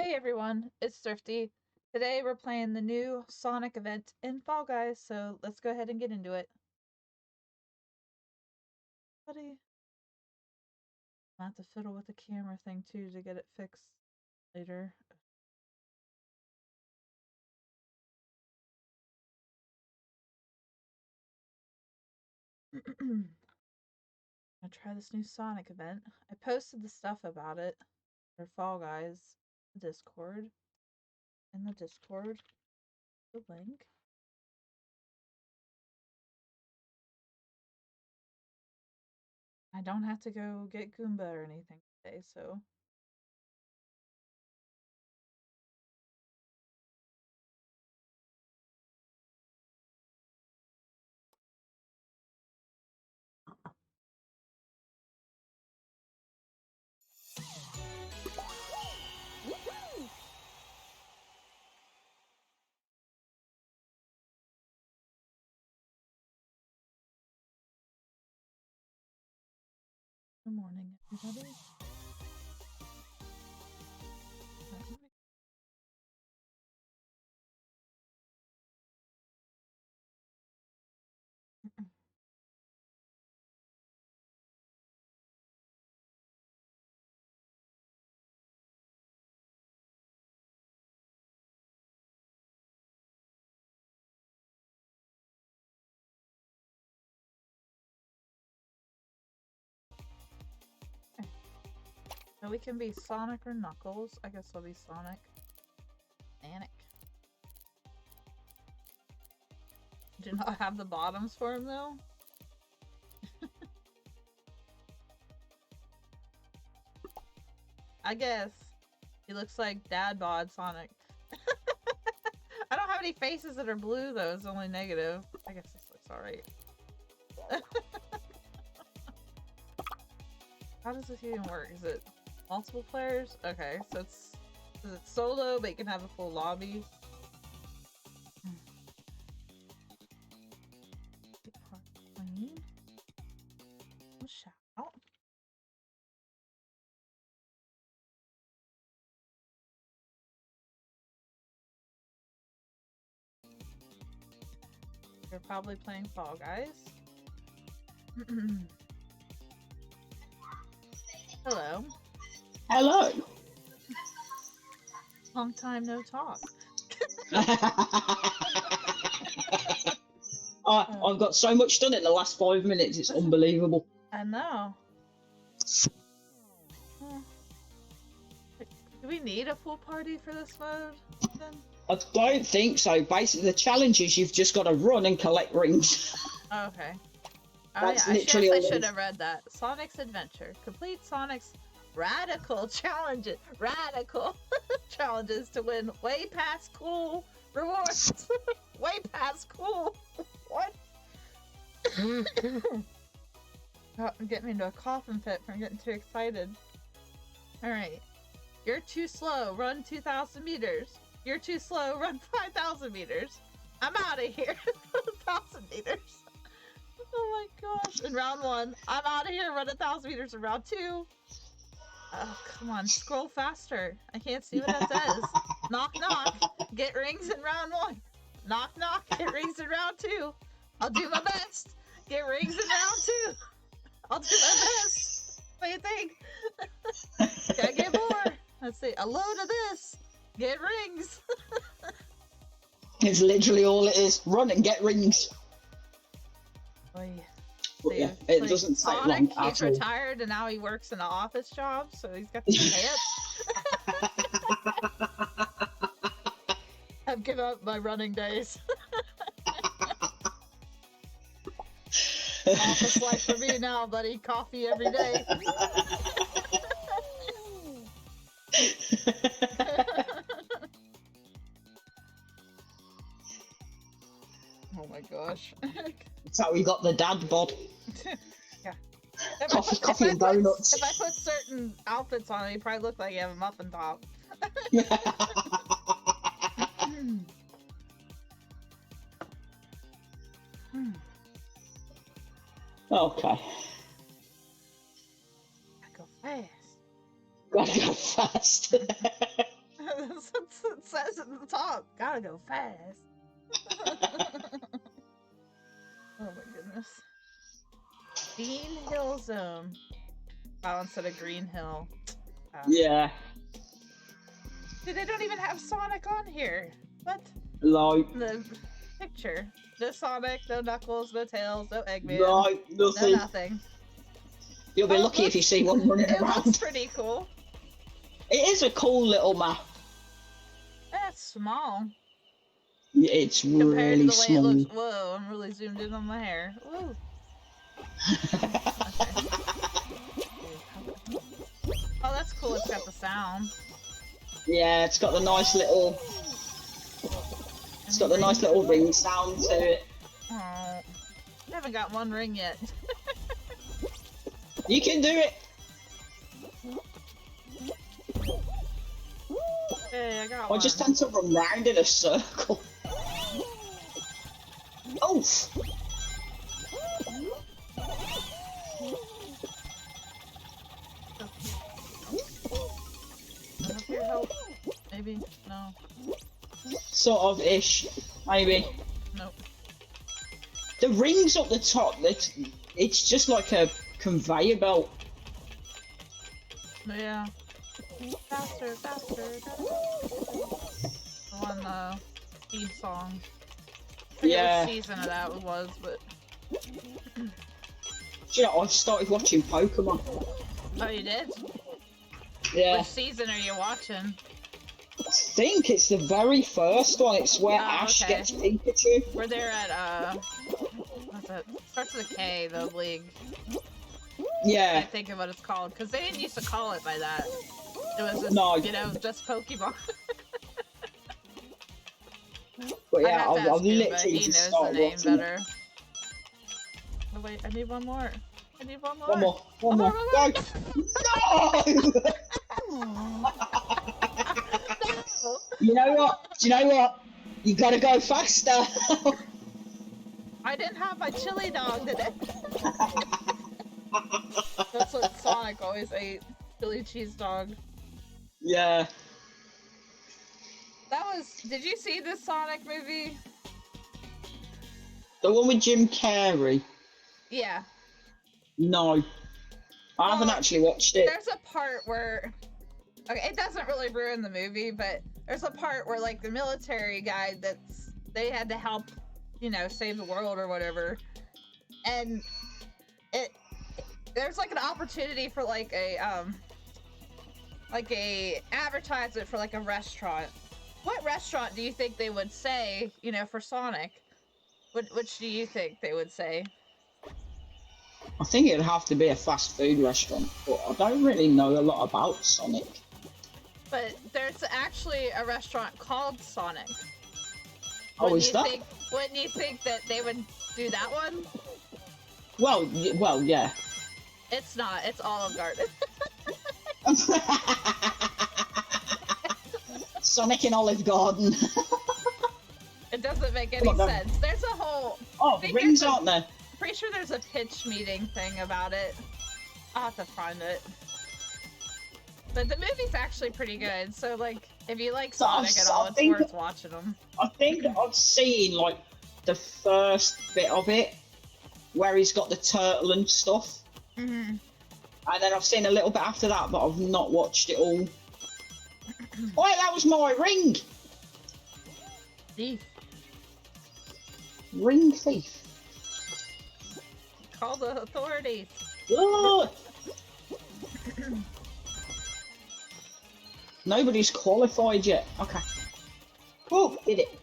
Hey everyone, it's Thrifty. Today we're playing the new Sonic event in Fall Guys, so let's go ahead and get into it. Buddy, I have to fiddle with the camera thing too to get it fixed later. I try this new Sonic event. I posted the stuff about it for Fall Guys Discord in the Discord. The link. I don't have to go get Goomba or anything today, so good morning, everybody. So we can be Sonic or Knuckles. I guess I'll be Sonic. Sonic. Do not have the bottoms for him though. I guess he looks like Dad bod Sonic. I don't have any faces that are blue though. It's only negative. I guess this looks alright. How does this even work? Is it multiple players? Okay, so it's solo, but you can have a full lobby. Clean. Shout. You're probably playing Fall Guys. Hello. Hello. Long time no talk. I've got so much done in the last 5 minutes, it's unbelievable. I know. Do we need a full party for this mode, then? I don't think so. Basically, the challenge is you've just got to run and collect rings. Oh, okay. That's yeah, literally all I should have read that. Sonic's Adventure. Complete Sonic's radical challenges. Radical challenges to win way past cool rewards. Way past cool. What? Get me into a coughing fit from getting too excited. Alright. You're too slow. Run 2,000 meters. You're too slow. Run 5,000 meters. I'm out of here. 1,000 meters. Oh my gosh. In round 1, I'm out of here. Run 1,000 meters in round 2. Oh, come on. Scroll faster. I can't see what it says. Knock, knock. Get rings in round 1. Knock, knock. Get rings in round 2. I'll do my best. Get rings in round 2. I'll do my best. What do you think? Gotta get more. Let's see. A load of this. Get rings. It's literally all it is. Run and get rings. Boy. But yeah, it doesn't take long at all. He's retired and now he works in an office job, so he's got the pants. I've given up my running days. Office life for me now, buddy. Coffee every day. Oh my gosh. That's how we got the dad bod. Yeah. Coffee and donuts. If I put certain outfits on, you probably look like you have a muffin top. Okay. Gotta go fast. Gotta go fast. It says at the top. Gotta go fast. Oh my goodness. Bean Hill Zone. Oh, instead of Green Hill. Yeah. Dude, they don't even have Sonic on here. What? Like. The picture. No Sonic, no Knuckles, no Tails, no Eggman. Right, nothing. No nothing. You'll be Oh, lucky if you see one running It around. looks pretty cool. It is a cool little map. That's small. It's Compared really to the way small. it looks. Whoa, I'm really zoomed in on my hair. Whoa. Oh, that's cool. It's got the sound. Yeah, it's got the nice little. It's got the nice little ring sound to it. Oh, I haven't got one ring yet. You can do it. Hey, I got I one. just tend to run round in a circle. Oh! Help. Maybe? No. Sort of ish, maybe. Nope. The rings up the top, it's just like a conveyor belt. Yeah. Faster, faster, faster. The one, theme song. I forget Yeah. what season of that was, but... Do you know, I started watching Pokemon. Oh, you did? Yeah. Which season are you watching? I think it's the very first one. It's where Oh, Ash okay. gets Pikachu. Where they're at, what's it? Starts with a K, the league. I Yeah. can't think of what it's called, because they didn't used to call it by that. It was just, No. you know, just Pokemon. But yeah, I'd have to I've ask him, but literally he just knows the started name watching. better. Oh wait, I need one more. I need one more. One more. One Oh, more. one Go! more. No! You know what? Do you know what? You gotta go faster. I didn't have my chili dog today. That's what Sonic always ate. Chili cheese dog. Yeah. That was. Did you see this Sonic movie? The one with Jim Carrey. Yeah. No. I haven't Well, actually watched it. There's a part where. Okay, it doesn't really ruin the movie, but there's a part where, like, the military guy they had to help, you know, save the world or whatever. And there's, like, an opportunity for, like a advertisement for, like, a restaurant. What restaurant do you think they would say, you know, for Sonic? Which do you think they would say? I think it'd have to be a fast food restaurant, but I don't really know a lot about Sonic. But there's actually a restaurant called Sonic. Oh, is that? Wouldn't you think that they would do that one? Well, yeah. It's not. It's Olive Garden. Sonic in Olive Garden. It doesn't make any sense. There's a whole... Oh, the rings aren't there. Pretty sure there's a pitch meeting thing about it. I'll have to find it. But the movie's actually pretty good, so, like, if you like Sonic at all, it's worth watching them. I think I've seen, like, the first bit of it, where he's got the turtle and stuff. Mm-hmm. And then I've seen a little bit after that, but I've not watched it all. Oh, wait, that was my ring! Thief. Ring thief. Call the authorities. Oh! Nobody's qualified yet. Okay. Oh, did it.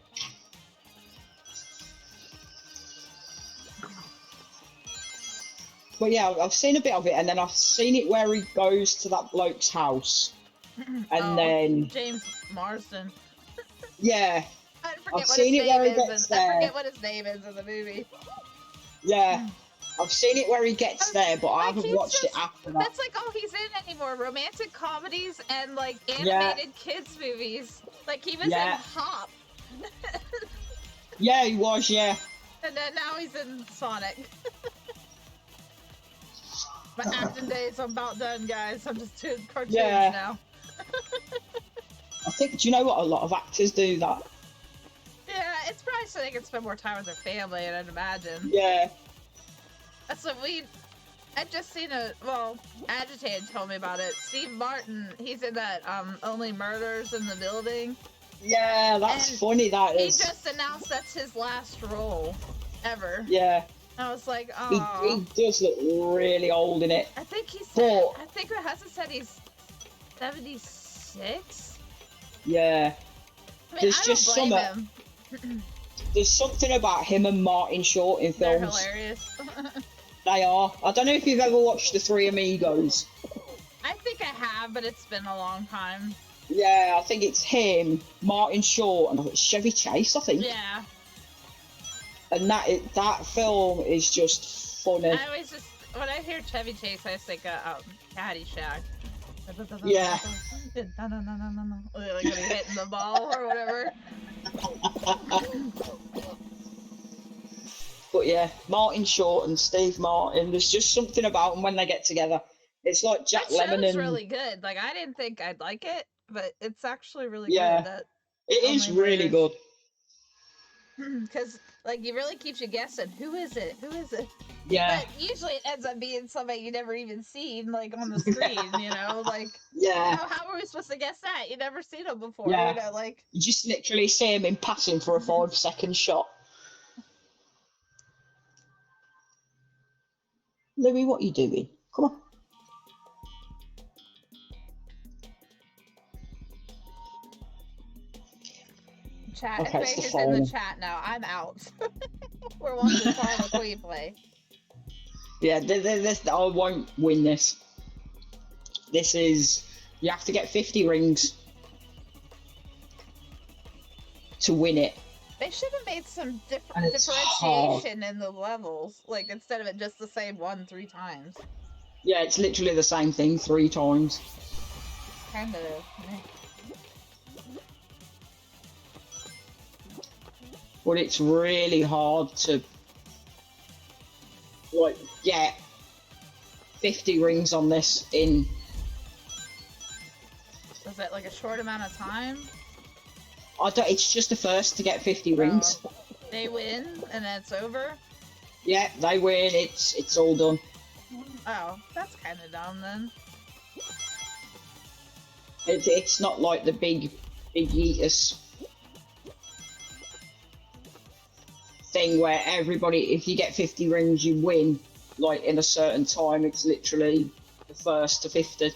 But yeah, I've seen a bit of it, and then I've seen it where he goes to that bloke's house. And then... James Marsden. Yeah. I forget I've what seen his it name where he is. gets I there. forget what his name is in the movie. Yeah. I've seen it where he gets there, but I haven't watched it after that. That's like all he's in anymore. Romantic comedies and like animated kids movies. Like he was in Hop. Yeah, he was, yeah. And then now he's in Sonic. My acting days, I'm about done, guys. I'm just doing cartoons now. I think, do you know what? A lot of actors do that. Yeah, it's probably so they can spend more time with their family, and I'd imagine. Yeah. That's what I've just seen Agitated told me about it. Steve Martin, he's in that Only Murders in the Building. Yeah, that's And funny, that He is. just announced that's his last role ever. Yeah. I was like, He oh. does look really old in it. I think he's. But- I think my husband said he's 76. Yeah. I mean, There's I just don't blame some- him. There's something about him and Martin Short in They're films. hilarious. They are. I don't know if you've ever watched The Three Amigos. I think I have, but it's been a long time. Yeah, I think it's him, Martin Short, and I think it's Chevy Chase, I think. Yeah. And that film is just funny. I always just, when I hear Chevy Chase, I just think Caddyshack. Yeah. No. Like when he's hitting the ball or whatever. But yeah, Martin Short and Steve Martin, there's just something about them when they get together. It's like Jack That Lemmon show's and... really good. Like, I didn't think I'd like it, but it's actually really Yeah. good. That It is Only really Murders. good. Because, like, it really keeps you guessing. Who is it? Who is it? Yeah. But usually it ends up being somebody you never even seen, like, on the screen, you know? Like, Yeah. how are we supposed to guess that? You never seen them before, Yeah. you know? Like, You just literally see him in passing for a 5-second shot. Louis, what are you doing? Come on. chat. Okay, it's the Information's in the phone. chat now. I'm out. We're watching Farm McQueen play. Yeah, this I won't win this. This is... You have to get 50 rings to win it. They should have made some And it's hard. differentiation in the levels, like instead of it just the same 1 3 times. Yeah, it's literally the same thing 3 times. Kind of. But it's really hard to like get 50 rings on this in... Was it like a short amount of time? I don't, it's just the first to get 50 rings. They win and then it's over? Yeah, they win, it's all done. Oh, that's kind of dumb then. It's not like the big Yeetus thing where everybody, if you get 50 rings, you win. Like in a certain time, it's literally the first to 50.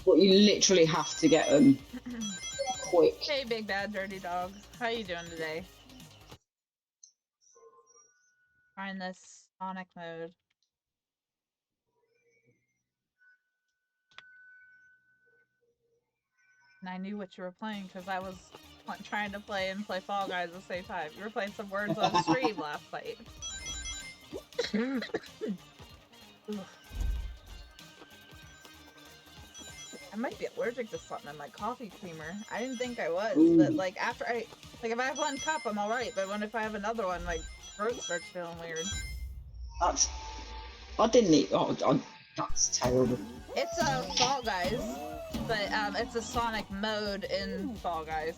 But you literally have to get them quick. Hey, big bad dirty dog. How you doing today? Trying this Sonic mode. And I knew what you were playing because I was trying to play and play Fall Guys at the same time. You were playing some words on stream last night. I might be allergic to something in my coffee creamer. I didn't think I was, but like after if I have 1 cup, I'm alright. But if I have another one, my throat starts feeling weird. I didn't eat. That's terrible. It's Fall Guys, but it's a Sonic mode in Fall Guys.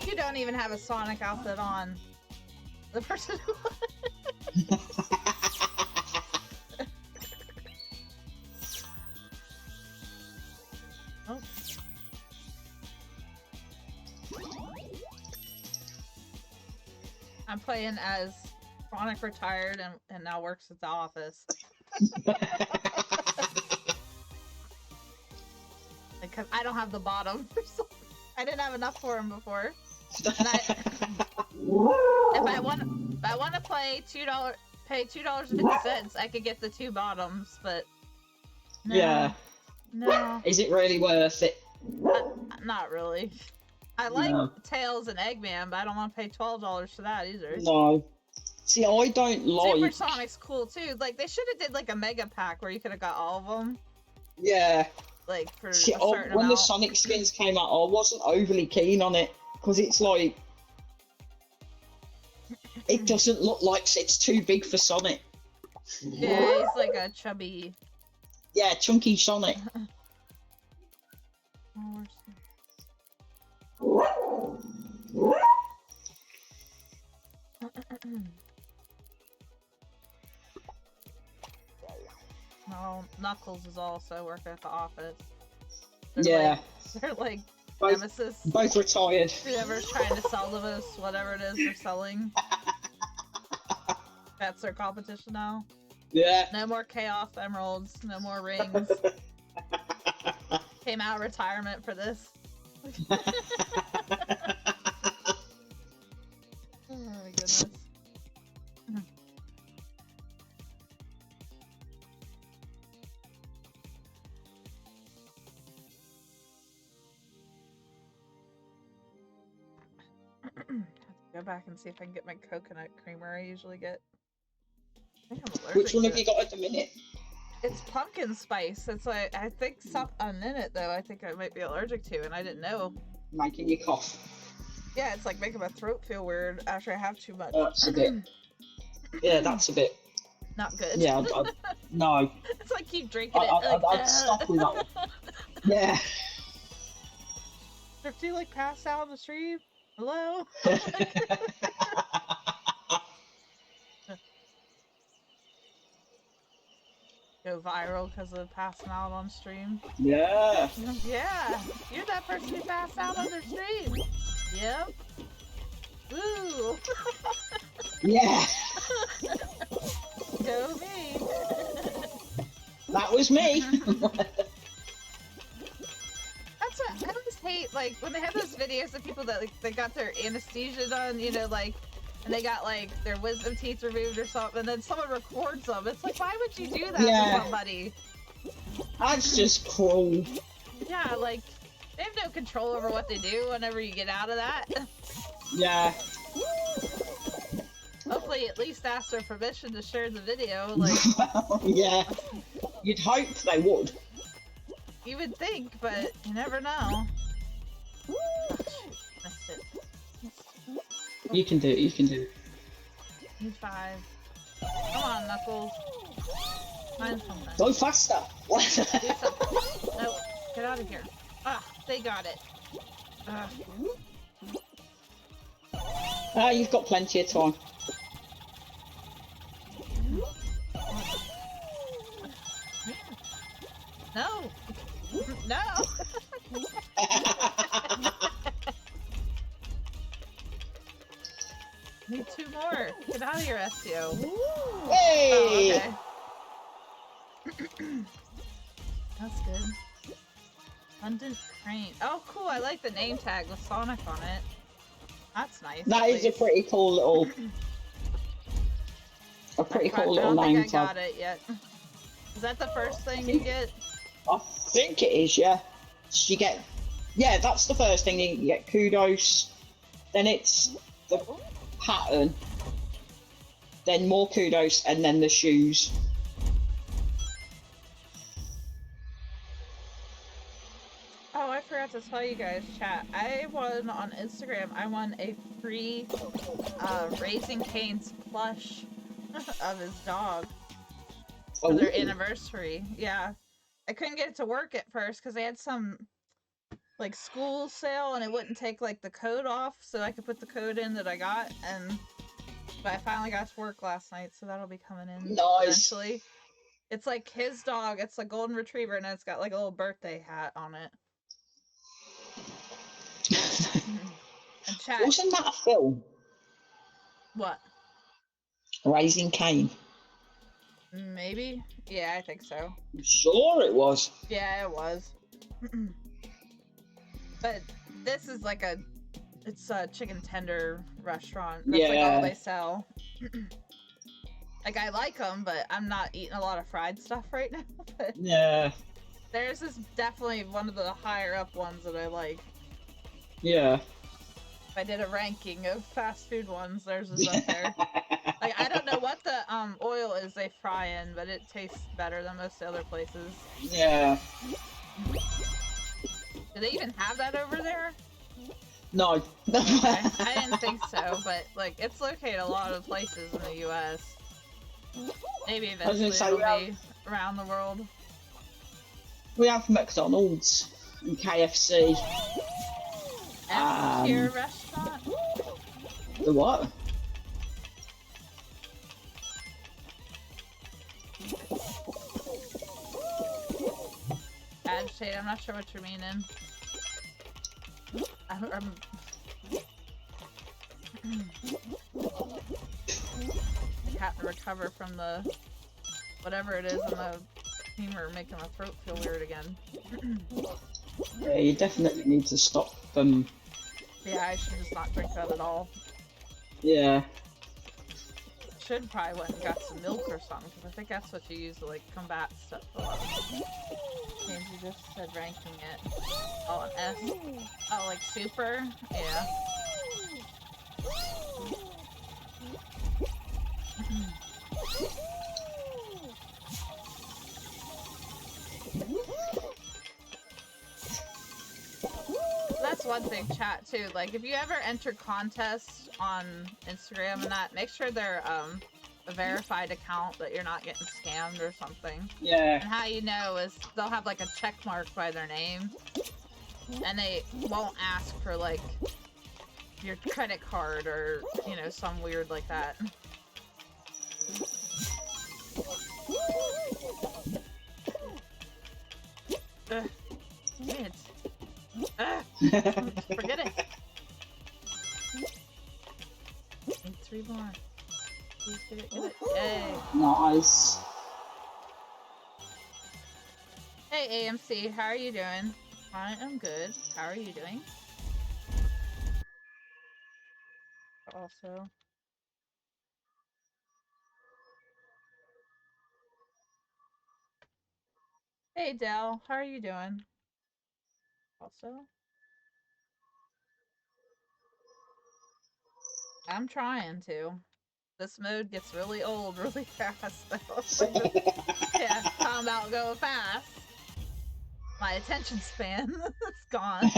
You don't even have a Sonic outfit on. The person who Oh. I'm playing as Sonic retired and now works at the office. Because I don't have the bottom. I didn't have enough for him before. And if I want to pay $2.50, I could get the 2 bottoms, but no, Yeah. no, Is it really worth it? not really. I like No. Tails and Eggman, but I don't want to pay $12 for that either. No. See, I don't like... Super Sonic's cool too. Like they should have did like a mega pack where you could have got all of them, Yeah. like for See, a certain when the amount. Sonic skins came out, I wasn't overly keen on it because it's like It doesn't look like it's too big for Sonic. Yeah, he's like a chubby. Yeah, chunky Sonic. Well, Knuckles is also working at the office. They're Yeah. They're like Both, nemesis. both retired. Whoever's trying to sell the most, whatever it is they're selling. That's their competition now. Yeah. No more Chaos Emeralds, no more rings. Came out of retirement for this. Oh my goodness. Have to go back and see if I can get my coconut creamer I usually get. I think I'm allergic Which one to have it. you got at the minute? It's pumpkin spice. It's like, I think something in it though I think I might be allergic to, and I didn't know. Making you cough. Yeah, it's like making my throat feel weird after I have too much. That's a bit. Yeah, that's a bit. Not good. Yeah, no. It's like keep drinking it. I'd stop with that one. Yeah. Thrifty like passed out on the stream. Hello? Go viral because of passing out on stream. Yeah. Yeah, you're that person who passed out on their stream. Yep. Woo! Yeah. Go me. That was me. That's what I always hate, like when they have those videos of people that like they got their anesthesia done, you know, like, and they got like their wisdom teeth removed or something, and then someone records them. It's like, why would you do that Yeah. to somebody? That's just cruel. Yeah, like they have no control over what they do whenever you get out of that. Yeah. Hopefully, at least ask their permission to share the video. Like Yeah. You'd hope they would. you would think, but you never know. Oh, shoot, missed it. You can do it, you can do it. Need 5. Come on, Knuckles. Find something. Go faster! Do something. No, get out of here. Ah, they got it. Ah, you've got plenty of time. No! No! Need 2 more. Get out of here, SEO. Hey! Oh, okay. That's good. Abundant Crane. Oh, cool. I like the name tag with Sonic on it. That's nice. That is a pretty cool little... A pretty cool little I name don't think I tag. got it yet. Is that the first thing you get? I think it is, yeah. You get... Yeah, that's the first thing. You get kudos. Then it's the pattern. Then more kudos, and then the shoes. Oh, I forgot to tell you guys, chat. I won on Instagram. I won a free Raising Cane's plush of his dog for their anniversary. Yeah, I couldn't get it to work at first because they had some like school sale and it wouldn't take like the code off, so I could put the code in that I got. But I finally got to work last night, so that'll be coming in eventually. It's like his dog. It's a golden retriever, and it's got like a little birthday hat on it. And chat. Wasn't that a film? What? Raising Cain. Maybe? Yeah, I think so. I'm sure it was. Yeah, it was. But this is like it's a chicken tender restaurant. That's like all they sell. Like, I like them, but I'm not eating a lot of fried stuff right now. But Yeah. theirs is definitely one of the higher up ones that I like. Yeah. If I did a ranking of fast food ones, theirs is up there. Like, I don't know what the oil is they fry in, but it tastes better than most other places. Yeah. Do they even have that over there? No. Okay. I didn't think so, but like it's located a lot of places in the U.S. Maybe eventually say, it'll be around the world. We have McDonald's and KFC. S-tier restaurant? The what? Agitate, I'm not sure what you're meaning. I'm have to recover from the whatever it is in the humor making my throat feel weird again. Yeah, you definitely need to stop Yeah, I should just not drink that at all. Yeah. Should probably went and got some milk or something, because I think that's what you use to like combat stuff. James, you just said ranking it. Oh, an S. Oh, like super? Yeah. That's one thing, chat, too. Like, if you ever enter contests on Instagram and that, make sure they're, a verified account, that you're not getting scammed or something. Yeah. And how you know is they'll have, like, a check mark by their name. And they won't ask for, like, your credit card or, you know, some weird like that. Ugh. Dang it. Forget it. Need 3 more. Please get it, get it. Yay. Nice. Hey AMC, how are you doing? I am good. How are you doing? Also. Hey Dell, how are you doing? Also. I'm trying to. This mode gets really old really fast though. Yeah, talking about going fast. My attention span is gone.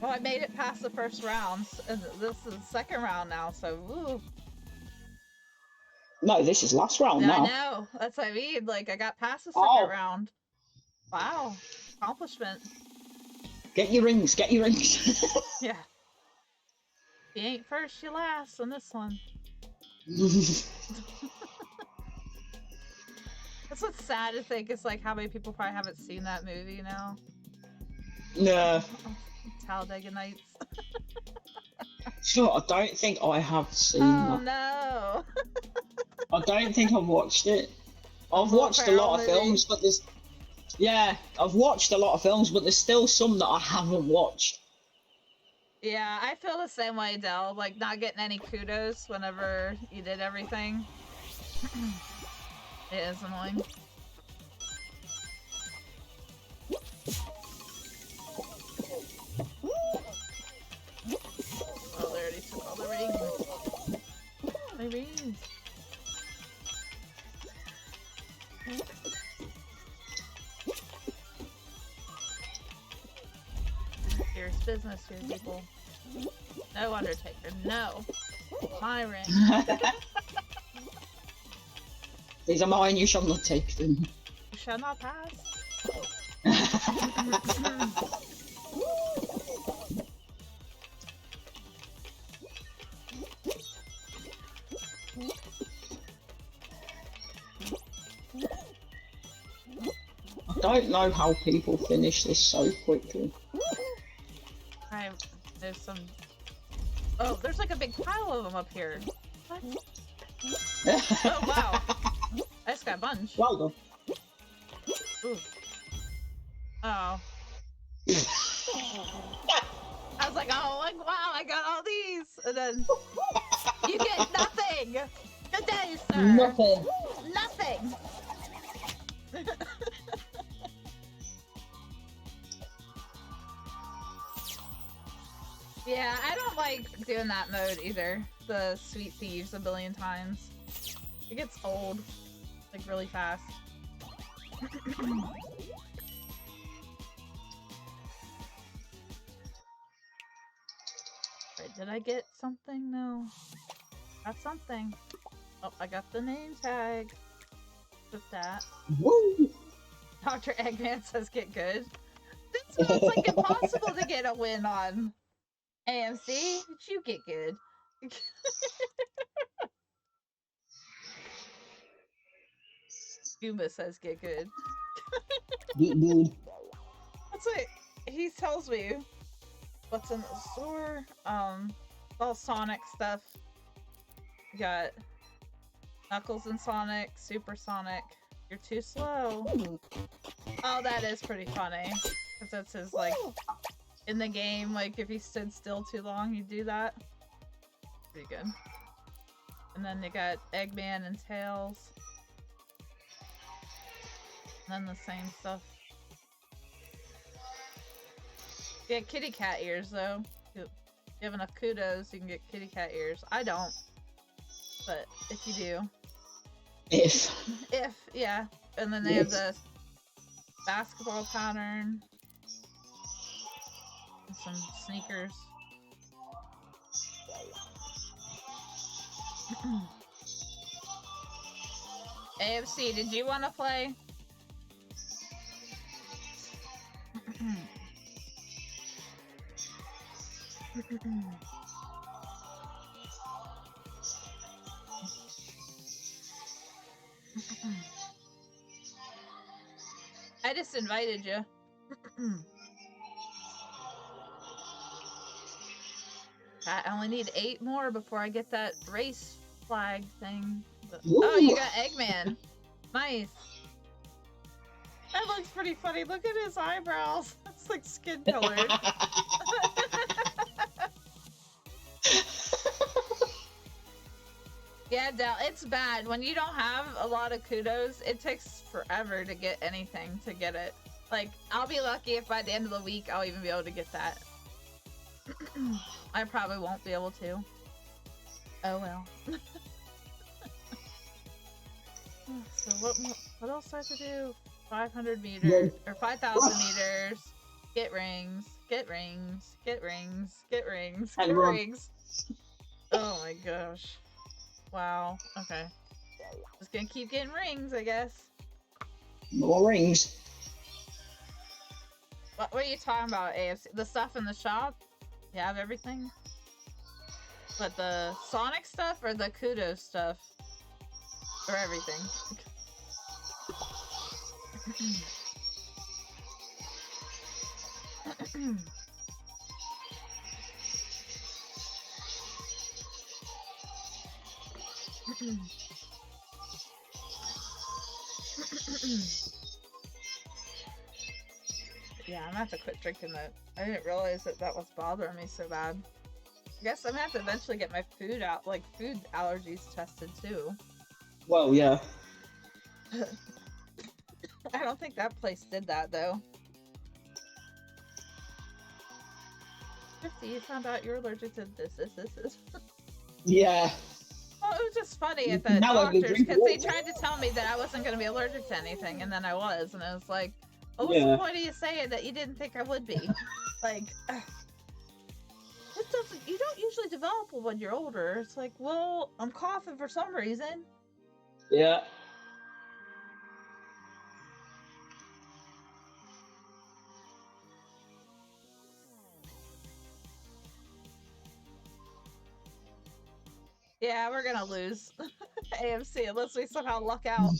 Well, I made it past the first round, and this is the second round now, so woo. No, this is last round now. I know. That's what I mean. Like, I got past the second round. Wow. Accomplishment. Get your rings, get your rings. Yeah. You ain't first, you last on this one. That's what's sad to think, is like how many people probably haven't seen that movie now. No. Talladega Nights. Sure, I don't think I have seen that. Oh no. I don't think I've watched it. I've watched a lot of films, but there's... Yeah, I've watched a lot of films, but there's still some that I haven't watched. Yeah, I feel the same way, Del. Like, not getting any kudos whenever you did everything. It is annoying. Oh, they already took all the rings. My rings. Serious business here, people. No Undertaker, no. My ring. These are mine, you shall not take them. You shall not pass. I don't know how people finish this so quickly. There's some... Oh, there's like a big pile of them up here. What? Oh, wow. I just got a bunch. Well done. Ooh. Oh. I was like, oh, like, wow, I got all these! And then... You get nothing! Good day, sir! Nothing. Nothing! Yeah, I don't like doing that mode either. The Sweet Thieves a billion times. It gets old, like, really fast. Wait, did I get something? No. Got something. Oh, I got the name tag. With that. Woo! Dr. Eggman says get good. This one's like impossible to get a win on. AMC, you get good. Goomba says get good. Get good. That's what he tells me. What's in the store? All Sonic stuff. You got Knuckles and Sonic, Super Sonic. You're too slow. Oh, that is pretty funny. Because that's his, like, in the game, like, if he stood still too long, he'd do that. Pretty good. And then you got Eggman and Tails. And then the same stuff. Yeah, kitty cat ears, though. If you have enough kudos, you can get kitty cat ears. I don't. But if you do. If, yeah. And then they have the basketball pattern. And some sneakers. AFC, did you want to play? I just invited you. I only need 8 more before I get that race flag thing. Oh, you got Eggman. Nice. That looks pretty funny. Look at his eyebrows. It's like skin colored. Yeah, Del, it's bad. When you don't have a lot of kudos, it takes forever to get anything to get it. Like, I'll be lucky if by the end of the week I'll even be able to get that. I probably won't be able to. Oh well. So what else do I have to do? 500 meters, or 5,000 meters. Get rings, get rings, get rings, get rings, get rings. Oh my gosh. Wow. Okay. Just gonna keep getting rings, I guess. More rings. What are you talking about, AFC? The stuff in the shop? You have everything? But the Sonic stuff or the Kudos stuff? Or everything? Yeah, I'm gonna have to quit drinking that. I didn't realize that was bothering me so bad. I guess I'm gonna have to eventually get my food allergies tested too. Well, yeah. I don't think that place did that though. 50, you found out you're allergic to this. Yeah. Well, it was just funny at the doctor's because they tried to tell me that I wasn't going to be allergic to anything, and then I was, and I was like, "Oh, what's the point of you saying that you didn't think I would be?" Like, you don't usually develop when you're older. It's like, well, I'm coughing for some reason. Yeah. Yeah, we're gonna lose AMC unless we somehow luck out.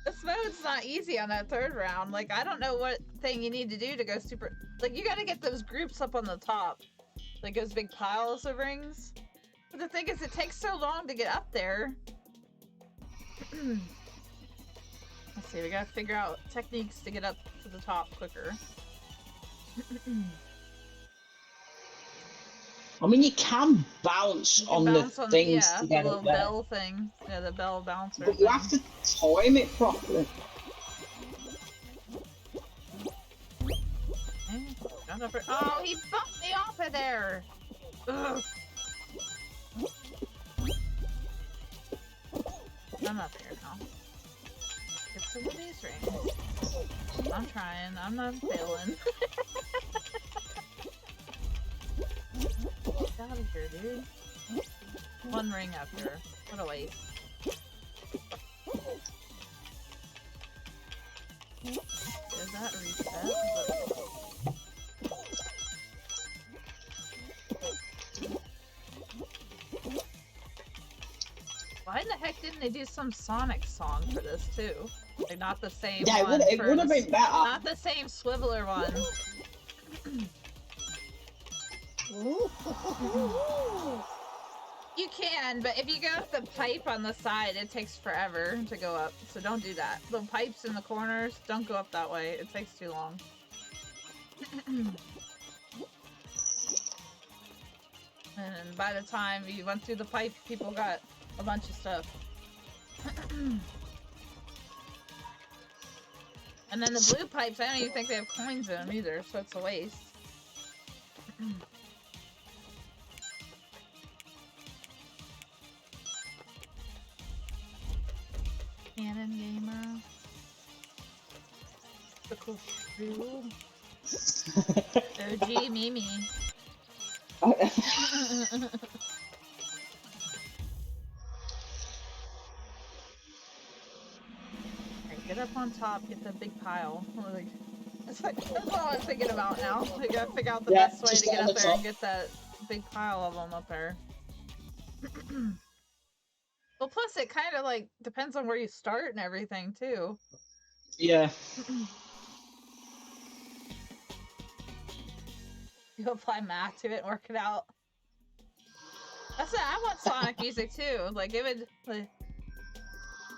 This mode's not easy on that 3rd round. Like, I don't know what thing you need to do to go super... Like, you gotta get those groups up on the top. Like, those big piles of rings. But the thing is, it takes so long to get up there. Let's see, we gotta figure out techniques to get up to the top quicker. I mean, you can bounce on the things to get the little up there. bell thing. Yeah, the bell bouncer. But you have to time it properly. Oh, he bumped me off of there! Ugh. I'm up here now. of these rings. I'm trying. I'm not failing. Get out of here, dude. One ring after. What a waste. Is that reset? Why in the heck didn't they do some Sonic song for this too? Like not the same Yeah, one. it would have been better. Not the same Swiveler one. You can, but if you go up the pipe on the side, it takes forever to go up. So don't do that. The pipes in the corners, don't go up that way. It takes too long. And by the time you went through the pipe, people got a bunch of stuff. And then the blue pipes, I don't even think they have coins in them either, so it's a waste. Cannon Gamer. The cool shoe. OG Mimi. Get up on top, get the big pile. Like, it's like, that's all I'm thinking about now. We gotta figure out the best way to get up there and get that big pile of them up there. Well, plus it kind of like depends on where you start and everything too. Yeah. You apply math to it and work it out. That's it. I want Sonic music too. Like it would, like,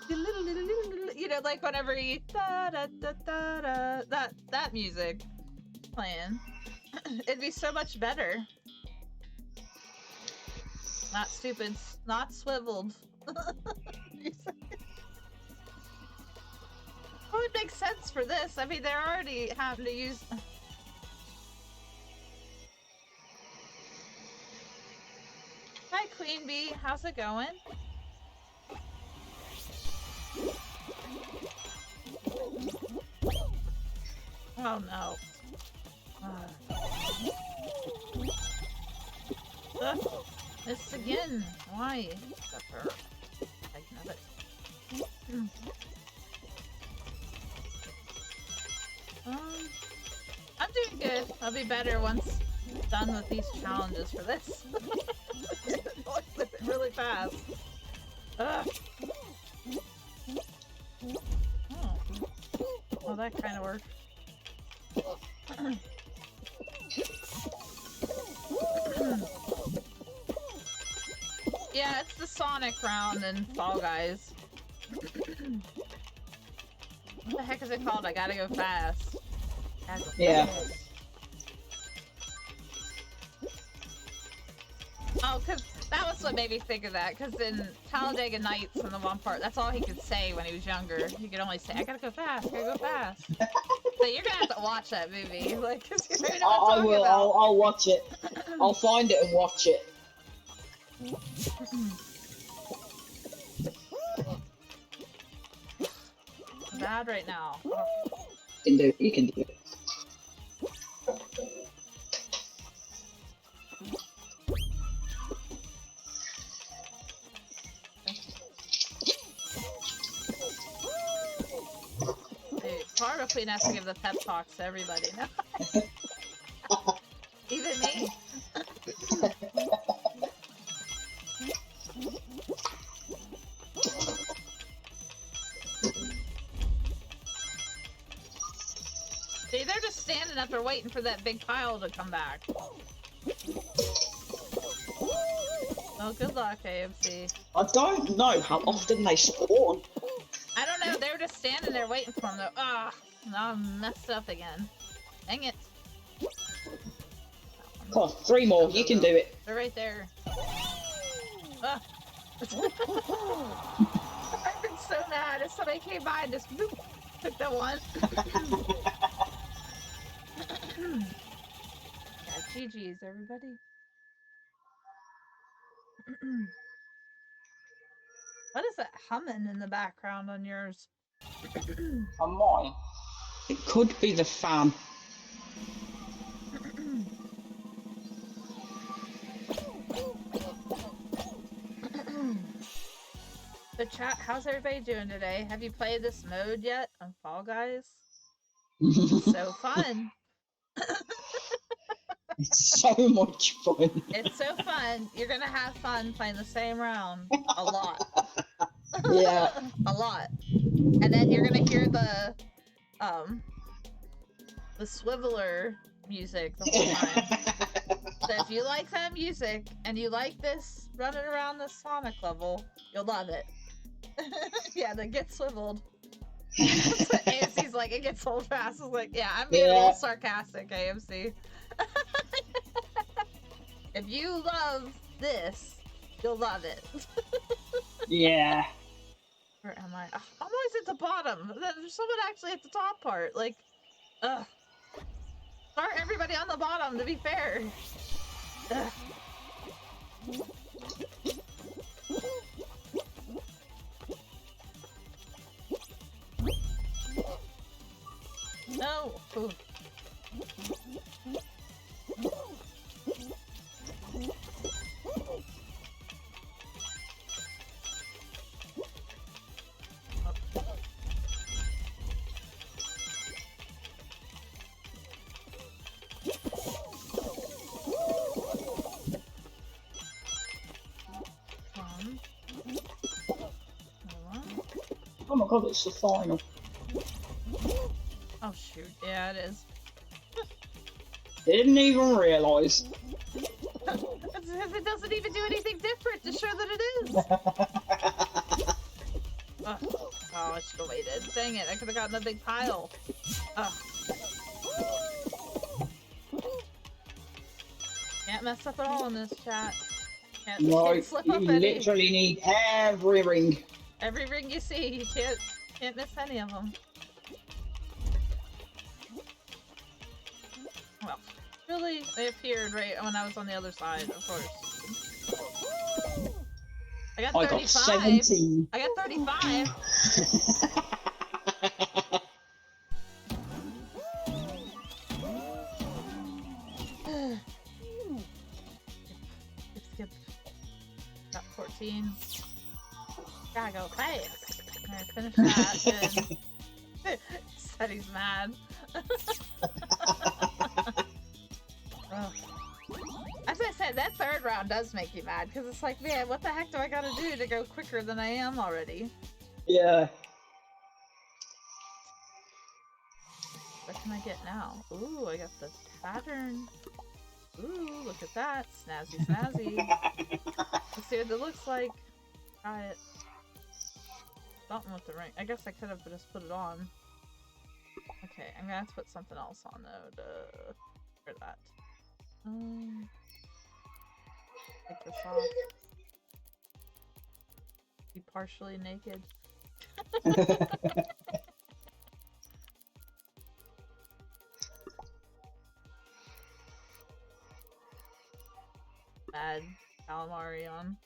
you know, like whenever you da da da da da, that music playing, it'd be so much better. Not stupid, not swiveled. It would make sense for this. I mean, they're already having to use. Hi, Queen Bee. How's it going? Oh no. This again. Why? Suffer. I know it. I'm doing good. I'll be better once done with these challenges for this. Really fast. Ugh. Oh. Well, that kind of worked. Yeah, it's the Sonic round in Fall Guys. What the heck is it called? I gotta go fast. Yeah. Oh, because that was what made me think of that. Because in Talladega Nights, in the one part, that's all he could say when he was younger. He could only say, "I gotta go fast. I gotta go fast." So you're gonna have to watch that movie, like, because you know what I'm I will. about. I'll watch it. I'll find it and watch it. I'm bad right now. Oh. You can do it. You can do it. Karma Queen has to give the pep talks to everybody now. Even me. See, they're just standing up there waiting for that big pile to come back. Well, good luck, AMC. I don't know how often they spawn. I don't know, they were just standing there waiting for them though. Ah, now I'm messed up again. Dang it. Come on, 3 more. You can do it. They're right there. Ah. I've been so mad if somebody came by and just boop, took the one. Yeah, GG's everybody. What is that humming in the background on yours? On mine, it could be the fan. The chat, how's everybody doing today? Have you played this mode yet on Fall Guys? So fun. It's so much fun. It's so fun. You're gonna have fun playing the same round a lot. Yeah. A lot. And then you're gonna hear the swiveler music the whole time. So if you like that music and you like this running around the Sonic level, you'll love it. Yeah, the get swiveled. So AMC's like, it gets old fast. I was like, yeah, I'm being a little sarcastic, AMC. If you love this, you'll love it. Yeah. Where am I? I'm always at the bottom. There's someone actually at the top part. Like, ugh. Start everybody on the bottom, to be fair. Ugh. No! Ooh. Oh my god, it's the final. Oh shoot, yeah it is. Didn't even realise. Because it doesn't even do anything different to show that it is. Oh, I should have waited. Dang it, I could have gotten a big pile. Can't mess up at all in this chat. Can't slip up you any. literally need every ring. Every ring you see, you can't miss any of them. Well, really, they appeared right when I was on the other side, of course. I got 35. I got 17. I got 35. Skip. Got 14. Gotta go fast. Alright, finish that, and said he's mad. Oh. As I said, that third round does make you mad, because it's like, man, what the heck do I gotta do to go quicker than I am already? Yeah. What can I get now? Ooh, I got the pattern. Ooh, look at that. Snazzy, snazzy. Let's see what it looks like. Try it. Something with the ring. I guess I could have just put it on. Okay, I'm gonna have to put something else on though to for that. Take this off. Be partially naked. Bad calamari on.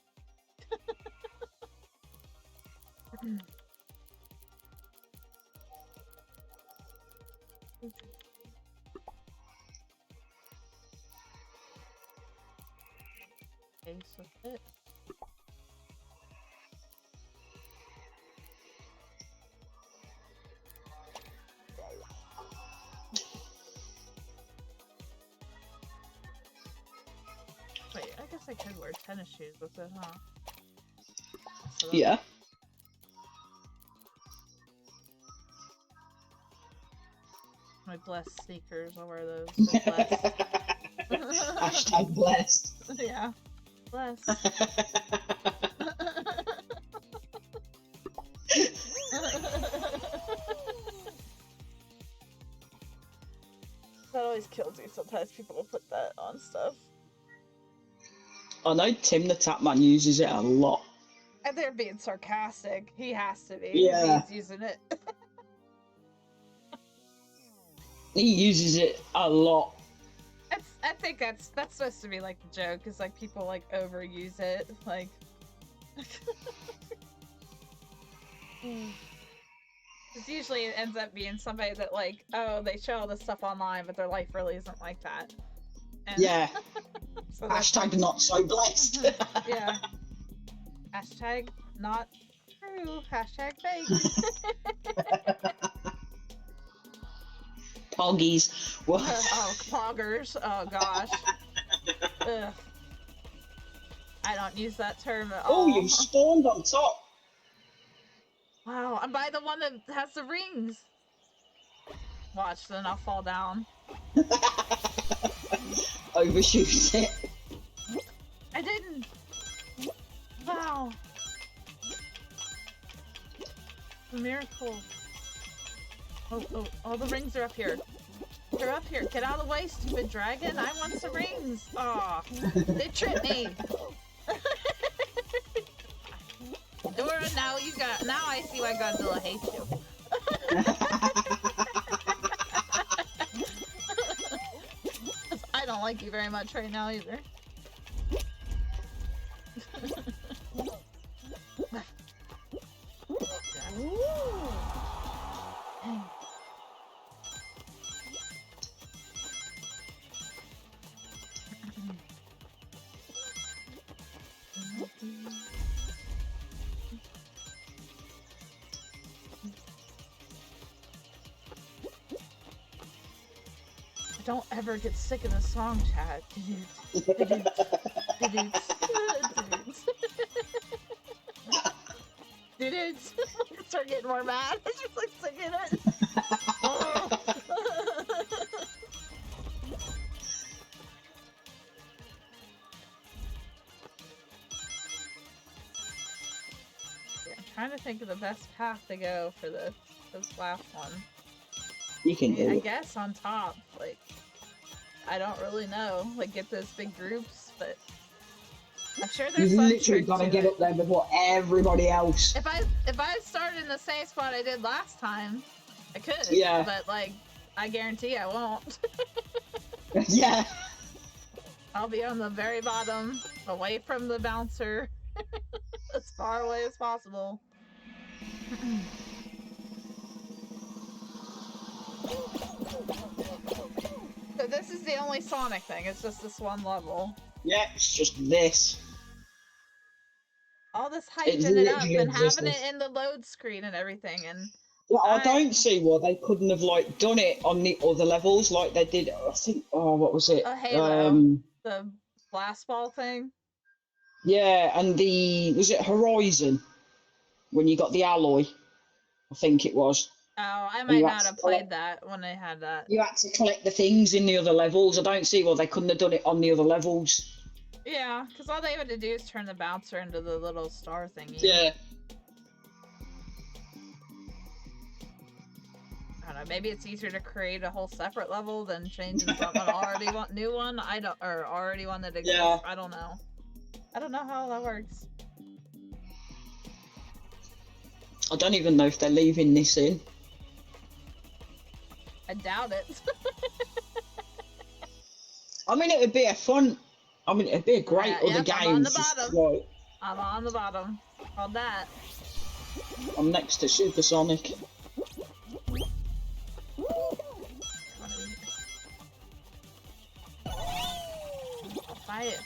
Face with it. Wait, I guess I could wear tennis shoes with it, huh? So Yeah. my blessed sneakers, I'll wear those. So blessed. Hashtag blessed. Yeah. Blessed. That always kills me sometimes people will put that on stuff. I know Tim the Tapman uses it a lot. And they're being sarcastic. He has to be. Yeah. He's using it. He uses it a lot. I think that's supposed to be like the joke, is like people like overuse it, like. Because usually it ends up being somebody that, like, oh, they show all this stuff online, but their life really isn't like that. And Yeah. so that's Hashtag not so blessed. yeah. Hashtag not true. Hashtag fake. Poggies. What? Oh, poggers. Oh, gosh. Ugh. I don't use that term at all. Oh, you spawned on top. Wow, I'm by the one that has the rings. Watch, then I'll fall down. Overshoot it. I didn't. Wow. A miracle. Oh, the rings are up here. They're up here. Get out of the way, stupid dragon. I want some rings. Aw. They tricked me. Dora, now I see why Godzilla hates you. I don't like you very much right now either. Don't ever get sick of the song, Chad. Dudes. Start getting more mad. I just like singing it. Yeah, I'm trying to think of the best path to go for this last one. You can do I it. guess on top, like, I don't really know. Like, get those big groups, but I'm sure there's You've some literally trick got to to get it. up there before everybody else. If I started in the same spot I did last time, I could. Yeah. But like, I guarantee I won't. Yeah. I'll be on the very bottom, away from the bouncer, as far away as possible. So this is the only Sonic thing. It's just this one level. Yeah, it's just this. All this It's hyping it up literally and just having this. it in the load screen and everything, and Yeah, I don't see why they couldn't have like done it on the other levels like they did. I think. Oh, what was it? a Halo, the blast ball thing. Yeah, and was it Horizon when you got the alloy? I think it was. Oh, I And might you not had to have played collect- that when they had that. You had to collect the things in the other levels. I don't see why they couldn't have done it on the other levels. Yeah, because all they had to do is turn the bouncer into the little star thingy. Yeah. I don't know, maybe it's easier to create a whole separate level than changing something new one. Or already one that exists. Yeah. I don't know. I don't know how that works. I don't even know if they're leaving this in. I doubt it. I mean, it would be it'd be a great other yep, game. I'm on the just bottom. like, I'm on the bottom. Called that. I'm next to Supersonic. Bias.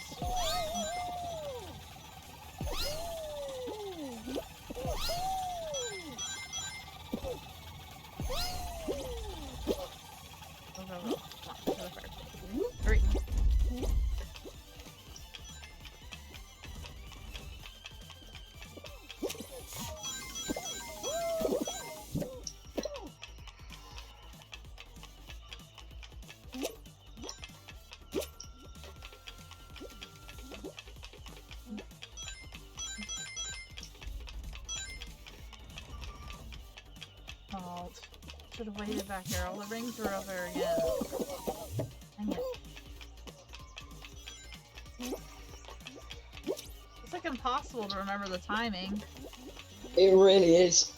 Three. Oh, should have waited back here. All the rings were over again. Dang it. It's like impossible to remember the timing. It really is.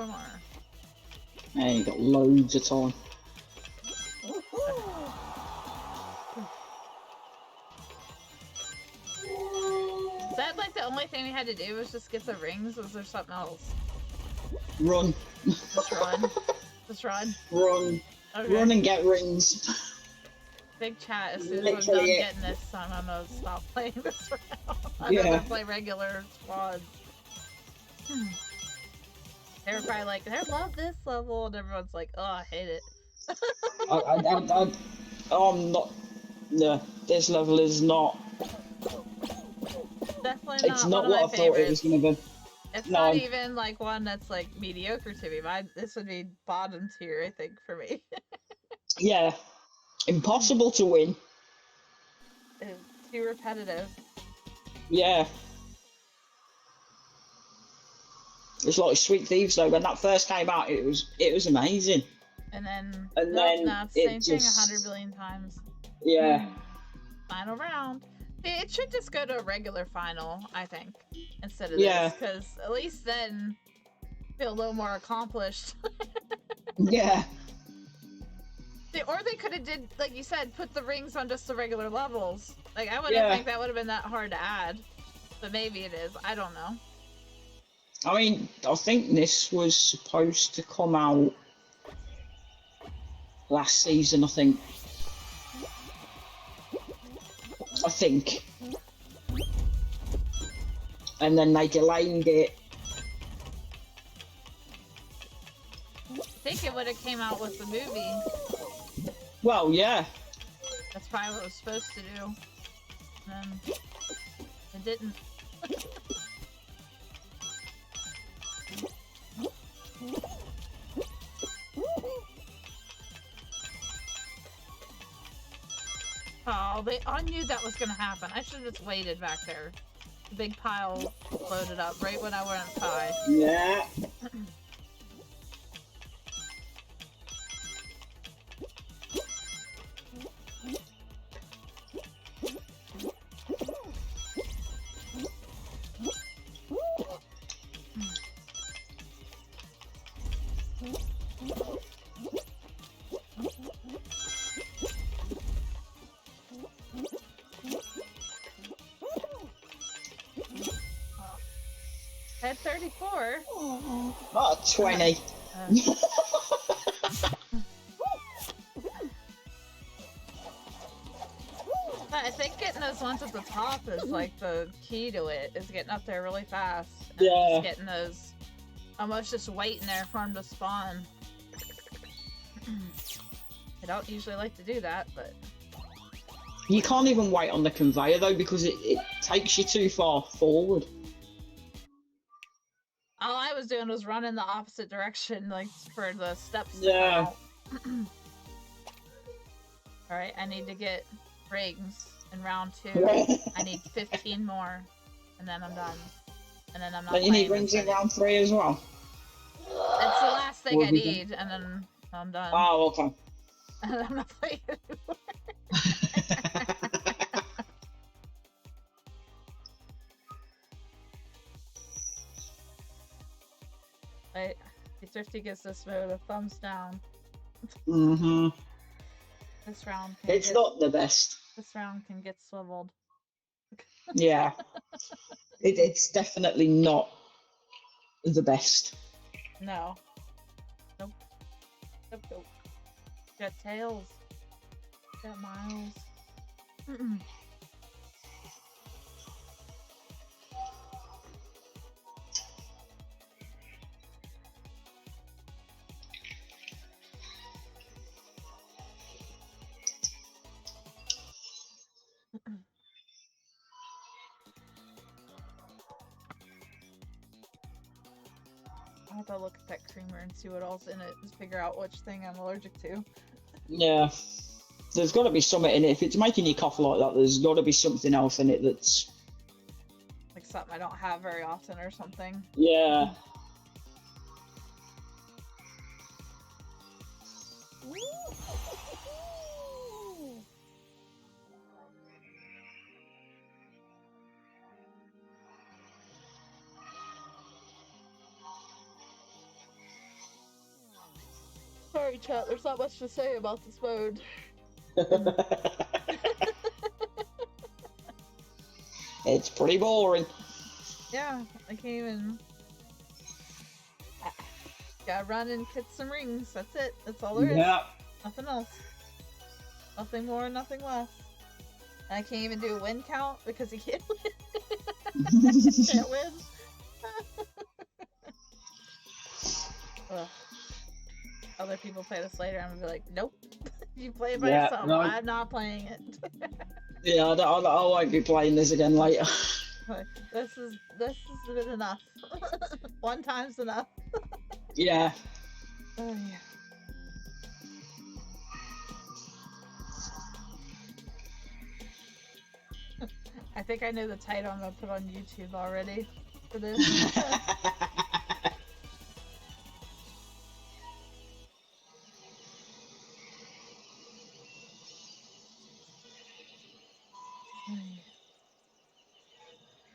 4 more. Hey, you got loads of time. Is that like the only thing we had to do was just get the rings? Was there something else? Run. Just run. Just run. Run. Okay. Run and get rings. Big chat, as soon as I'm Literally done it. getting this, I'm gonna stop playing this round. I'd Yeah. rather play regular squads. They were probably like, I love this level, and everyone's like, oh, I hate it. I'm not. No, this level is not. Definitely It's not not one of what I my thought it favorites. was gonna be. It's No. not even like one that's like mediocre to me. This would be bottom tier, I think, for me. Yeah. Impossible to win. It's too repetitive. Yeah. It's like Sweet Thieves though. When that first came out, it was amazing. And then, And nope, then now it's the it same thing just 100 billion times. Yeah. Final round. It should just go to a regular final, I think, instead of Yeah. this, because at least then feel a little more accomplished. Yeah. Or they could have did, like you said, put the rings on just the regular levels. Like, I wouldn't Yeah. think that would have been that hard to add. But maybe it is. I don't know. I mean, I think this was supposed to come out last season, I think. And then they delayed it. I think it would have came out with the movie. Well, yeah. That's probably what it was supposed to do. And it didn't. Oh, I knew that was gonna happen. I should have just waited back there. The big pile loaded up right when I went high. Yeah. At 34. Oh, 20. I think getting those ones at the top is like the key to it, is getting up there really fast. And Yeah. just getting those, almost just waiting there for them to spawn. I don't usually like to do that, but... You can't even wait on the conveyor though, because it takes you too far forward. All I was doing was running the opposite direction, like, for the steps to Yeah. come out. Alright, I need to get rings in round 2. I need 15 more, and then I'm done. And then I'm not Then you need playing rings this in round 3 as well. That's the last thing What I have you done? need, and then I'm done. Oh, okay. And I'm not playing anymore. Wait, P50 gives this mode a thumbs down. Mm-hmm. This round can It's get, not the best. This round can get swiveled. Yeah. It's definitely not the best. No. Nope. Nope, nope. Got Tails. Got Miles. I'll have to look at that creamer and see what else in it and figure out which thing I'm allergic to. Yeah. There's got to be something in it. If it's making you cough like that, there's got to be something else in it that's... Like something I don't have very often or something. Yeah. Sorry, chat. There's not much to say about this mode. It's pretty boring. Yeah, I can't even. Gotta run and hit some rings. That's it. That's all there is. Yeah. Nothing else. Nothing more, nothing less. And I can't even do a win count because you can't win. Can't win. Ugh. Other people play this later, I'm gonna be like, nope. You play it by yourself. No. I'm not playing it. Yeah, I won't be playing this again later. This is good enough. One time's enough. Yeah. Oh yeah. I think I know the title I'm gonna put on YouTube already for this.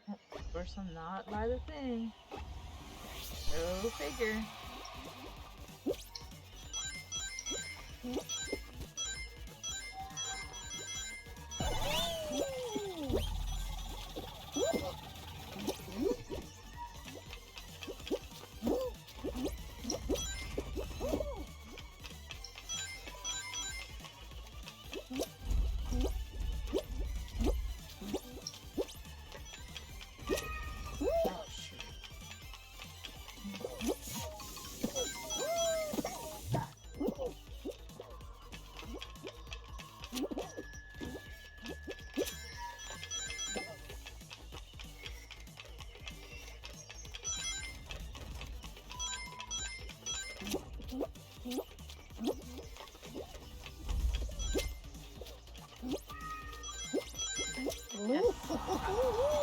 Of course, I'm not by the thing. Go figure.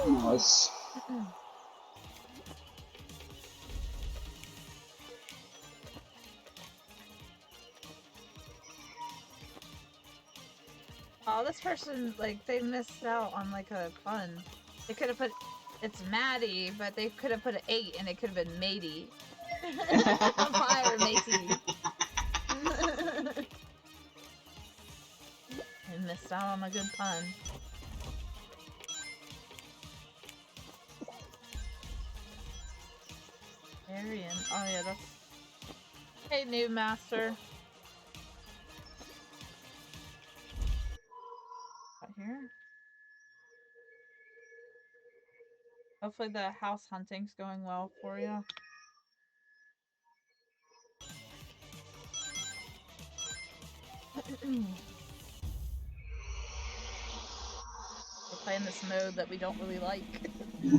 Nice. Oh, this person, like, they missed out on, like, a pun. They could have put, it's Maddie, but they could have put an 8 and it could have been matey. Fire matey. They missed out on a good pun. Arian. Oh yeah, that's... Hey, new master. Out here? Hopefully the house hunting's going well for you. We're playing this mode that we don't really like.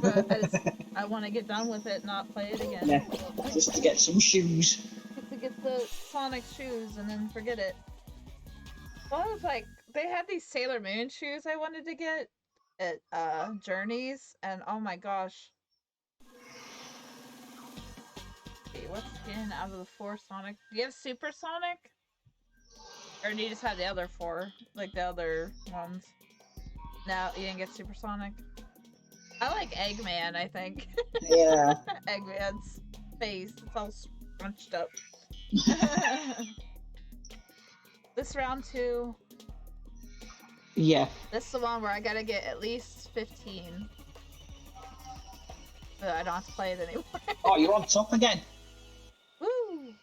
But I want to get done with it, not play it again. Yeah, just to get some shoes. Just to get the Sonic shoes and then forget it. Well, I was like, they had these Sailor Moon shoes I wanted to get at Journeys, and oh my gosh. Okay, what skin out of the 4 Sonic? Do you have Super Sonic? Or do you just have the other 4? Like the other ones? No, you didn't get Super Sonic? I like Eggman, I think. Yeah. Eggman's face, it's all scrunched up. This round 2. Yeah. This is the one where I gotta get at least 15. But I don't have to play it anymore. Oh, you're on top again. Woo!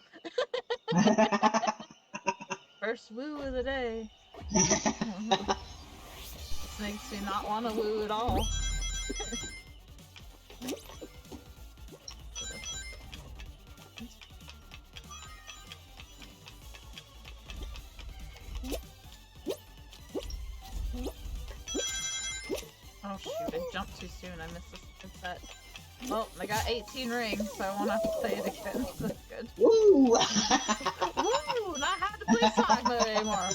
First woo of the day. This makes me not want to woo at all. Oh shoot, I jumped too soon. I missed this set. Well, I got 18 rings, so I won't have to play it again. That's good. Woo! Woo! Not have to play Sonic mode anymore.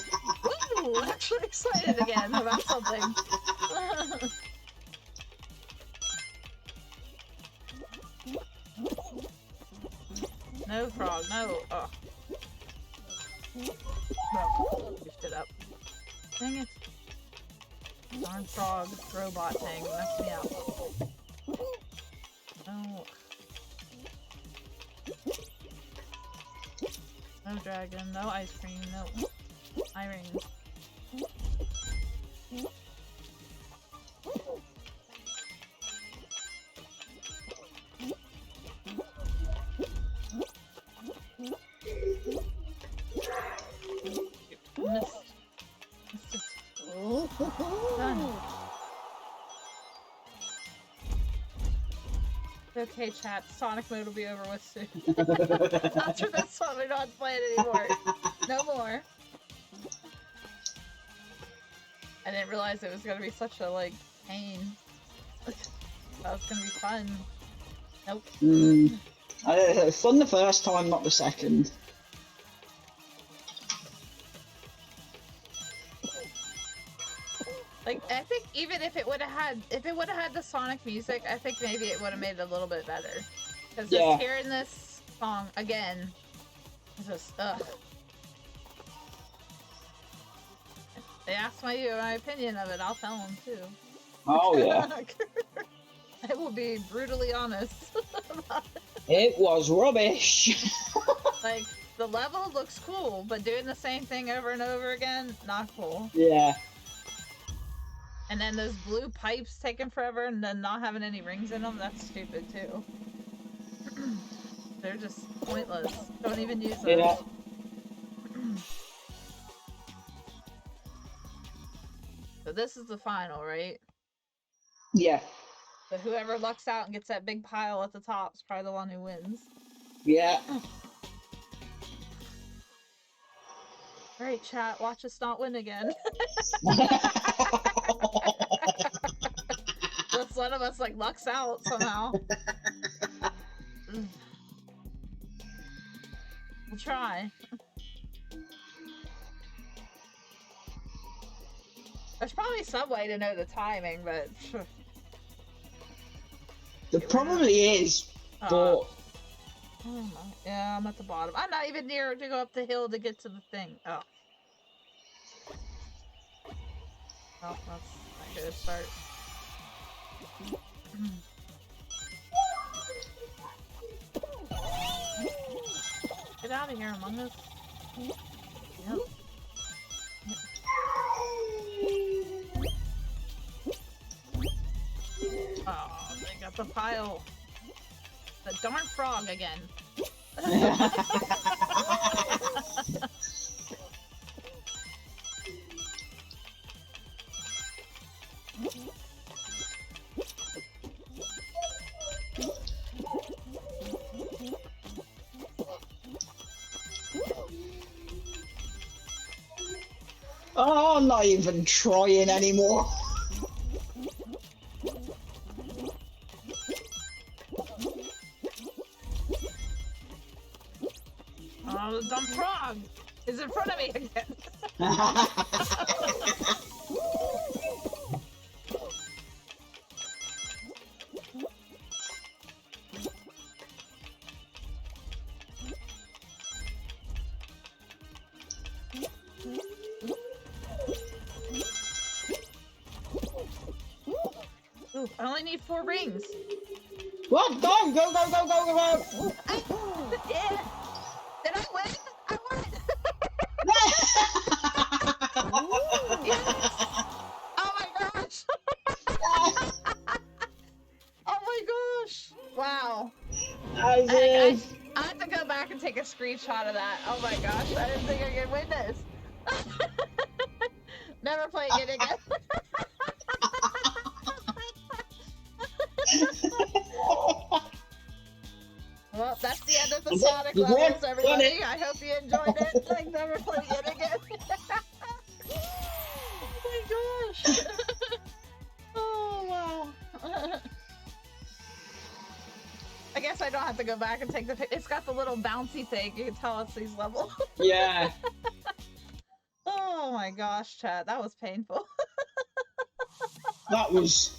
Woo! Actually excited again about something. No frog, no. Oh. No, lift it up. Dang it. Darn frog robot thing messed me up. No. No dragon, no ice cream, no Irene. Missed. Missed it. Done. Okay, chat. Sonic mode will be over with soon. After this one, we don't have to play it anymore. No more. I didn't realize it was gonna be such a, like, pain. That was gonna be fun. Nope. Fun the first time, not the second. Like, I think even if it would have had the Sonic music, I think maybe it would have made it a little bit better. Because just hearing this song again is just, ugh. If they ask my opinion of it, I'll tell them too. Oh yeah. I will be brutally honest about it. It was rubbish. Like, the level looks cool, but doing the same thing over and over again, not cool. Yeah. And then those blue pipes taking forever and then not having any rings in them, that's stupid too. They're just pointless. Don't even use them. Yeah. So this is the final, right? Yeah. So whoever lucks out and gets that big pile at the top is probably the one who wins. Yeah. Alright, chat, watch us not win again. Unless one of us, like, lucks out somehow. We'll try. There's probably some way to know the timing, but... There probably is, but... Yeah, I'm at the bottom. I'm not even near to go up the hill to get to the thing. Oh. Oh, that's not a good start. Get out of here, Among Us. Yep. Oh, they got the pile. The darn frog again. Oh, I'm not even trying anymore. Oh, the dumb frog is in front of me again. Ooh, I only need 4 rings. What? Go, go, go, go, go, go, go! Yeah. Did I win? I won. Yes. Oh my gosh. Oh my gosh. Wow. I have to go back and take a screenshot of that. Oh my gosh. I didn't think I could win this. Never playing it again. Well, that's the end of the Sonic levels, everybody. I hope you enjoyed it. Like, never playing it again. Oh my gosh. Oh, wow. I guess I don't have to go back and take the pic. It's got the little bouncy thing. You can tell it's these levels. Yeah. Oh my gosh, chat. That was painful. That was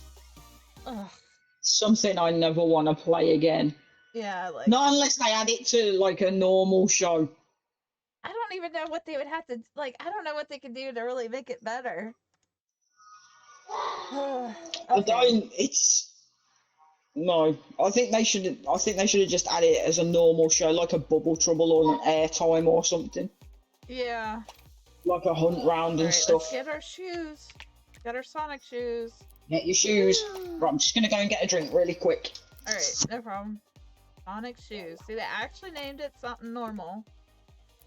Ugh. something I never want to play again. Yeah, like... Not unless they add it to, like, a normal show. I don't even know what they would have to... Like, I don't know what they could do to really make it better. I don't... It's... No, I think they should. I think they should have just added it as a normal show, like a Bubble Trouble or an Airtime or something, Yeah. like a hunt round and Alright, stuff. let's get our shoes. Get our Sonic shoes. Get your shoes. Right, I'm just gonna go and get a drink really quick. Alright, no problem. Sonic shoes. See, they actually named it something normal.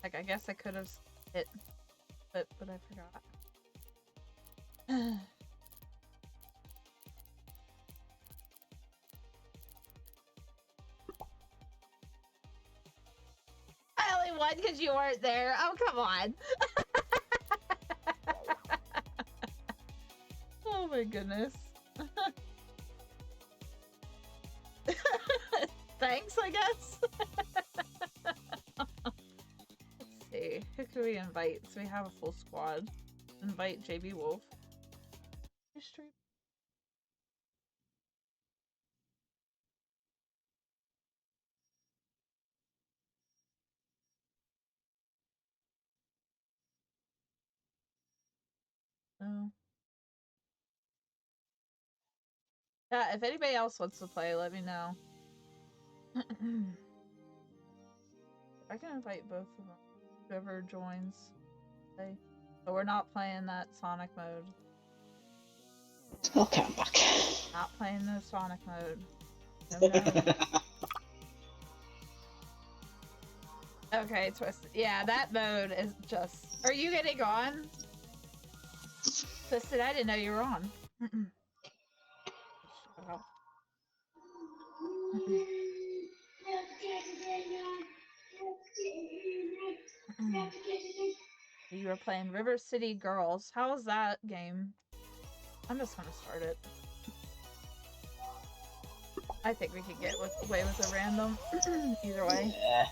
Like, I guess I could have it, but I forgot. I only won because you weren't there. Oh, come on. Oh my goodness. Thanks, I guess. Let's see. Who can we invite? So we have a full squad. Invite JB Wolf. Oh. Yeah, if anybody else wants to play, let me know. I can invite both of them. Whoever joins. Play. But we're not playing that Sonic mode. Okay, I'm back. Not playing the Sonic mode. No. Okay, Twisted. Yeah, that mode is just... Are you getting on? Twisted, I didn't know you were on. Shut up. You were playing River City Girls. How was that game? I'm just gonna start it. I think we could get away with a random either way. Yeah.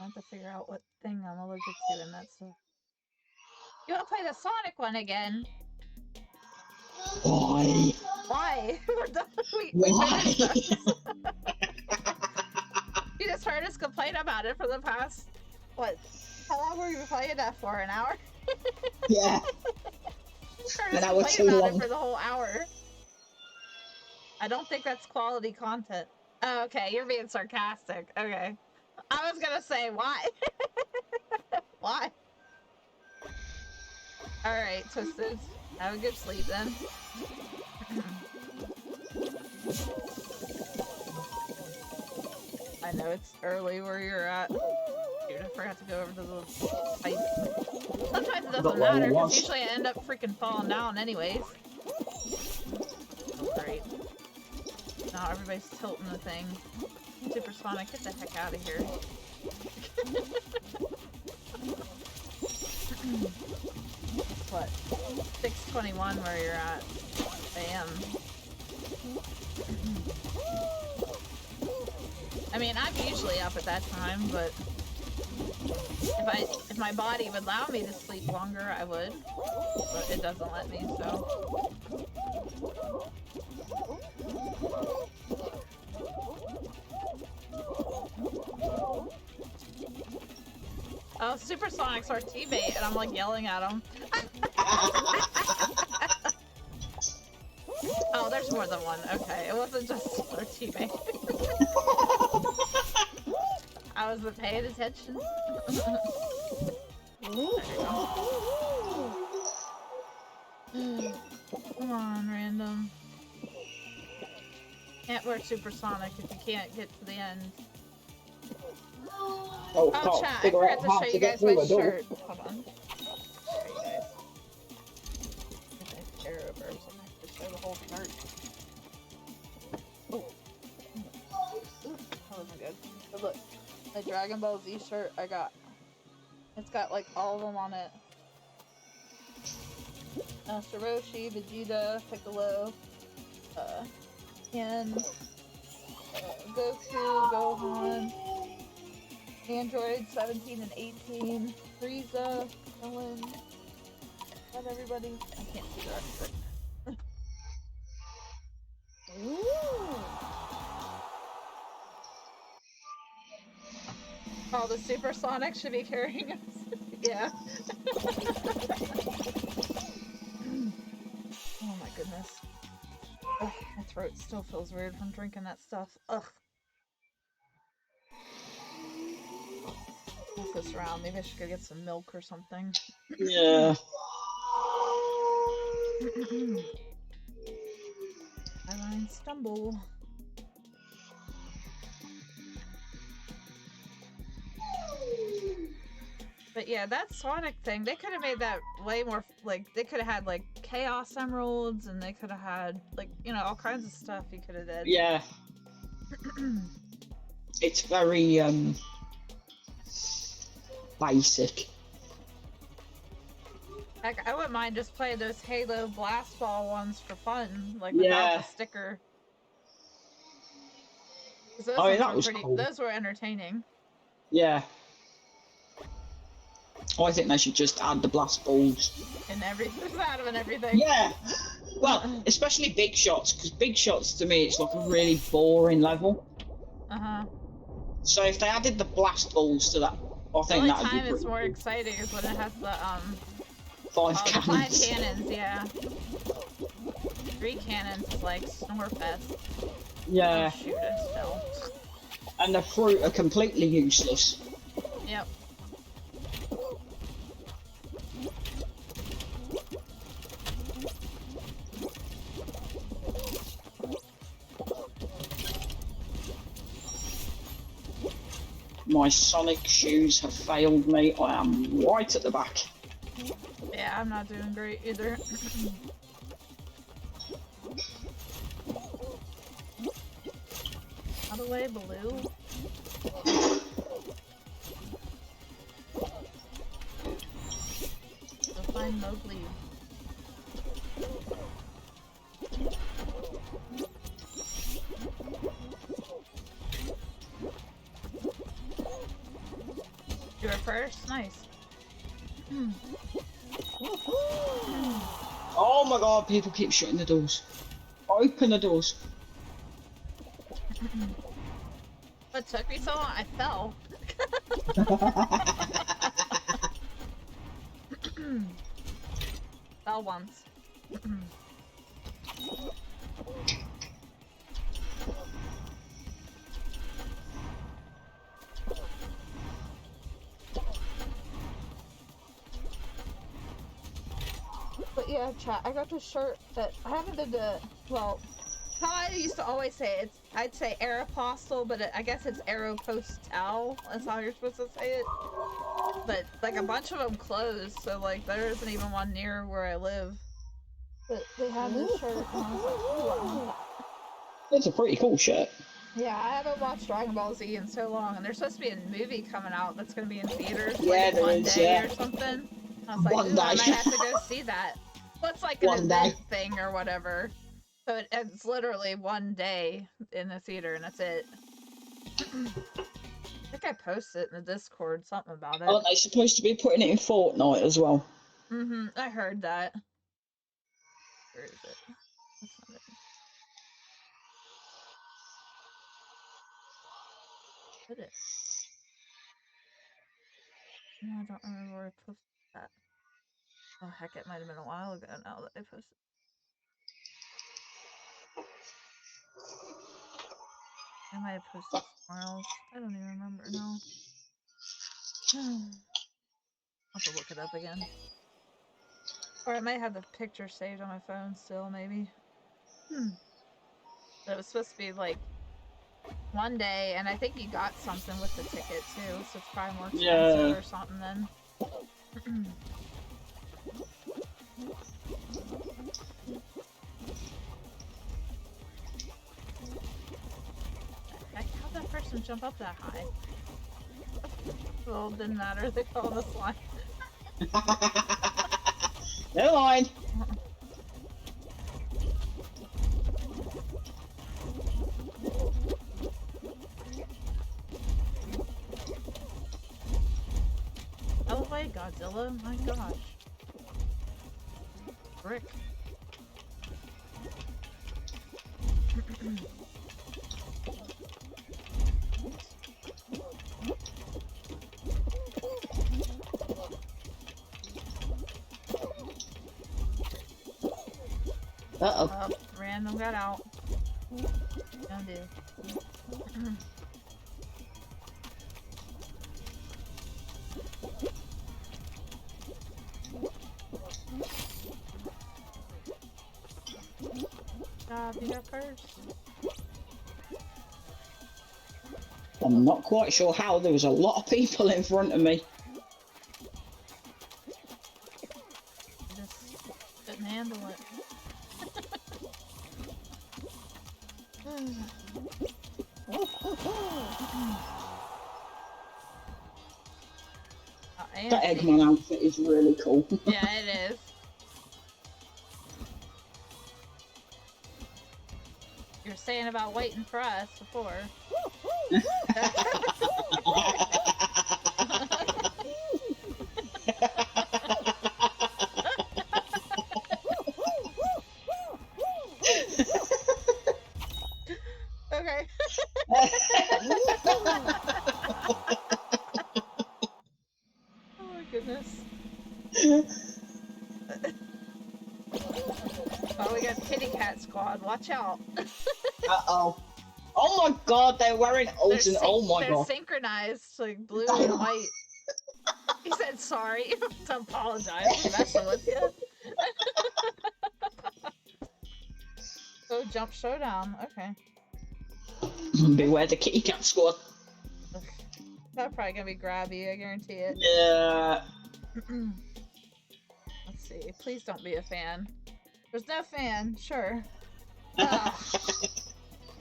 I have to figure out what thing I'm allergic to and that stuff. You wanna play the Sonic one again? Why? Why? Why? Finished those. You just heard us complain about it for the past, what? How long were you playing that for? An hour? Yeah. An hour too about long. it for the whole hour. I don't think that's quality content. Oh, okay, you're being sarcastic. Okay. I was gonna say, why? Why? Alright, Twisted. Have a good sleep then. I know it's early where you're at. Dude, I forgot to go over to the pipe. Sometimes it doesn't matter, because usually I end up freaking falling down anyways. Oh, great. Now everybody's tilting the thing. Supersonic, get the heck out of here. What? 6:21 where you're at. AM. I mean, I'm usually up at that time, but if my body would allow me to sleep longer, I would. But it doesn't let me, so. Oh, Supersonic's our teammate, and I'm like yelling at him. Oh, there's more than one. Okay, it wasn't just our teammate. I wasn't paying attention. Come on, random. Can't wear Supersonic if you can't get to the end. Oh, Chat, I forgot to show you guys my shirt. Hold on. Show you guys. Arrow burst. I'm gonna have to whole shirt. Oh. Ooh, that wasn't good. But look, the Dragon Ball Z shirt I got. It's got like all of them on it. Shiroshi, Vegeta, Piccolo, Ken, Goku, Gohan, Android 17 and 18, Frieza, Ellen. Not everybody. I can't see the rest of it. Ooh. Oh, the Supersonic should be carrying us. Yeah. Oh my goodness. Ugh, my throat still feels weird from drinking that stuff. Ugh. Move this around. Maybe I should go get some milk or something. Yeah. I stumble. But yeah, that Sonic thing, they could have made that way more, like, they could have had, like, Chaos Emeralds, and they could have had, like, you know, all kinds of stuff you could have did. Yeah. It's very, basic. Heck, I wouldn't mind just playing those Halo Blast Ball ones for fun, like, Yeah. without the sticker. 'Cause those Oh, yeah, ones that were was pretty, cool. those were entertaining. Yeah. I think they should just add the blast balls. And everything, out of and everything. Yeah. Well, especially big shots, because big shots to me it's like a really boring level. Uh-huh. So if they added the blast balls to that, I The think only that would be time pretty it's more cool. exciting is when it has the, 5 the cannons. 5 cannons, yeah. 3 cannons is like Snorefest. Yeah. Oh, shoot, I fell. And the fruit are completely useless. Yep. My Sonic shoes have failed me. I am right at the back. Yeah, I'm not doing great either. Out of the way, Baloo. Go find Mowgli. You were first? Nice. Oh my god, people keep shutting the doors. Open the doors. What took me so long? I fell. Fell once. But yeah, chat, I got this shirt that I haven't been to, well, how I used to always say it, I'd say Aeropostale, but I guess it's Aeropostale. That's how you're supposed to say it. But, like, a bunch of them closed, so, like, there isn't even one near where I live. But they had this shirt, and I was like, ooh, I want that. It's a pretty cool shirt. Yeah, I haven't watched Dragon Ball Z in so long, and there's supposed to be a movie coming out that's going to be in theaters, Yeah, like, there one is, day yeah. or something. I was like, One ooh, I day. might have to go see that. Well, it's like an One event day. thing or whatever. So it's literally one day in the theater, and that's it. I think I posted in the Discord something about it. Aren't they supposed to be putting it in Fortnite as well? Mm-hmm, I heard that. Where is it? That's not it. Put it. No, I don't remember where I posted that. Oh, heck, it might have been a while ago now that I posted. I might have posted somewhere else. I don't even remember now. I'll have to look it up again. Or I might have the picture saved on my phone still, maybe. But it was supposed to be like one day, and I think you got something with the ticket too, so it's probably more expensive or something then. doesn't jump up that high. Well, it didn't matter. They fell on the slime. Never mind. Out of the way, Godzilla. My gosh. Brick. Uh-oh. Random got out. Gonna do. Be there first. I'm not quite sure how. There was a lot of people in front of me. Just couldn't handle it. That Eggman outfit is really cool. Yeah, it is. You were saying about waiting for us before. Okay. Oh my goodness. Oh, we got Kitty Cat Squad. Watch out. Uh-oh. Oh my god, they're wearing Olsen. Oh my god. They're synchronized, like blue and white. He said sorry to apologize for messing with you. So jump showdown. Okay. Beware the Kitty Cat Squad. That's probably gonna be grabby, I guarantee it. Yeah. Let's see. Please don't be a fan. There's no fan, sure. Oh,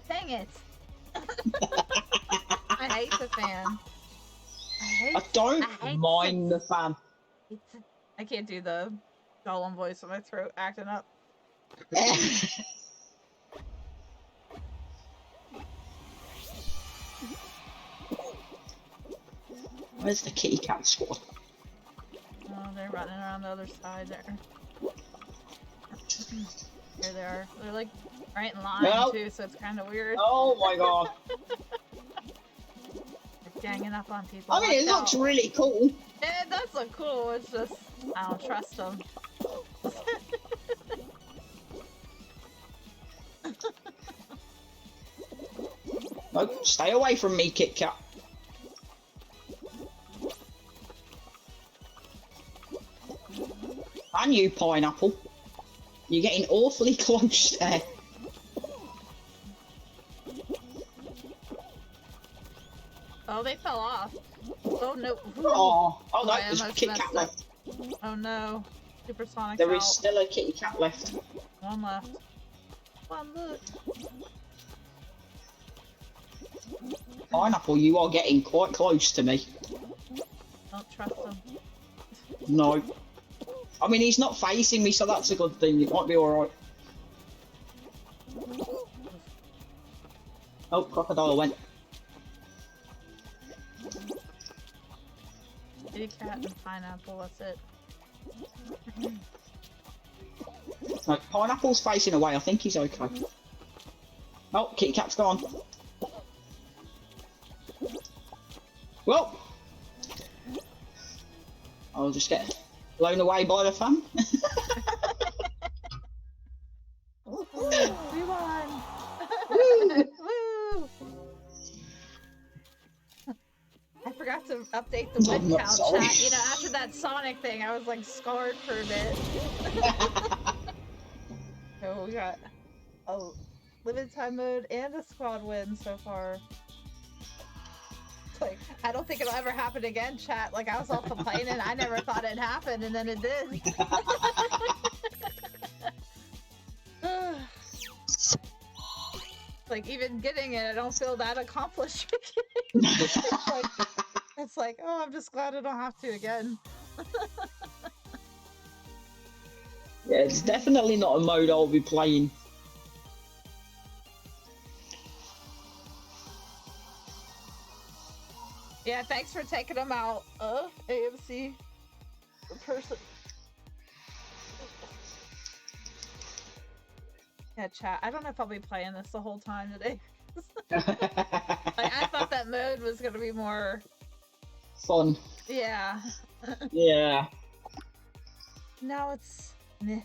dang it. I hate the fan. I don't mind the fan. I can't do the Gollum voice in my throat acting up. Where's the Kitty Cat Squad? Oh, they're running around the other side there. Here they are. They're like right in line too, so it's kind of weird. Oh my god. They're ganging up on people. I mean, it looks really cool. It does look cool. It's just I don't trust them. No, stay away from me, Kit Kat. And you, Pineapple. You're getting awfully close there. Oh, they fell off. Oh no. Oh no, I there's a almost Kit messed Kat up. left. Oh no. Supersonic There out. is still a Kitty Cat left. One left. One look. Pineapple, you are getting quite close to me. Don't trust them. No. I mean, he's not facing me, so that's a good thing. It might be alright. Oh, Crocodile went. Kitty Cat and Pineapple, that's it. No, Pineapple's facing away. I think he's okay. Oh, Kitty Cat's gone. Well, I'll just get blown away by the fun. We won! Woo! Woo! I forgot to update the win not count sorry. chat. You know, after that Sonic thing, I was like scarred for a bit. So we got a limited time mode and a squad win so far. Like, I don't think it'll ever happen again, chat. Like, I was all complaining. I never thought it'd happen, and then it did. Like, even getting it, I don't feel that accomplished. It's like, oh, I'm just glad I don't have to again. Yeah, it's definitely not a mode I'll be playing. Yeah, thanks for taking them out of AMC. The person. Yeah, chat. I don't know if I'll be playing this the whole time today. Like, I thought that mode was gonna be more Fun. Yeah. Yeah. Now it's meh.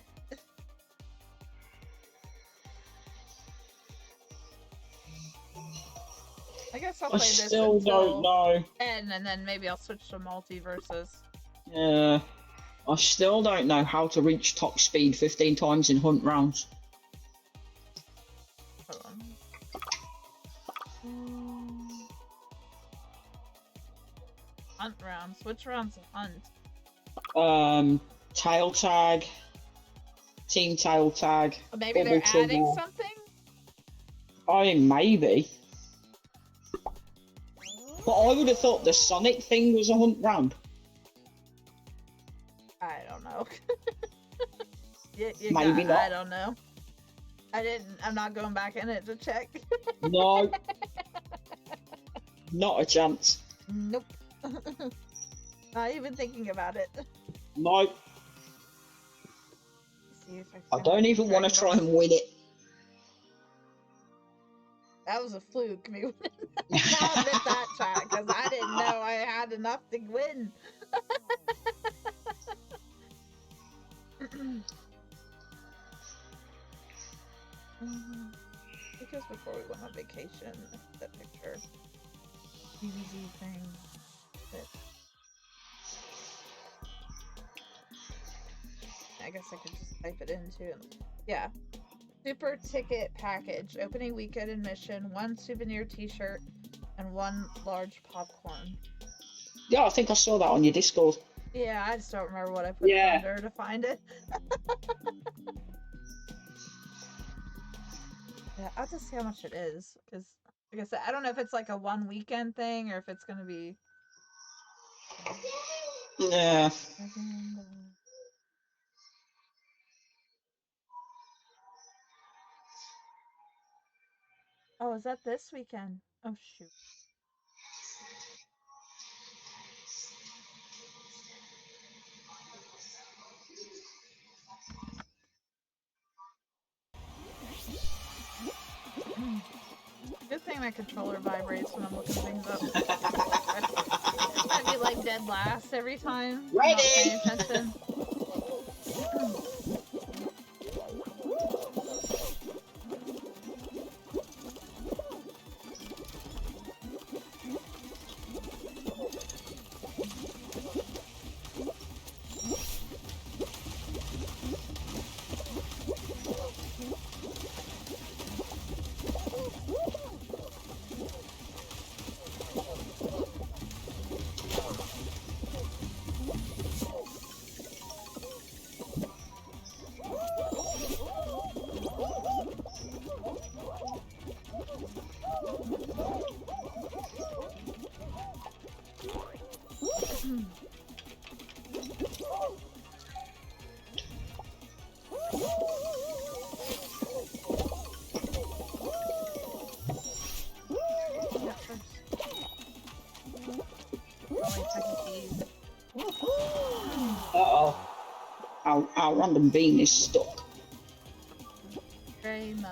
I guess I'll I play this still don't know. and then maybe I'll switch to multiverses. Yeah. I still don't know how to reach top speed 15 times in hunt rounds. Hold on. Hunt rounds. Which rounds hunt? Tail tag. Team tail tag. Maybe they're adding something? I mean, maybe. But I would have thought the Sonic thing was a hunt round. I don't know. Maybe not. I don't know. I'm not going back in it to check. No. Not a chance. Nope. Not even thinking about it. No. See if I don't even want to try and win it. That was a fluke, me. I'll admit that, chat, because I didn't know I had enough to win. Because before we went on vacation, that picture, DBZ thing, that I guess I could just type it into. Yeah. Super ticket package, opening weekend admission, 1 souvenir t-shirt, and 1 large popcorn. Yeah, I think I saw that on your Discord. Yeah, I just don't remember what I put under to find it. Yeah, I'll just see how much it is, because, like I said, I don't know if it's like a 1 weekend thing, or if it's gonna be... Yeah. Oh, is that this weekend? Oh, shoot. Good thing my controller vibrates when I'm looking things up. I'd be like dead last every time. Ready? Not paying attention. Uh-oh. Our random bean is stuck. Grey Mo.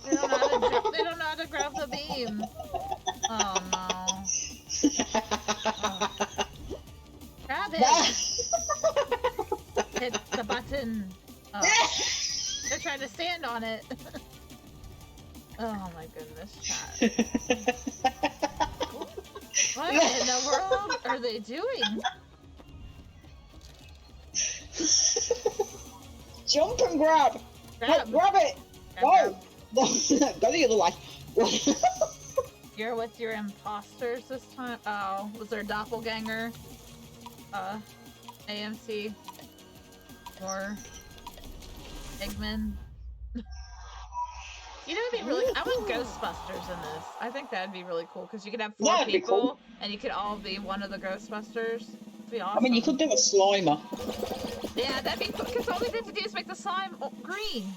They don't know how to grab the beam. Oh no. Oh. Grab it! Hit the button. Oh. They're trying to stand on it. Oh my goodness, chat. What in the world are they doing? Jump and grab! Grab, grab it! Grab. Go the other way. You're with your imposters this time? Oh, was there a doppelganger? AMC? Or Eggman? You know, it'd be really. I want Ghostbusters in this. I think that'd be really cool because you could have 4 That'd be people cool. and you could all be one of the Ghostbusters. It'd be awesome. I mean, you could do a Slimer. Yeah, that'd be cool because all they have to do is make the slime green.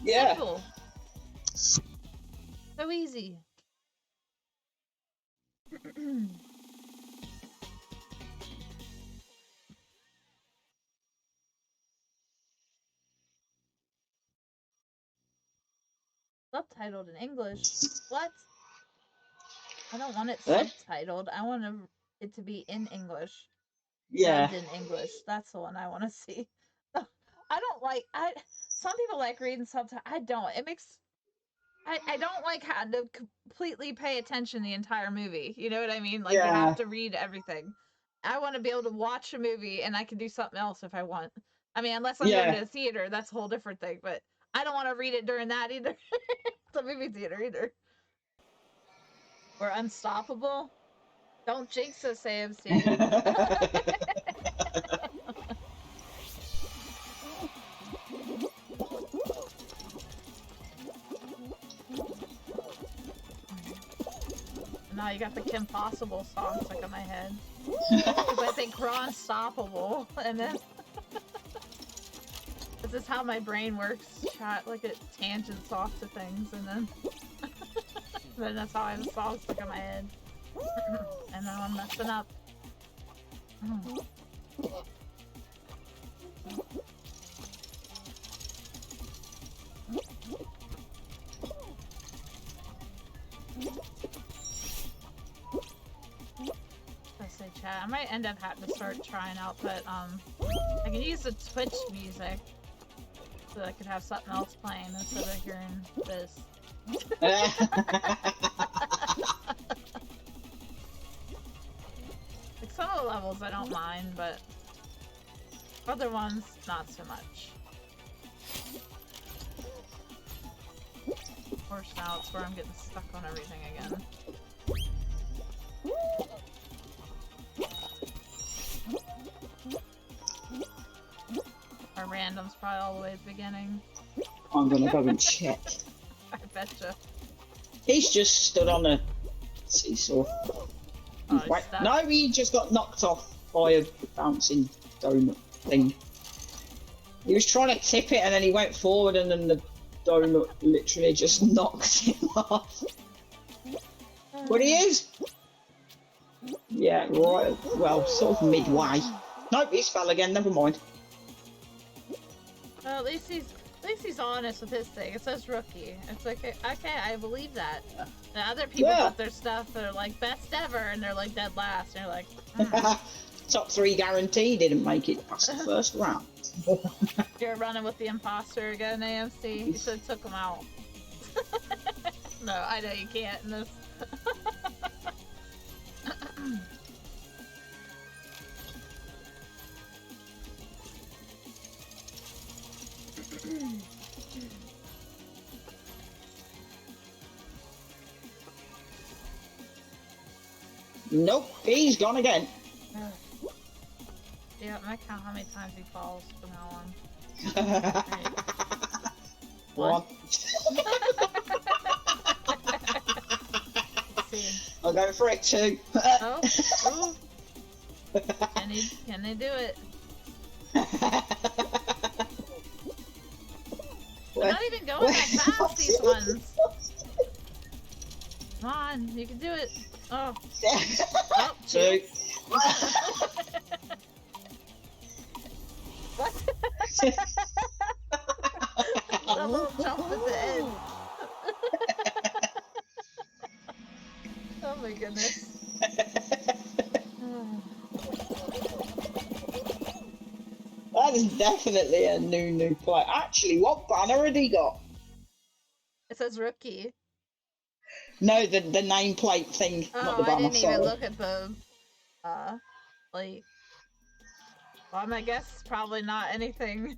Yeah. Simple. So easy. Subtitled in English? What? I don't want it subtitled. I want it to be in English. Yeah. Dubbed in English. That's the one I want to see. I don't like. Some people like reading subtitles. I don't. It makes. I don't like having to completely pay attention the entire movie. You know what I mean? Like you have to read everything. I want to be able to watch a movie and I can do something else if I want. I mean, unless I'm going to the theater, that's a whole different thing. But I don't want to read it during that either. The movie theater either. We're unstoppable. Don't jinx us, AMC. Now you got the Kim Possible song stuck in my head. Because I think we're unstoppable, and then this is how my brain works. Chat like it tangents off to things, and then then that's how I have a song stuck in my head, and then I'm messing up. Chat. I might end up having to start trying out, but I can use the Twitch music so that I could have something else playing instead of hearing this. Like some of the levels I don't mind, but other ones not so much. Of course, now it's where I'm getting stuck on everything again. Our random's probably all the way at the beginning. I'm gonna go and check. I betcha. He's just stood on a seesaw. Oh, Wait, no, he just got knocked off by a bouncing donut thing. He was trying to tip it and then he went forward and then the donut literally just knocked him off. But he is! Yeah, right, well, sort of midway. Nope, he's fell again, never mind. Well, at least he's honest with his thing. It says rookie. It's like, okay, I believe that. The other people put their stuff that are like best ever, and they're like dead last, and you're like, Top 3 guarantee didn't make it past the first round. You're running with the imposter again, AMC. You should have took him out. No, I know you can't in this. Nope, he's gone again. Yeah, I count how many times he falls from now on. One. I'll go for it too. Oh, ooh. Can they do it? They're not even going that fast, these ones. Come on, you can do it. Oh. Oh, two. What? A little jump at the end. Oh my goodness. That is definitely a new play. Actually, what banner had he got? It says rookie. No, the nameplate thing, not the banner. I didn't even look at the, like, well, I guess it's probably not anything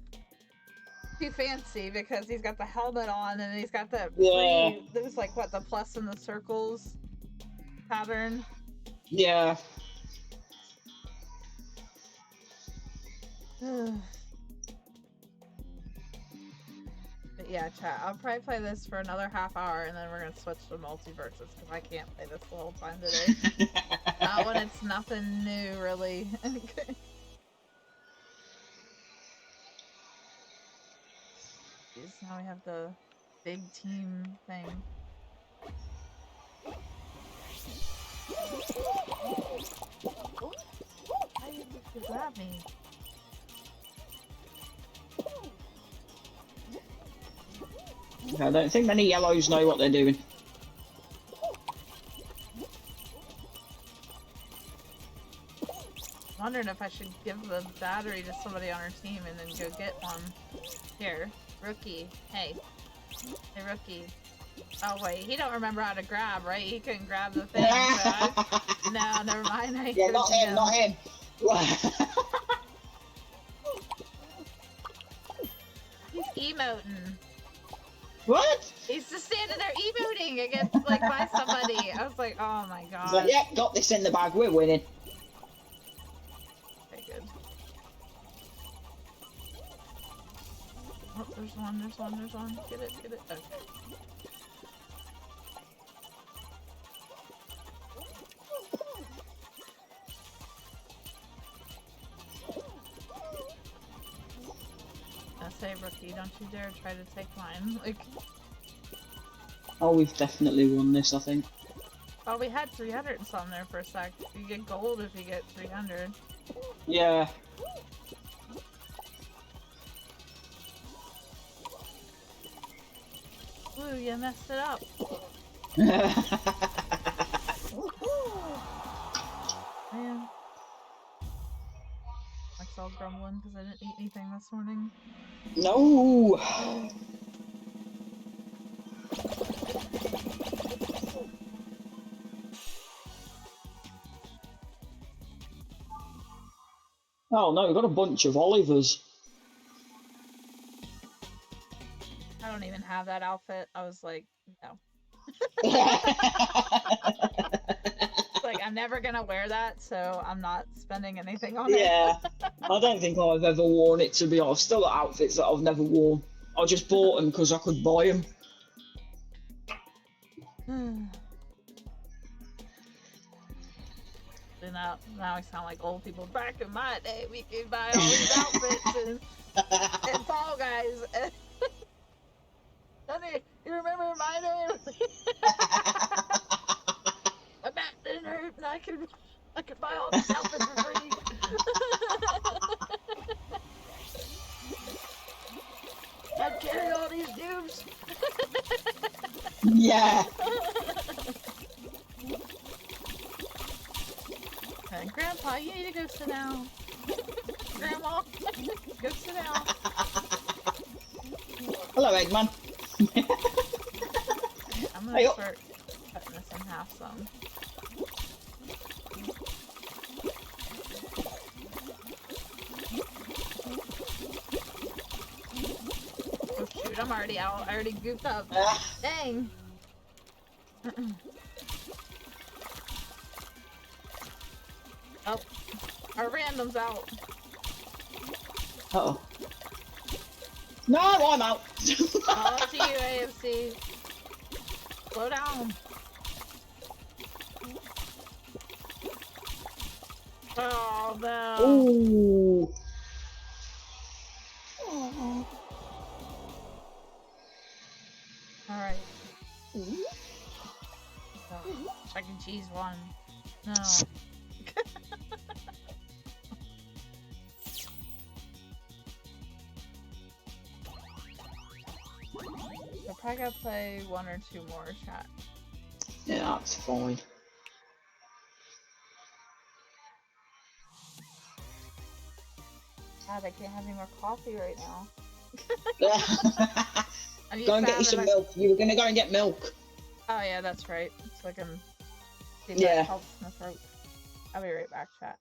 too fancy because he's got the helmet on and he's got that there's like, what, the plus and the circles pattern? Yeah. But Yeah, chat. I'll probably play this for another half hour, and then we're gonna switch to multiverses because I can't play this the whole time today. Not when it's nothing new, really. Now we have the big team thing. Why did you grab me? I don't think many yellows know what they're doing. I'm wondering if I should give the battery to somebody on our team and then go get one. Here, rookie. Hey. Hey, rookie. Oh, wait. He don't remember how to grab, right? He couldn't grab the thing. So no, never mind. Yeah, not him, not him. He's emoting. What? He's just standing there emoting against, like, by somebody. I was like, oh my god. He's like, yeah, got this in the bag. We're winning. Okay, good. Oh, there's one. Get it. Okay. I say, rookie, don't you dare try to take mine. Like, Oh, we've definitely won this, I think. oh, we had 300 and something there for a sec. You get gold if you get 300. Yeah. Ooh, you messed it up. Man. Mike's all grumbling because I didn't eat anything this morning. No. Oh no, we've got a bunch of Olivers. I don't even have that outfit. I was like, no. Like, I'm never gonna wear that, so I'm not spending anything on it. Yeah. I don't think I've ever worn it, to be honest. I've still got outfits that I've never worn. I just bought them because I could buy them. Now I sound like old people. Back in my day, we could buy all these outfits and Fall Guys. Honey, you remember my name? My back didn't hurt, and I could buy all these outfits for free. I'd carry all these dupes. Yeah. Grandpa, you need to go sit down. Grandma, go sit down. Hello, Eggman. I'm gonna start cutting this in half some. Oh shoot, I'm already out. I already goofed up. Dang. Oh, our random's out. Uh-oh. No, I'm out. Oh, to you, AFC. Slow down. Oh, no. Ooh. Alright. Oh, Chuck E. Cheese won. No. I probably gotta play one or two more, chat. Yeah, that's fine. God, I can't have any more coffee right now. Go and get you some milk. You were gonna go and get milk. Oh yeah, that's right. So I can see if Yeah. that helps my throat. I'll be right back, chat.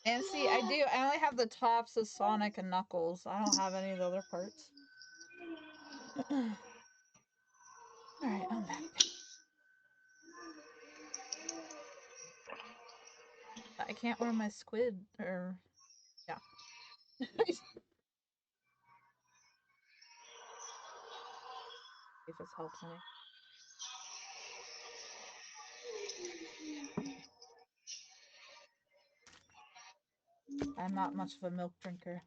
And see, I only have the tops of Sonic and Knuckles. I don't have any of the other parts. Alright, I'm back. I can't wear my squid, or... yeah. See if this helps any. I'm not much of a milk drinker.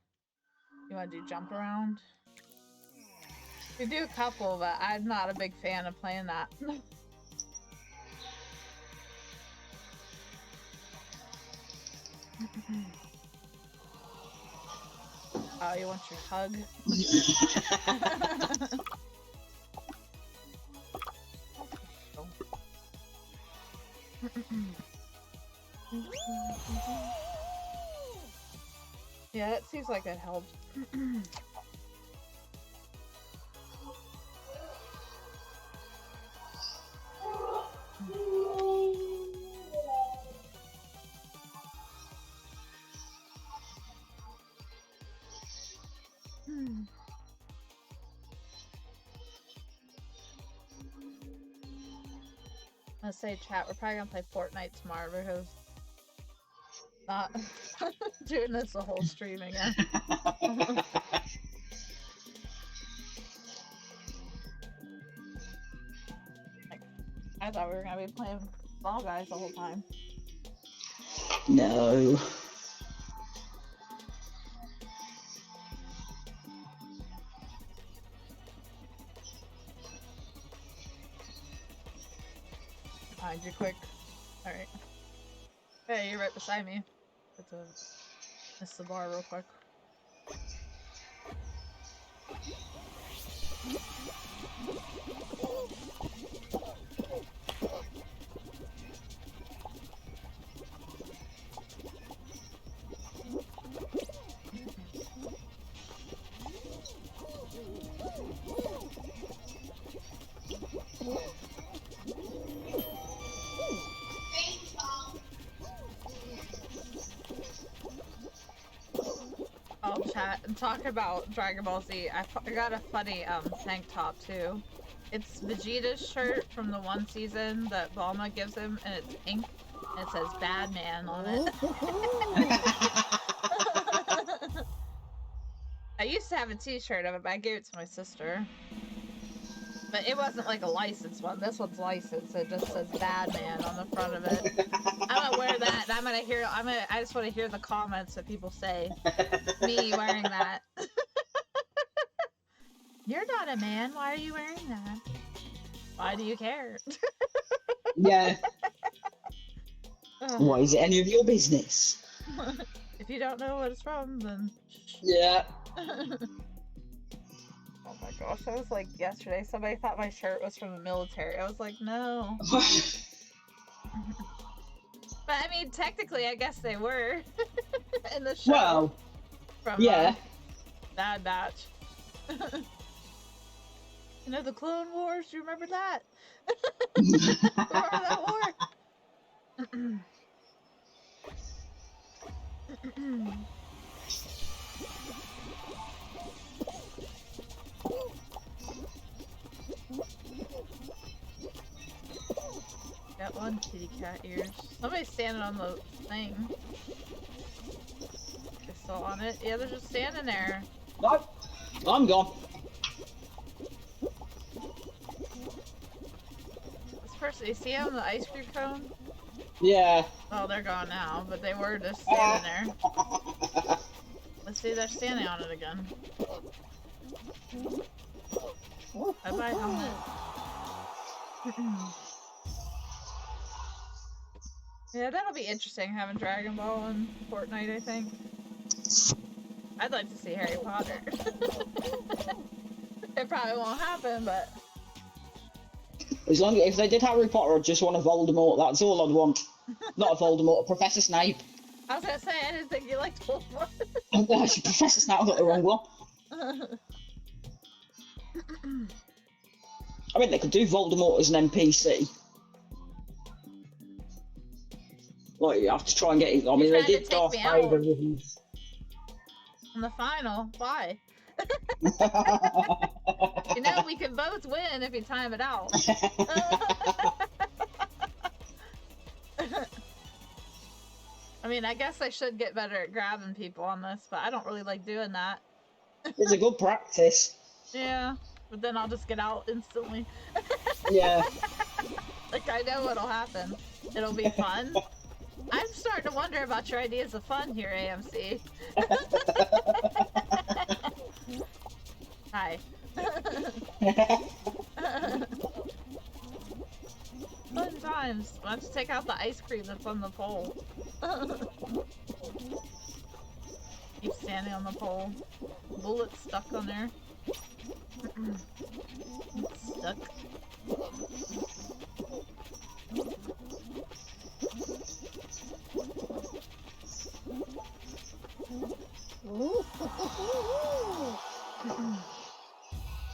You want to do jump around? We do a couple, but I'm not a big fan of playing that. Oh, you want your hug? Yeah, it seems like it helped. Let's say chat, we're probably gonna play Fortnite tomorrow because not doing this the whole stream again. I thought we were gonna be playing Fall Guys the whole time. No. Find you quick. Alright. Hey, you're right beside me. Let's miss the bar real quick. I'll chat and talk about Dragon Ball Z. I got a funny tank top too. It's Vegeta's shirt from the one season that Bulma gives him, and it's pink, and it says "Bad Man" on it. I used to have a T-shirt of it, but I gave it to my sister. But it wasn't like a licensed one. This one's licensed. It just says "Bad Man" on the front of it. I'm gonna wear that, and I just want to hear the comments that people say. Me wearing that. You're not a man. Why are you wearing that? Why do you care? Yeah. Why is it any of your business? If you don't know what it's from, then... Yeah. Oh my gosh, I was like, yesterday, somebody thought my shirt was from the military. I was like, no. But I mean, technically, I guess they were in the show. Well, from, yeah. Bad Batch. You know, the Clone Wars, do you remember that? Remember that war? Got one kitty cat ears. Somebody's standing on the thing. They're still on it? Yeah, they're just standing there. No, I'm gone. This person, you see on the ice cream cone? Yeah. Oh, they're gone now, but they were just standing there. Let's see, they're standing on it again. Bye-bye, helmet. Yeah, that'll be interesting, having Dragon Ball and Fortnite, I think. I'd like to see Harry Potter. It probably won't happen, but... As long as if they did Harry Potter, I'd just want a Voldemort. That's all I'd want. Not a Voldemort, a Professor Snape. I was gonna say, I didn't think you liked Voldemort. Oh gosh, Professor Snape, I got the wrong one. I mean, they could do Voldemort as an NPC. Like, you have to try and get it. I mean, they tried to did take Darth me Vader out. with his. In the final. Why? You know, we can both win if you time it out. I mean, I guess I should get better at grabbing people on this, but I don't really like doing that. It's a good practice. Yeah, but then I'll just get out instantly. Yeah. Like, I know what'll happen. It'll be fun. I'm starting to wonder about your ideas of fun here, AMC. Hi. Fun times. Why don't you take out the ice cream that's on the pole? Keep standing on the pole. Bullet stuck on there. It's stuck.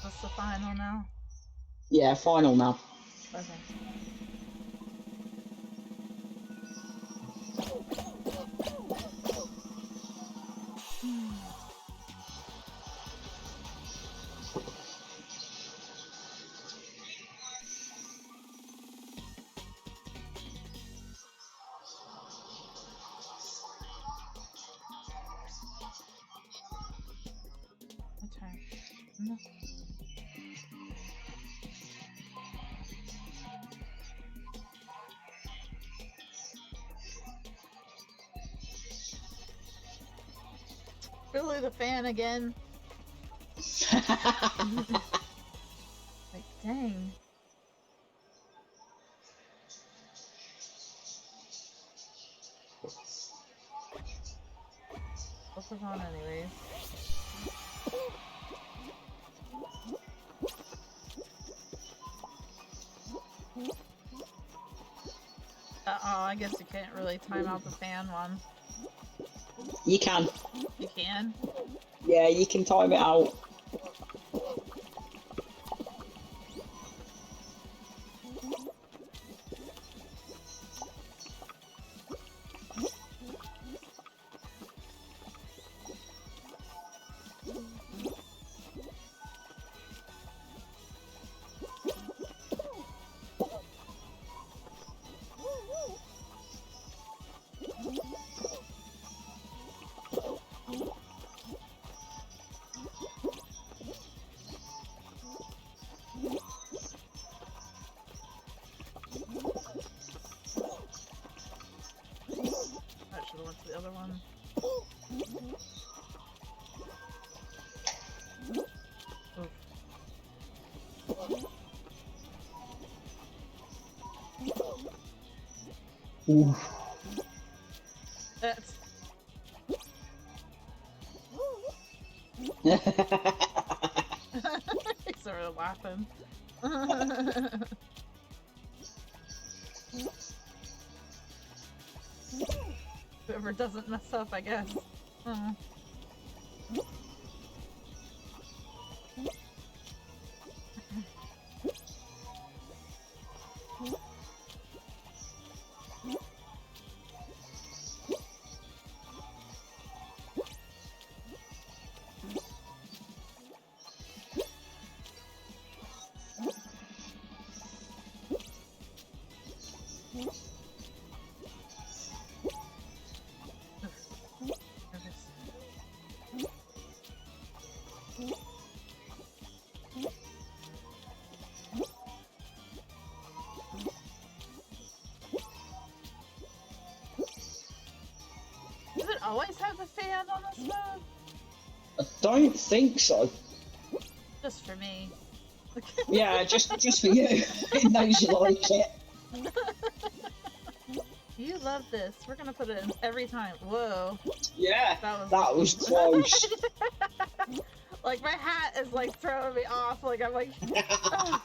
What's the final now? Yeah, final now. Okay. Okay. No. Really the fan again? Like, dang. I'll put it on anyways. Uh-oh, I guess you can't really time out the fan one. You can. You can? Yeah, you can time it out. I should have went to the other one. Oof. Oof. That's... He's sort of laughing. Whoever doesn't mess up, I guess. Oh. Does it always have the fan on this mode? I don't think so. Just for me. Yeah, just for you. It knows you like it. You love this. We're gonna put it in every time. Whoa. Yeah, That was close. Like, my hat is like throwing me off. Like, I'm like. Oh.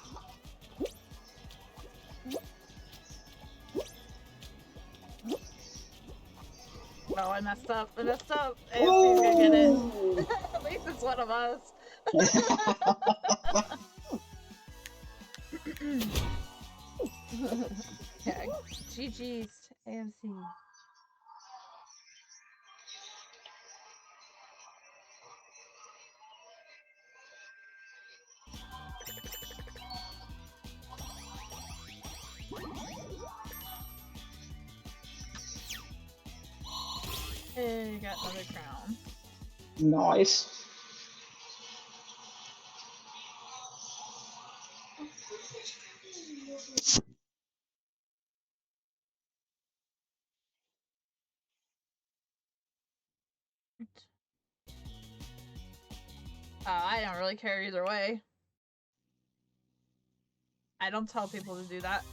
Oh, I messed up. I messed up. AFC's gonna get it. At least it's one of us. Yeah, GG's AMC. Hey, got another crown. Nice. I don't really care either way. I don't tell people to do that.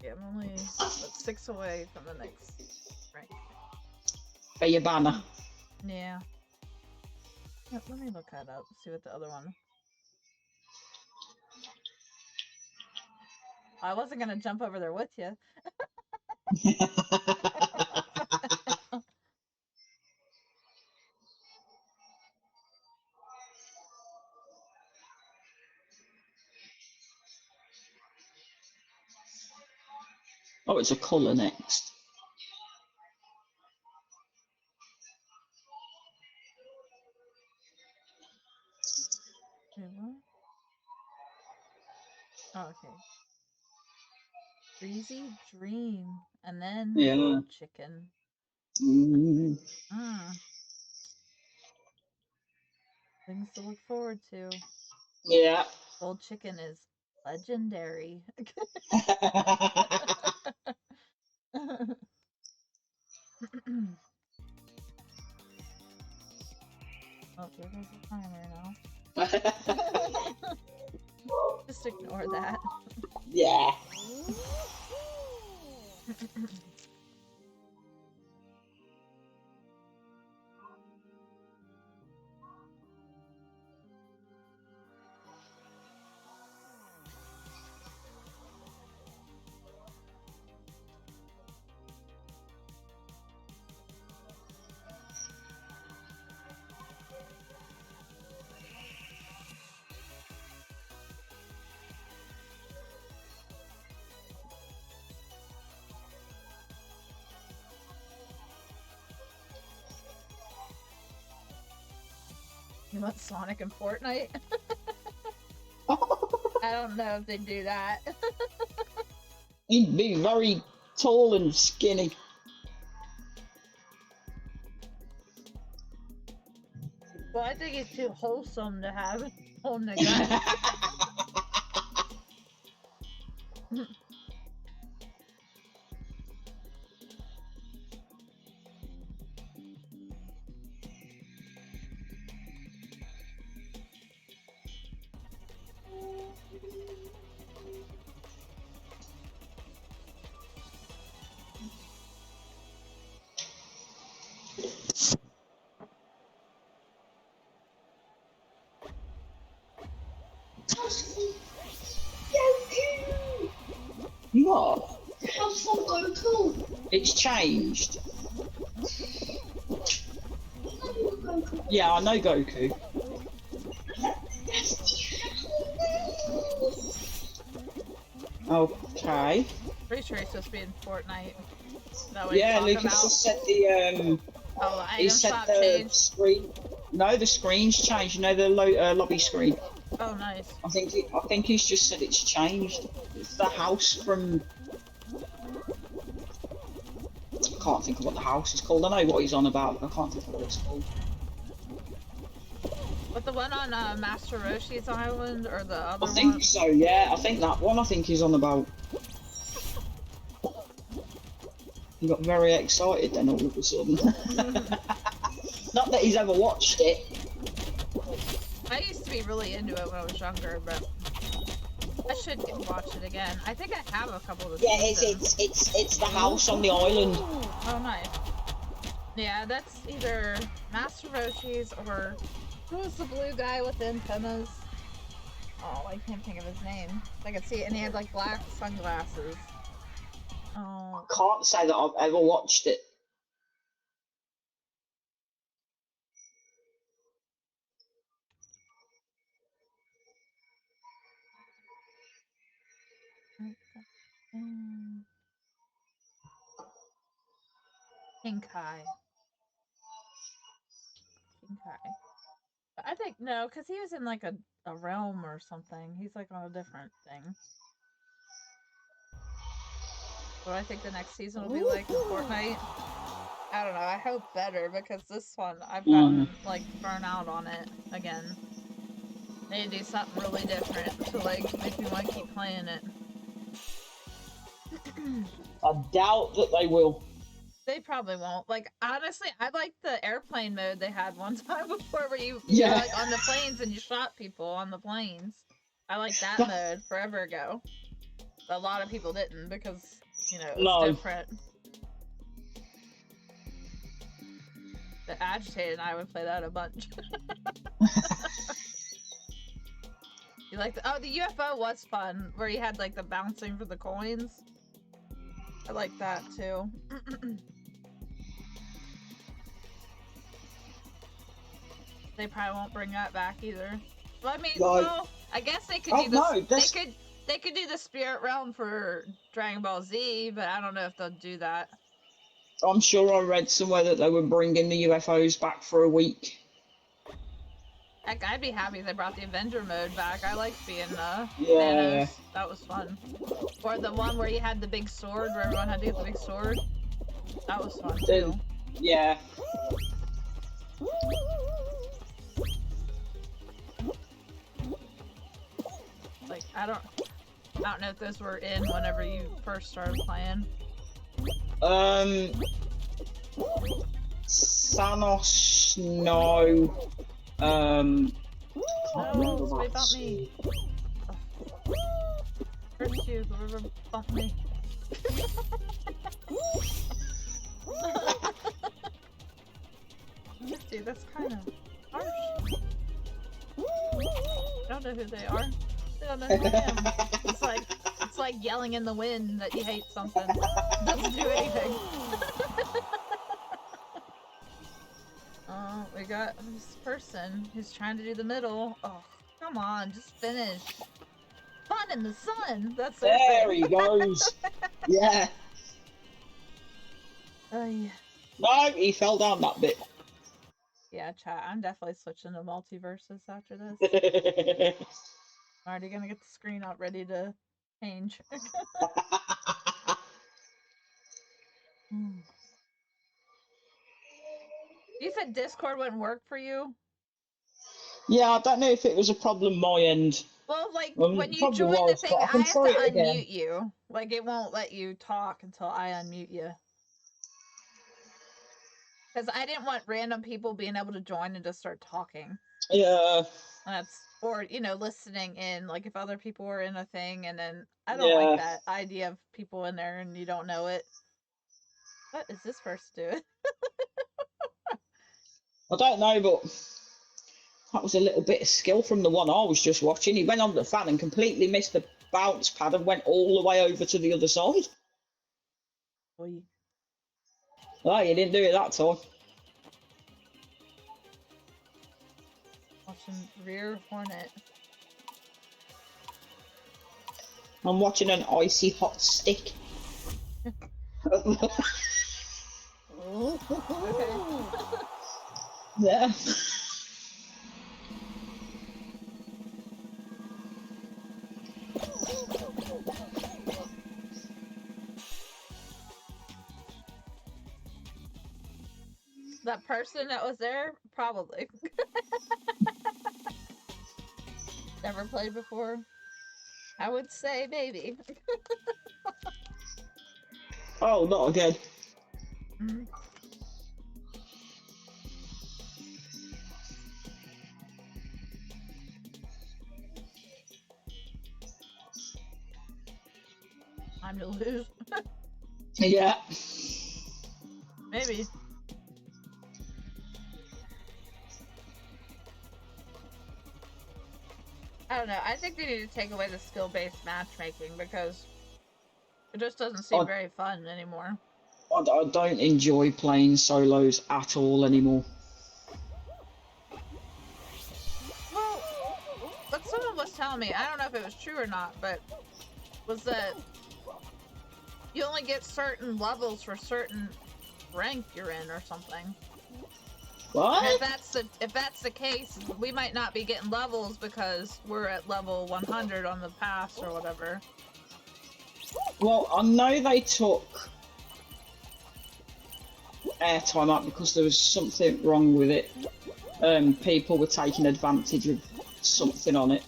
Yeah, I'm only 6 away from the next rank. For your banner. Yeah. Let me look that up, see what the other one. I wasn't gonna jump over there with you. Oh, it's a colour next. Wait, what? Oh, okay. Breezy Dream, and then Yeah. Chicken. Mm. Things to look forward to. Yeah. Old Chicken is legendary. Oh, there goes the timer now. Just ignore that. Yeah. You want Sonic and Fortnite? I don't know if they do that. He'd be very tall and skinny. Well, I think he's too wholesome to have holding a gun. What? How's from Goku? It's changed. Yeah, I know Goku. Okay. Pretty sure he's supposed to be in Fortnite. That way Yeah, talking Lucas about. has said the Oh, the he item said shop the changed. screen. No, the screen's changed. You know the lobby screen. Oh, nice. I think he's just said it's changed. It's the house from. I can't think of what the house is called. I know what he's on about, but I can't think of what it's called. But the one on Master Roshi's Island, or the other I think one? so. Yeah, I think that one. I think he's on about. He got very excited then all of a sudden. Not that he's ever watched it. I used to be really into it when I was younger, but I should watch it again. I think I have a couple of the seasons. It's the house on the island. Oh, nice. Yeah, that's either Master Roshi's or who's the blue guy with the antennas? Oh, I can't think of his name. I could see it, and he had like black sunglasses. Oh. I can't say that I've ever watched it. Kinkai. Kinkai. I think no, because he was in like a realm or something. He's like on a different thing. What I think the next season will be like in Fortnite. I don't know. I hope better because this one I've gotten like burnt out on it again. They need to do something really different to like make me want to keep playing it. I doubt that they will. They probably won't. Like honestly, I like the airplane mode they had one time before, where you're like on the planes and you shot people on the planes. I like that mode forever ago. But a lot of people didn't because you know it was different. The Agitated and I would play that a bunch. You like the UFO was fun, where you had like the bouncing for the coins. I like that too. They probably won't bring that back either. Well, I mean, well, I guess they could do this. They could do the Spirit Realm for Dragon Ball Z, but I don't know if they'll do that. I'm sure I read somewhere that they were bringing the UFOs back for a week. Heck, I'd be happy if they brought the Avenger mode back. I liked being Thanos. That was fun. Or the one where you had the big sword, where everyone had to get the big sword. That was fun too. Yeah. Like I don't know if those were in whenever you first started playing. Thanos, no. Can't remember somebody bumped me. First you, whoever bumped me. Dude, that's kind of harsh. I don't know who they are. I don't know who I am. It's like yelling in the wind that you hate something. Doesn't do anything. Oh, we got this person who's trying to do the middle. Oh, come on, just finish. Fun in the sun. That's there he goes. Yeah. Yeah. No, he fell down that bit. Yeah, chat. I'm definitely switching to multiverses after this. I'm already gonna get the screen out ready to change. You said Discord wouldn't work for you? Yeah, I don't know if it was a problem my end. Well, like, when you join the thing, I have to unmute you. Like, it won't let you talk until I unmute you. Because I didn't want random people being able to join and just start talking. Yeah. Or, you know, listening in. Like, if other people were in a thing, and then I don't like that idea of people in there and you don't know it. What is this person doing? I don't know, but that was a little bit of skill from the one I was just watching. He went on the fan and completely missed the bounce pad and went all the way over to the other side. Oy. Oh, you didn't do it that time. Watching Rear Hornet. I'm watching an icy hot stick. Okay. Yeah. That person that was there? Probably. Never played before? I would say maybe. Oh, not again. Mm-hmm. Time to lose. Yeah. Maybe. I don't know. I think they need to take away the skill-based matchmaking because it just doesn't seem very fun anymore. I don't enjoy playing solos at all anymore. Well, what someone was telling me, I don't know if it was true or not, but was that you only get certain levels for certain rank you're in or something. What? And if that's the case, we might not be getting levels because we're at level 100 on the pass or whatever. Well, I know they took airtime up because there was something wrong with it. People were taking advantage of something on it.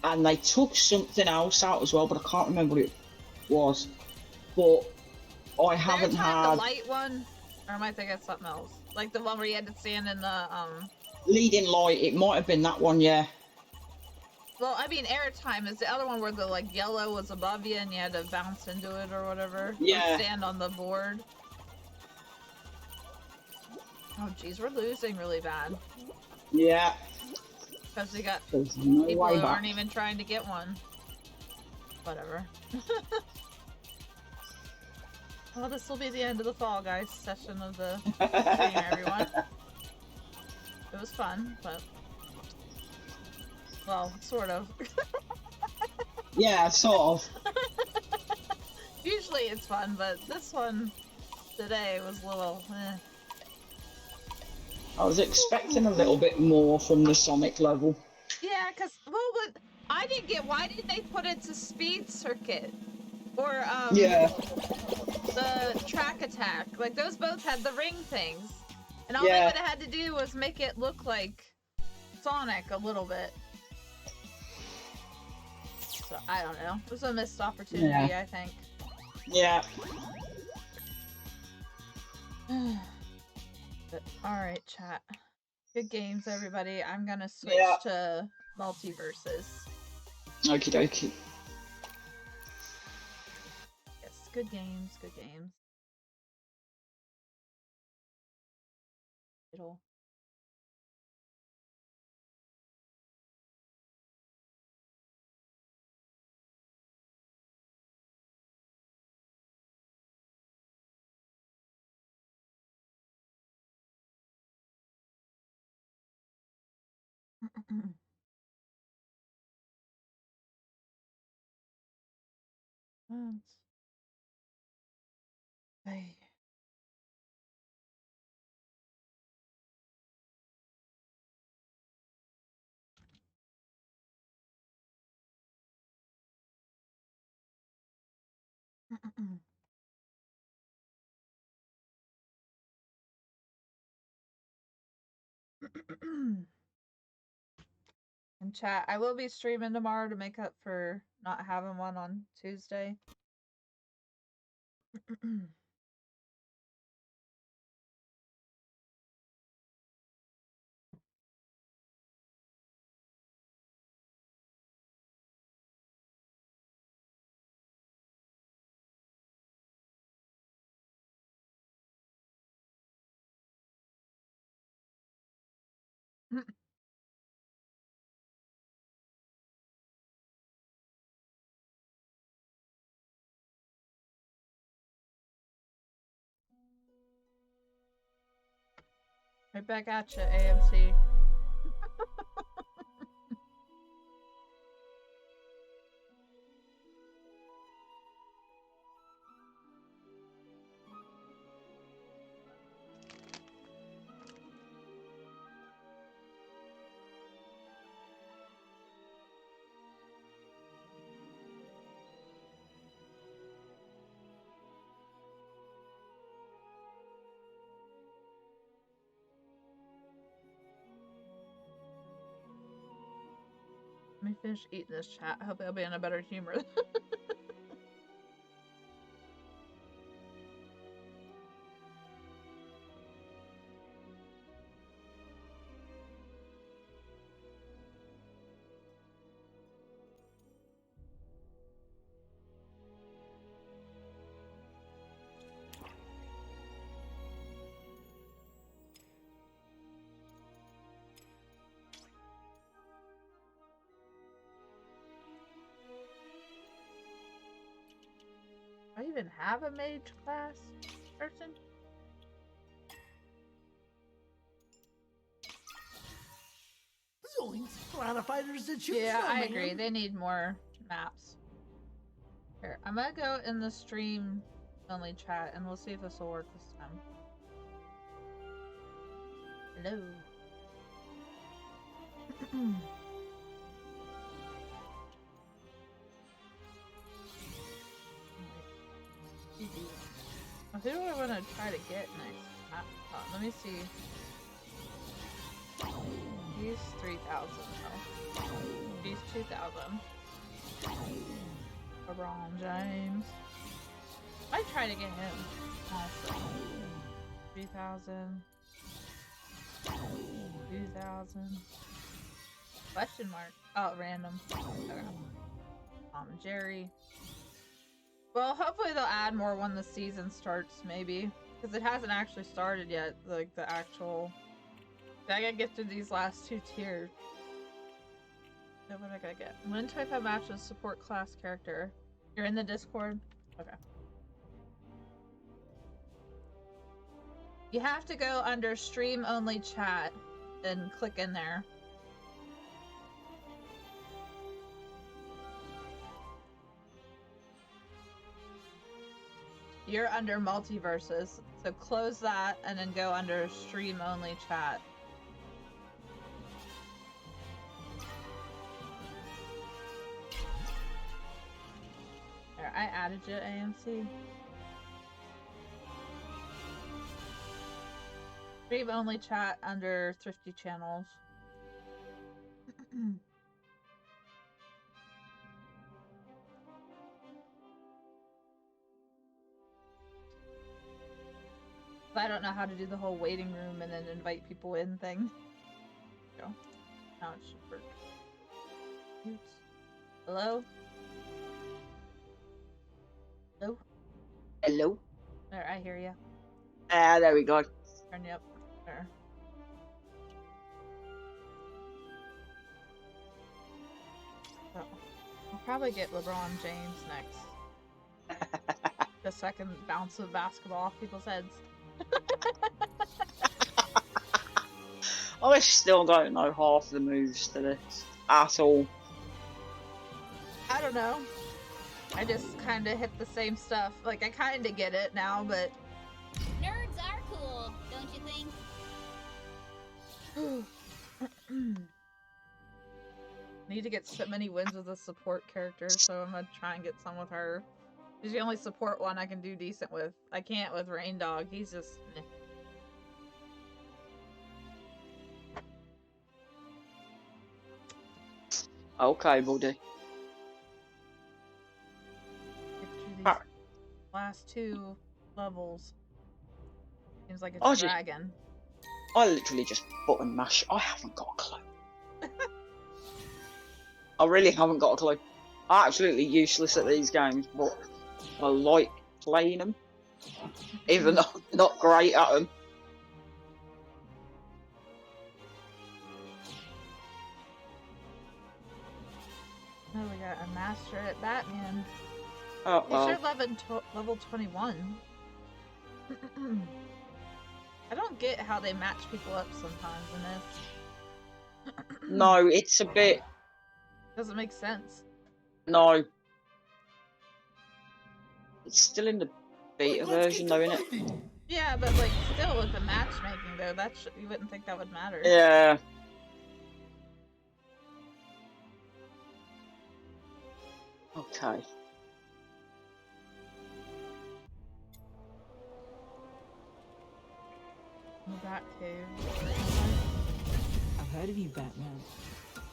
And they took something else out as well, but I can't remember what it was. But I haven't had... the light one? Or am I thinking of something else? Like the one where you had to stand in the, Leading light, it might have been that one, yeah. Well, I mean, airtime is the other one where the, like, yellow was above you and you had to bounce into it or whatever. Yeah. Or stand on the board. Oh, jeez, we're losing really bad. Yeah. Because we got There's no people way who back. aren't even trying to get one. Whatever. Well, this will be the end of the Fall Guys session of the stream, everyone. It was fun, but... Well, sort of. Yeah, sort of. Usually it's fun, but this one today was a little, eh. I was expecting a little bit more from the Sonic level. Yeah, because, well, what I didn't get, why didn't they put it to Speed Circuit? Or, Yeah. the Track Attack. Like, those both had the ring things. And all Yeah. they would have had to do was make it look like Sonic a little bit. So, I don't know. It was a missed opportunity, I think. Yeah. But, alright, chat. Good games, everybody. I'm gonna switch to Multiverses. Okie dokie. Yes, good games, good games. It'll... Hey. In chat, I will be streaming tomorrow to make up for not having one on Tuesday. Right back at you, AMC. Let me finish eating this, chat. I hope I'll be in a better humor. Do I even have a mage class person? Piranha Fighters to choose Yeah, from, I man. agree. They need more maps. Here, I'm gonna go in the stream only chat, and we'll see if this will work this time. Hello. Who do I want to try to get next? Let me see. He's 3,000 though. He's 2,000. LeBron James. I try to get him. Also. 3,000. 2,000. Question mark. Oh, random. Okay. Jerry. Well, hopefully they'll add more when the season starts, maybe. Because it hasn't actually started yet, like, the actual... I gotta get through these last 2 tiers. So what I gotta get? Win 25 matches, support class character. You're in the Discord? Okay. You have to go under stream only chat and click in there. You're under multiverses, so close that and then go under stream only chat. There, I added you, AMC. Stream only chat under thrifty channels. I don't know how to do the whole waiting room and then invite people in thing. Go. Now it should work. Oops. Hello? Hello? Hello? There, I hear you. Ah, there we go. Turn you up. There. So, I'll probably get LeBron James next. The second bounce of basketball off people's heads. I still don't know half the moves to this at all. I don't know. I just kind of hit the same stuff. Like, I kind of get it now, but... Nerds are cool, don't you think? Need to get so many wins with a support character, so I'm gonna try and get some with her. She's the only support one I can do decent with. I can't with Rain Dog. He's just... meh. Okay, buddy. Get through these last 2 levels. Seems like it's Oh, a dragon. I literally just button mash. I haven't got a clue. I really haven't got a clue. I'm absolutely useless at these games, but I like playing them. Even though I'm not great at them. Oh, we got a master at Batman. Oh, You should level 21. I don't get how they match people up sometimes in this. no, it's a bit... Doesn't make sense. No. It's still in the beta version though, isn't it? Yeah, but like still with the matchmaking though, you wouldn't think that would matter. Yeah. Okay. That cave. I've heard of you, Batman.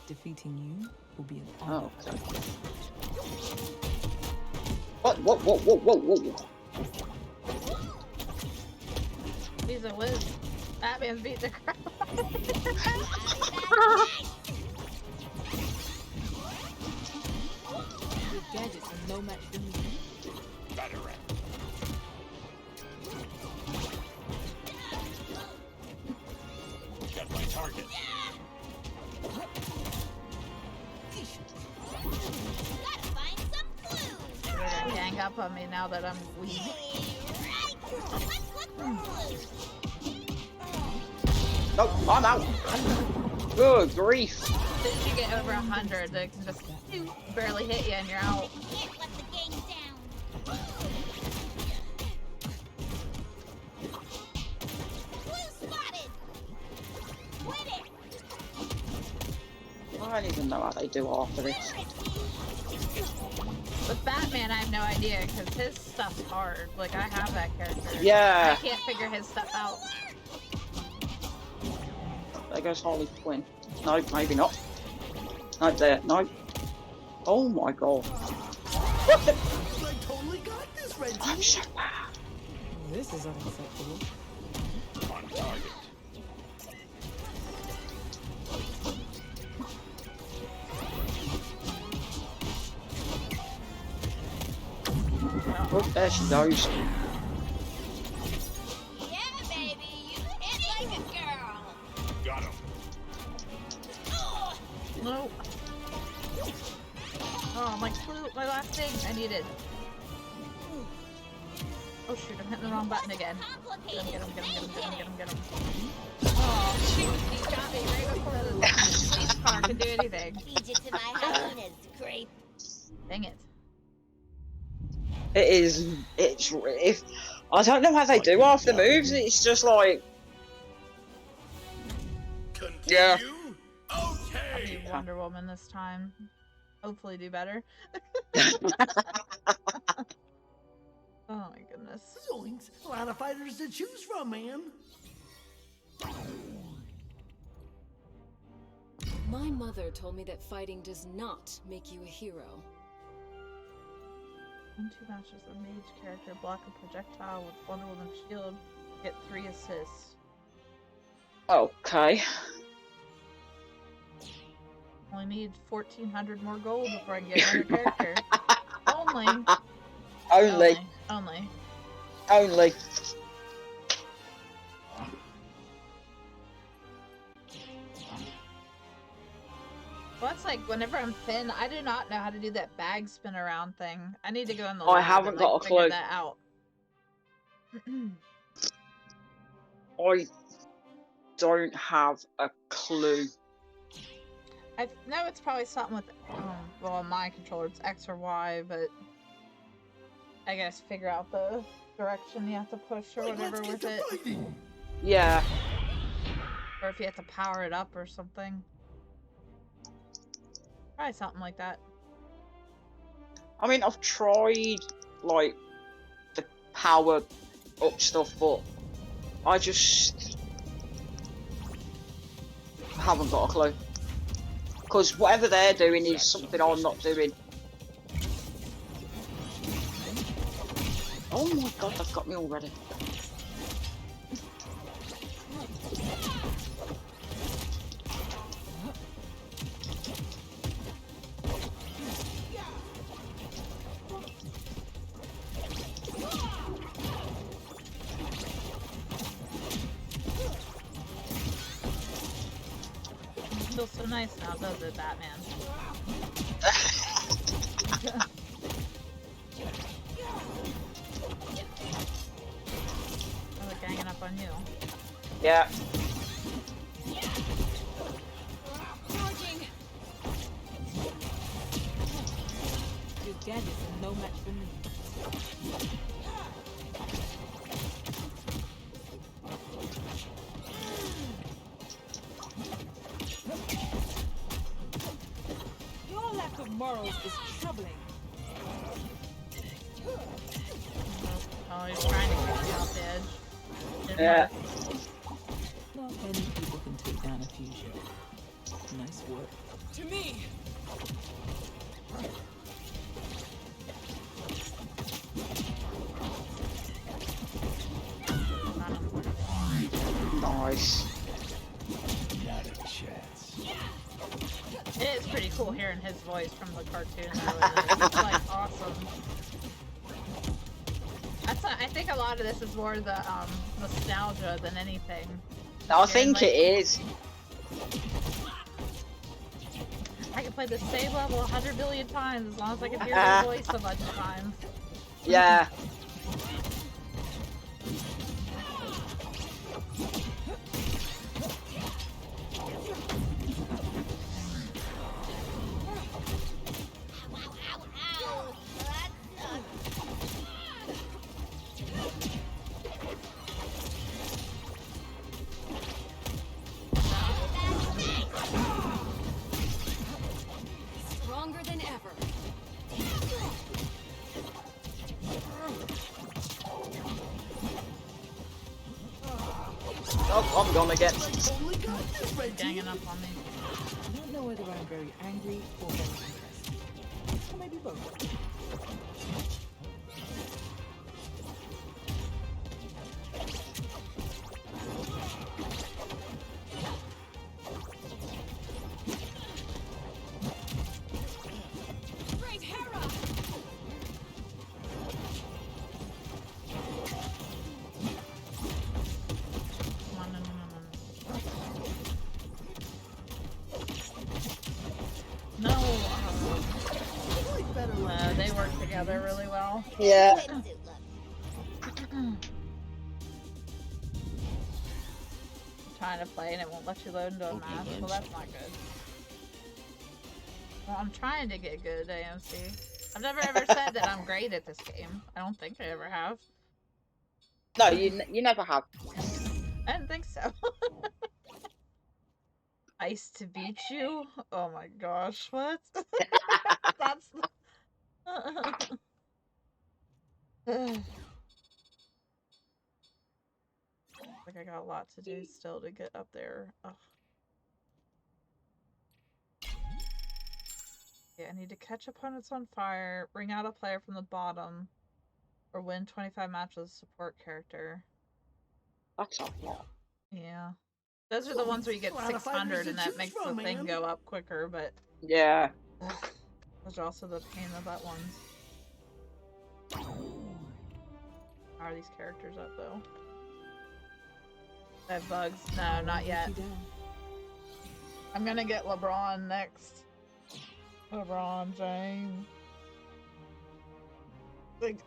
Defeating you will be an honor. Oh, okay. Whoa. He's a whiz. Batman's beat the crap. Your gadgets are no match for me. Got my target. Gotta find some clues. They're gonna gang up on me now that I'm weak. Right. Let's look for clues. No, I'm out. Good grief. As soon as you get over 100, they can just barely hit you and you're out. Can't let the gang down. I don't even know how they do half of this. With Batman, I have no idea because his stuff's hard. Like I have that character. Yeah. I can't figure his stuff out. There goes Harley Quinn. No, maybe not. No, there. No. Oh my god. What the? I totally got this, Reggie. I'm so bad. This is unacceptable. On target. Oh, there she goes. Yeah, baby, you hit like a girl. Got him. No. Oh, my clue, my last thing I needed. Oh shoot, I'm hitting the wrong button again. Get him, get him, get him, get him, get him, get him, get him. Oh shoot, he shot me right before the police car could do anything. Feed you to my hyenas, creep. Dang it. It is. It's. If I don't know how they do half the moves. It's just like. Continue? Yeah. I'll Okay. be Wonder Woman this time. Hopefully do better. Oh my goodness. Zoinks. A lot of fighters to choose from, man. My mother told me that fighting does not make you a hero. In 2 matches, a mage character block a projectile with Wonder Woman's shield, get 3 assists. Okay. Only need 1,400 more gold before I can get another character. Only. Only. Only. Only. Well, that's like whenever I'm thin, I do not know how to do that bag spin around thing. I need to go in the I lab haven't and, got like, a figure clue. that out. I don't have a clue. I know it's probably something with, well, on my controller it's X or Y, but I guess figure out the direction you have to push or Like, whatever let's with get it. to fighting. Yeah. Or if you have to power it up or something. Probably something like that. I mean, I've tried like the power up stuff, but I just haven't got a clue. Because whatever they're doing is something I'm not doing. Oh my god, they've got me already. It feels so nice now, does it, Batman? I was ganging up on you. Yeah. Your gadgets are no match for me. Your lack of morals is troubling. Oh, he's trying to kick me off the edge. Didn't Yeah. work. Not many people can take down a fusion. Nice work. To me! Nice. Not a chance. It is pretty cool hearing his voice from the cartoon. Though. It's like awesome. I think a lot of this is more the nostalgia than anything. I think it is. I can play the same level 100 billion times as long as I can hear their voice a bunch of times. Yeah. Ow, ow, ow. That sucks. I'm gonna get. I totally got this, Reggie. Ganging up on me. I don't know whether I'm very angry or very impressed. Or maybe both. Brave Hera! Come on, no, no, no, no. No. Like better They work together really well. Yeah. Swimsuit look. Trying to play and it won't let you load into a Okay, match. Well, thanks. that's not good. Well, I'm trying to get good at AMC. I've never ever said that I'm great at this game. I don't think I ever have. No, you never have. I didn't think so. Ice to beat you? Oh my gosh, what? That's like I got a lot to do still to get up there. Ugh. Yeah, I need to catch opponents on fire, bring out a player from the bottom, or win 25 matches with a support character. That's a lot. Yeah. Those are the ones where you get A lot of 600 fighters to and that choose makes the from, thing man. go up quicker, but Yeah. ugh, those are also the pain in the butt ones. How are these characters up though? They have bugs? No, not yet. I'm gonna get LeBron next. LeBron James. Like,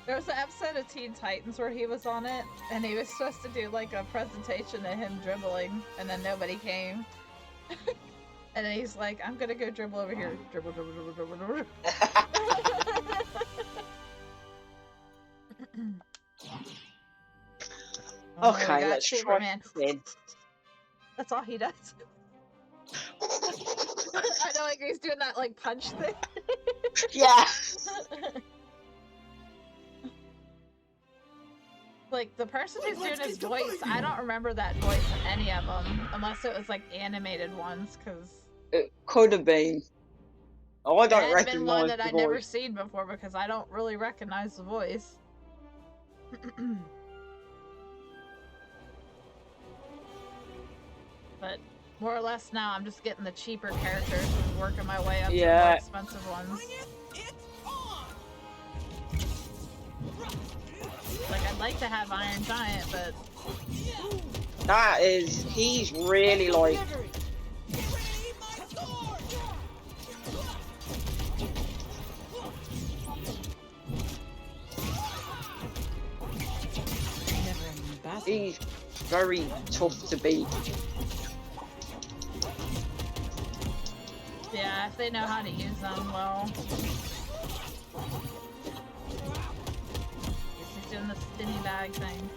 there was an episode of Teen Titans where he was on it, and he was supposed to do like a presentation of him dribbling, and then nobody came. And then he's like, I'm gonna go dribble over here. Dribble, dribble, dribble, dribble, dribble. Oh, we Okay, got let's Superman. try in. That's all he does. I know, like he's doing that like punch thing. Yeah. Like the person who's doing his voice, I don't remember that voice in any of them, unless it was like animated ones, because It could have been. Oh, I it don't had been one recognise that the I'd never voice. seen before because I don't really recognize the voice. But more or less now, I'm just getting the cheaper characters and working my way up to the more Yeah. expensive ones. Like I'd like to have Iron Giant, but He's really like. Never ending battle. He's very tough to beat. yeah, if they know how to use them well. Guess he's doing the spinny bag thing.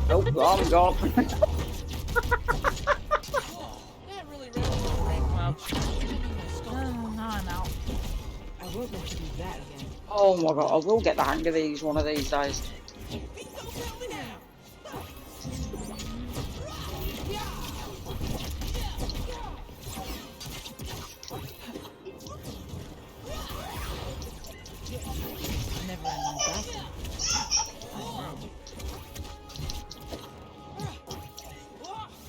Nope, I'm gone. Well, now I'm out. I won't let you do that again. Oh my god, I will get the hang of these one of these days. Never ending battle.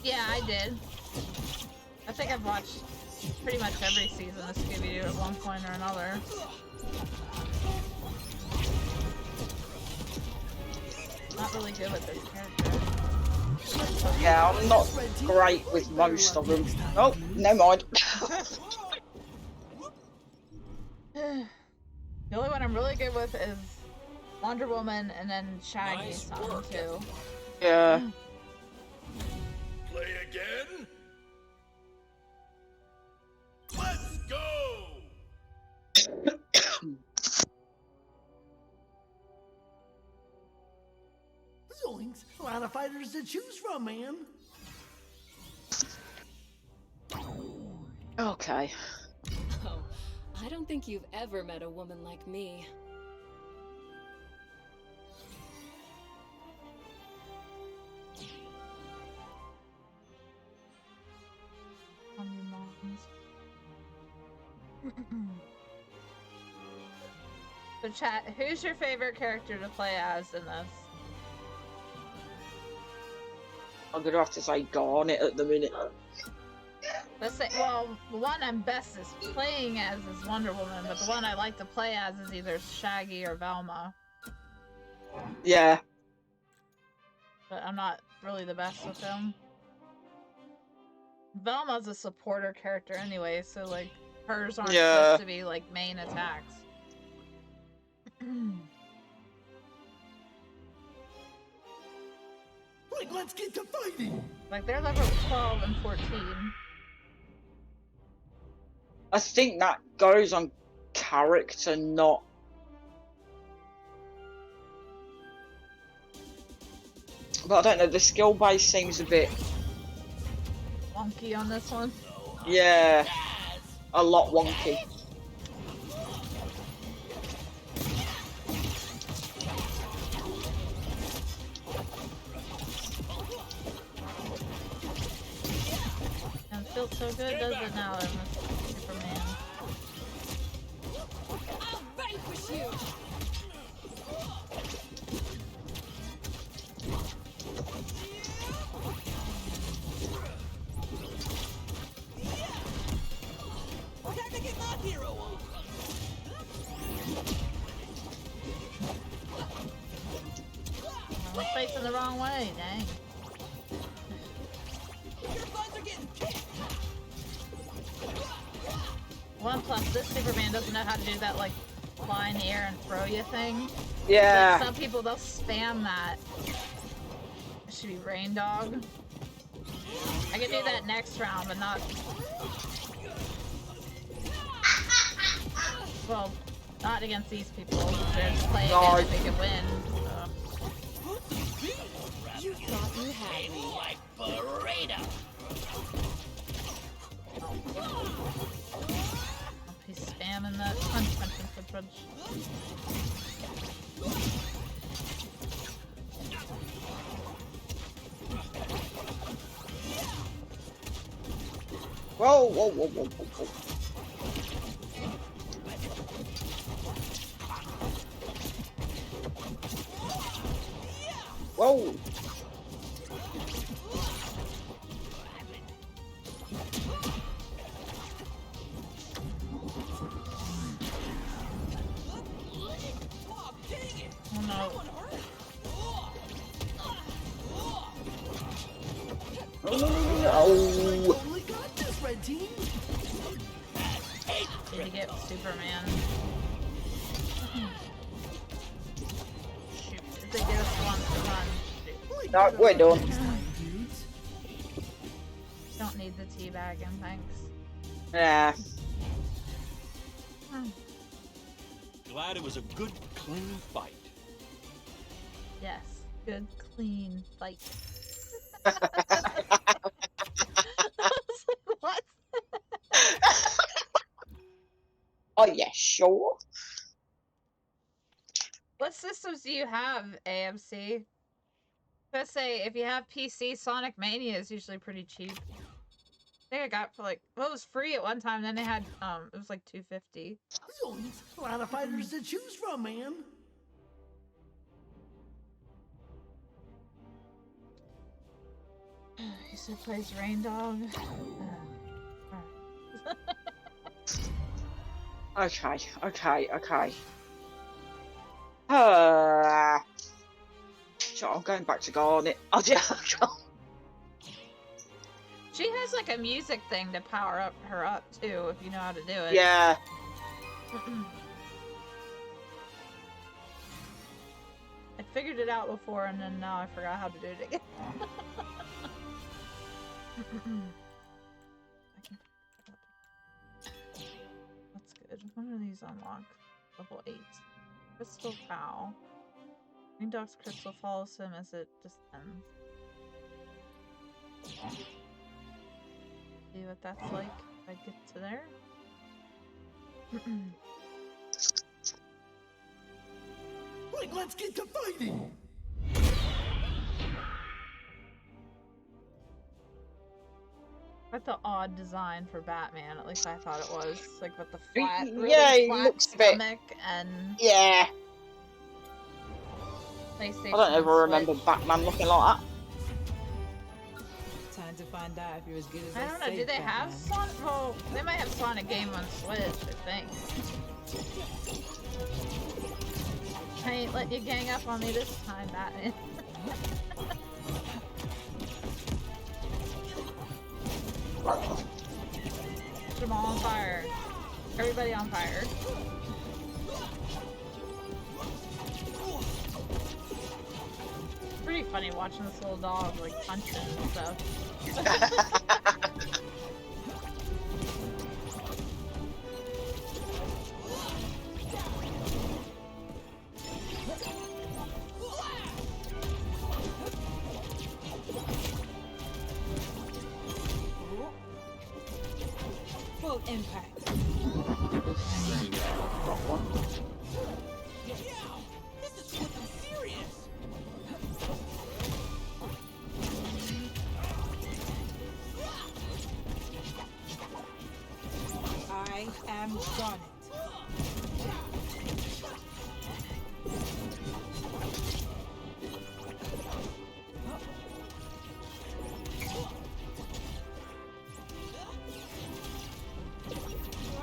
Yeah, I did. I think I've watched pretty much every season of Scooby-Doo at one point or another. Not really good with this character. Yeah, I'm not great with most of them. Oh, never mind. The only one I'm really good with is Wonder Woman and then Shaggy's son too. Yeah. Play again? Let's go! Zoinks! A lot of fighters to choose from, man. Okay. Oh, I don't think you've ever met a woman like me. On your moms. So chat, who's your favorite character to play as in this? I'm gonna have to say Garnet at the minute. Let's say, well, the one I'm best is playing as is Wonder Woman, but the one I like to play as is either Shaggy or Velma. Yeah. But I'm not really the best with them. Velma's a supporter character anyway, so like hers aren't supposed to be like main attacks. Like, let's get to fighting. Like they're level 12 and 14. I think that goes on character, not. But I don't know, the skill base seems a bit. Wonky on this one. Yeah. A lot wonky. And it feels so good, does it now, Superman? I'll vanquish you! Time to get my hero on. I'm facing the wrong way, dang. Your buns are getting kicked. One plus, this Superman doesn't know how to do that, like, fly in the air and throw you thing. Yeah. Like, some people, they'll spam that. It should be Rain Dog. I can do that next round, but not... Well, not against these people. They're just playing No. if they can win. So. You thought you had me. Like burrito. He's spamming that punch, punch, punch, punch, punch. Whoa, whoa, whoa, whoa, whoa, whoa. Whoa. Oh no. Oh. Totally got this, red team. Need to get Superman. Shoot, if they give us one to run. Shoot. No, we're done. Dudes. Don't need the teabagging, thanks. Yeah. Glad it was a good, clean fight. Yes, good, clean fight. I was like, what? Oh yeah, sure. What systems do you have, AMC? Let's say, if you have PC, Sonic Mania is usually pretty cheap. I think I got for like, well, it was free at one time, then they had, it was like $250. Zoinks. A lot of fighters to choose from, man. He still plays Rain Dog. Okay, okay, okay. So I'm going back to Garnet. I'll just. She has like a music thing to power up her up too, if you know how to do it. Yeah. I figured it out before and then now I forgot how to do it again. That's good. When are these unlocked? Level 8. Crystal Cow. Green Dog's crystal follows him as it descends. See what that's like if I get to there. Like, let's get to fighting. That's an odd design for Batman. At least I thought it was. Like with the flat, really Yeah, he flat looks a bit- stomach and Yeah. PlayStation. I don't and ever remember Switch. Batman looking like that. Time to find out if you're as good as I don't know. say, Do they have Batman. Sonic? Well, they might have Sonic game on Switch. I think. I ain't let you gang up on me this time, Batman. Put them all on fire. Everybody on fire. Pretty funny watching this little dog like punching and stuff. Full impact. I am Garnet.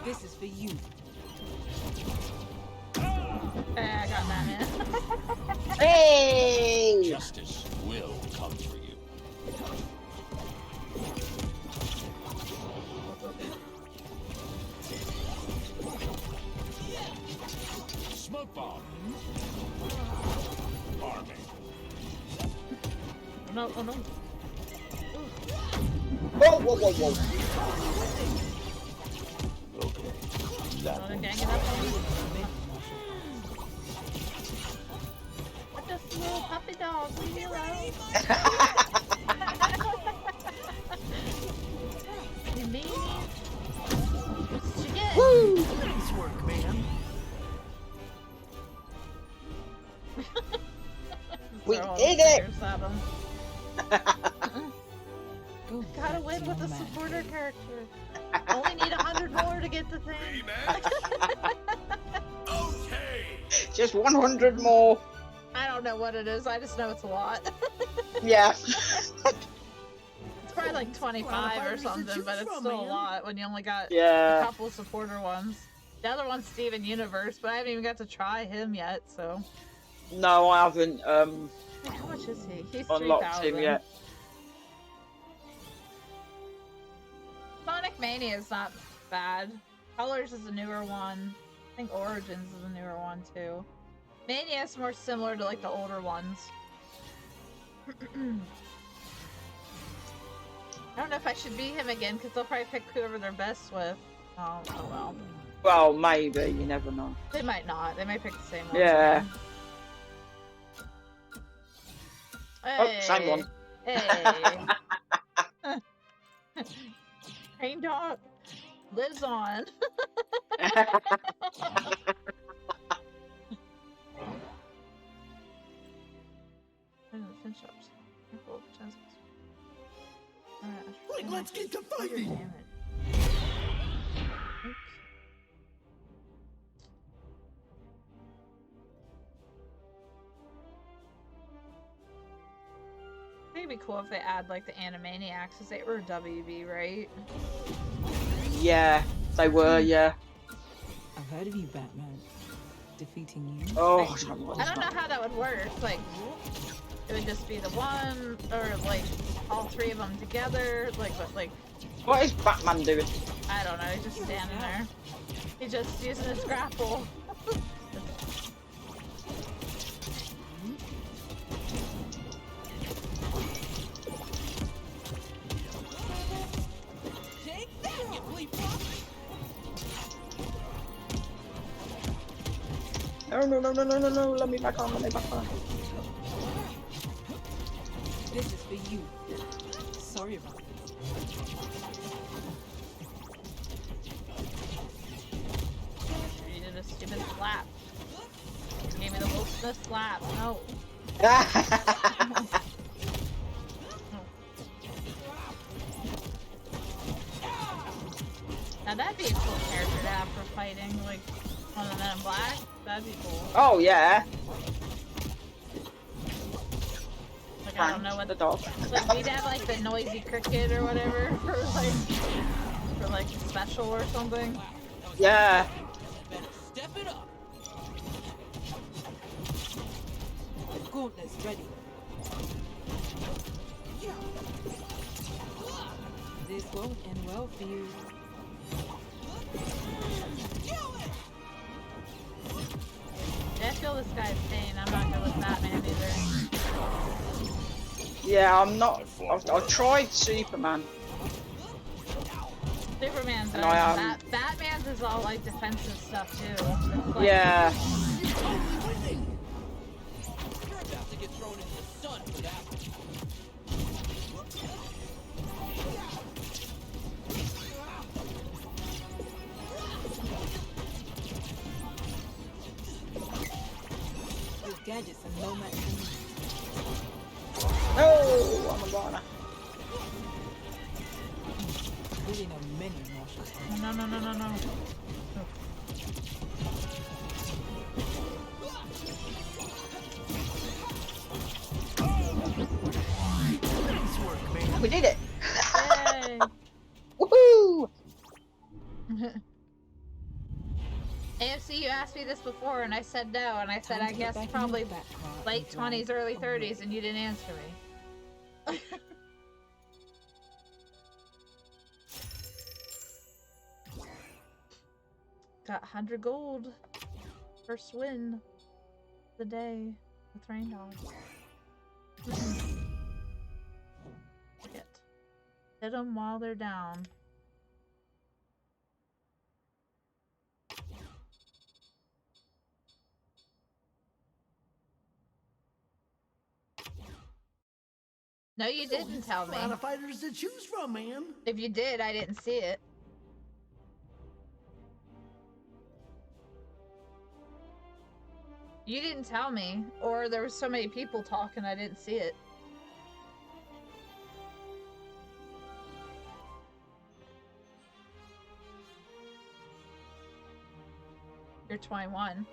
This is for you. Hey, I got Batman. Hey! Justice will come for you. Smoke bomb. Arming. Oh no, oh no. Whoa, whoa, whoa, whoa. Okay. Wanna That gang it up on me? What the little puppy dog? Leave me alone. You meanie. What's she get? Nice work, man. We Throw all did the it! stickers at 'em. Go Gotta back win to with your a man. supporter character. Only need 100 more to get the thing. Okay. Just 100 more. I don't know what it is. I just know it's a lot. Yeah. It's probably like 25 or fighters to something, choose but it's from, still a man. lot when you only got a Yeah. couple supporter ones. The other one's Steven Universe, but I haven't even got to try him yet, so. No, I haven't Like, how much is he? He's unlocked 3,000. him yet. Sonic Mania is not bad. Colors is a newer one. I think Origins is a newer one too. Mania is more similar to like the older ones. I don't know if I should beat him again because they'll probably pick whoever they're best with. Oh well. Well, maybe. You never know. They might not. They might pick the same one. Yeah. Hey. Oh, same one. Hey. Rain Dog lives on. Like, let's get to fighting. Damn it. It'd be cool if they add like the Animaniacs, because they were WB, right? Yeah, they were, yeah. I've heard of you, Batman. Defeating you. Oh, I don't know how that would work. Like, it would just be the one, or like all three of them together. Like, what is Batman doing? I don't know. He's just standing there. He's just using his grapple. No, let me back on, let me back on. This is for you. Sorry about this. stupid slap. Gave me the Will Smith slap. No. Now that'd be a cool character to have for fighting, like one of the Men in Black. That'd be cool. Oh yeah. Like I don't know what the dog. Like we'd have like the noisy cricket or whatever for like a special or something. Yeah. Better step it up. The gauntlet's ready. This won't end well for you. I feel this guy's pain. I'm not good with Batman either. Yeah, I'm not. I've tried Superman. Superman's And better I, than Batman's is all like defensive stuff too. It's like, Yeah. You're totally winning. You're about to get thrown into the sun for that one. These gadgets are no match for me. Oh, I'm a goner. Really know many martial arts. No. Nice work, man. We did it. Yay! Woohoo! AFC, you asked me this before and I said no, and I said Time I to get guess back in probably your back car late and drive 20s, early away. 30s, and you didn't answer me. Got 100 gold. First win of the day with Rain Dog. Hit them while they're down. No, you didn't tell A lot me. of fighters to choose from, man. If you did, I didn't see it. You didn't tell me, or there was so many people talking I didn't see it. You're 21.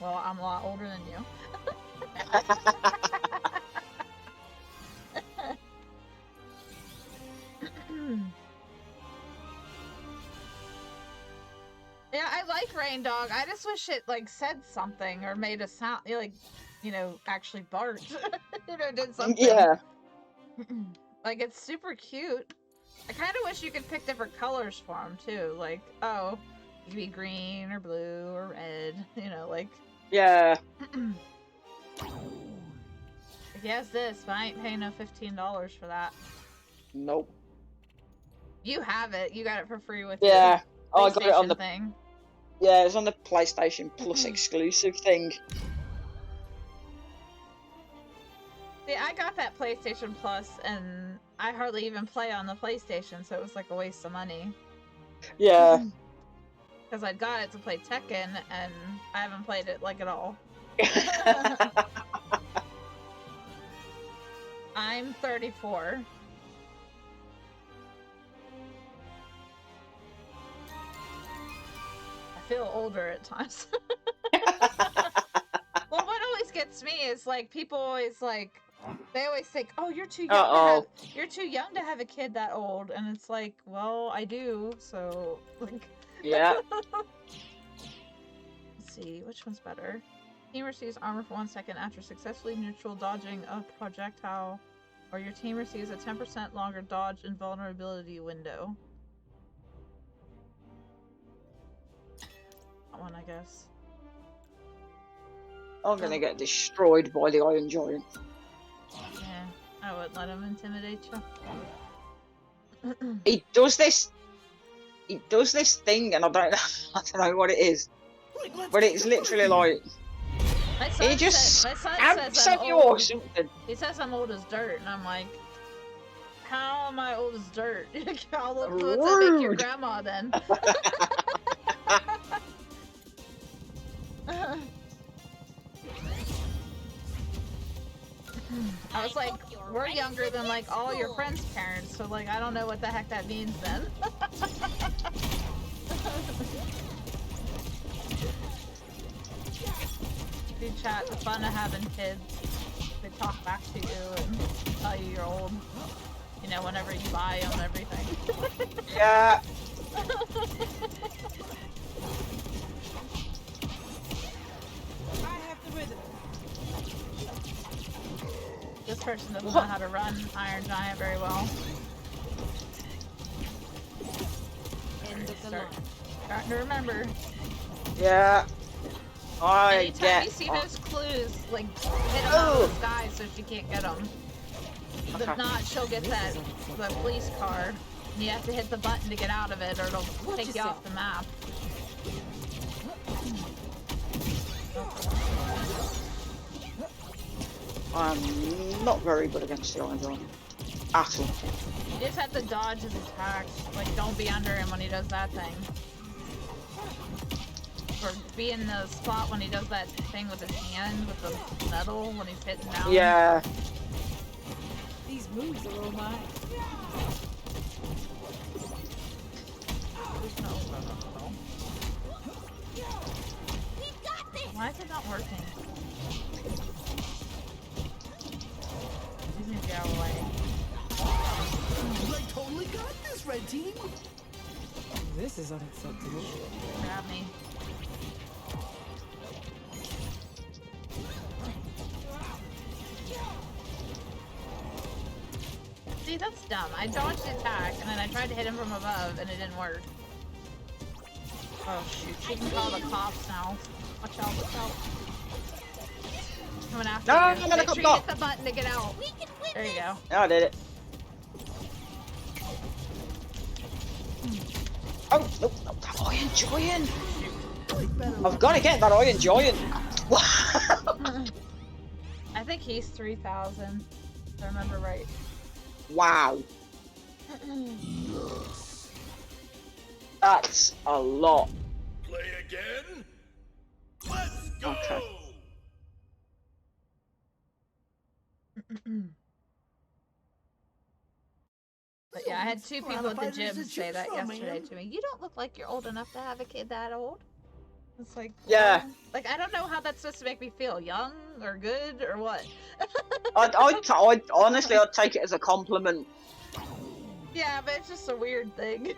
Well, I'm a lot older than you. Yeah, I like Rain Dog. I just wish it like said something or made a sound, like, you know, actually barked. You know, did something. Yeah. Like, it's super cute. I kind of wish you could pick different colors for him too. Like, oh, you could be green or blue or red. You know, like. Yeah. He has this, but I ain't paying no $15 for that. Nope. You have it. You got it for free with Yeah. your Oh, I got it on PlayStation the. thing. Yeah, it's on the PlayStation Plus exclusive thing. See, I got that PlayStation Plus, and I hardly even play on the PlayStation, so it was like a waste of money. Yeah. Because I'd got it to play Tekken, and I haven't played it like at all. I'm 34. I feel older at times. Well, what always gets me is like people always like they always think, "Oh, you're too young you're too young to have a kid that old," and it's like, well, I do, so like. Yeah. Let's see, which one's better? Team receives armor for 1 second after successfully neutral dodging a projectile, or your team receives a 10% longer dodge invulnerability window. That one, I guess. I'm gonna get destroyed by the Iron Giant. Yeah, I wouldn't let him intimidate you. He does this. He does this thing, and I don't know what it is, Quick, let's but get it's to literally work. like My son he just my son stabs says at I'm you or old. something. He says I'm old as dirt, and I'm like, how am I old as dirt? How old would that make your Rude. grandma then? I was like, we're younger than like all your friends' parents, so like I don't know what the heck that means then. Dude, chat, the fun of having kids. They talk back to you and tell you you're old. You know, whenever you buy them, everything. Yeah. This person doesn't know how to run Iron Giant very well. End of the Start, line. starting to remember. Yeah. I Anytime get. you see those clues, like hit them Oh. out of the sky so she can't get them. If Okay. not, she'll get the police car. And you have to hit the button to get out of it, or it'll take you off the map. I'm not very good against the Iron Giant. At all. You just have to dodge his attacks. Like, don't be under him when he does that thing. Or be in the spot when he does that thing with his hand, with the metal, when he's hitting down. Yeah. These moves are all mine. No. Why is it not working? He's gonna get out of the way. I totally got this, red team. This is unacceptable. Grab me. See, that's dumb. I dodged the attack, and then I tried to hit him from above, and it didn't work. Oh shoot, she can call the cops now. Watch out, watch out. Coming after No, you. I'm gonna Make go sure you back. hit the button to get out. There you go. Yeah, I did it. Oh, no, no, that Iron Giant! I've got to get that Iron Giant! I think he's 3,000, if I remember right. Wow. That's a lot. Play again? Let's go! Okay. But yeah, I had two people at the Fighters gym to say choose that from, yesterday man. to me. You don't look like you're old enough to have a kid that old. It's like, Yeah. well, like I don't know how that's supposed to make me feel. Young or good or what? I'd honestly, I'd take it as a compliment. Yeah, but it's just a weird thing.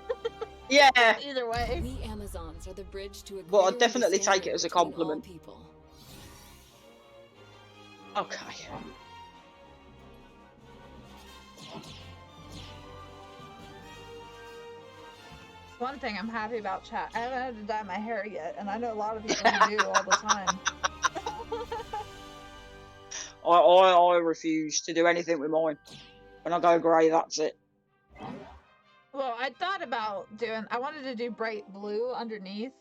Yeah. Either way. We Amazons are the bridge to a Well, I'd greater definitely take it understanding as a between all compliment. people. Okay. One thing I'm happy about, chat. I haven't had to dye my hair yet, and I know a lot of people who do all the time. I refuse to do anything with mine. When I go grey, that's it. Well, I thought about doing. I wanted to do bright blue underneath,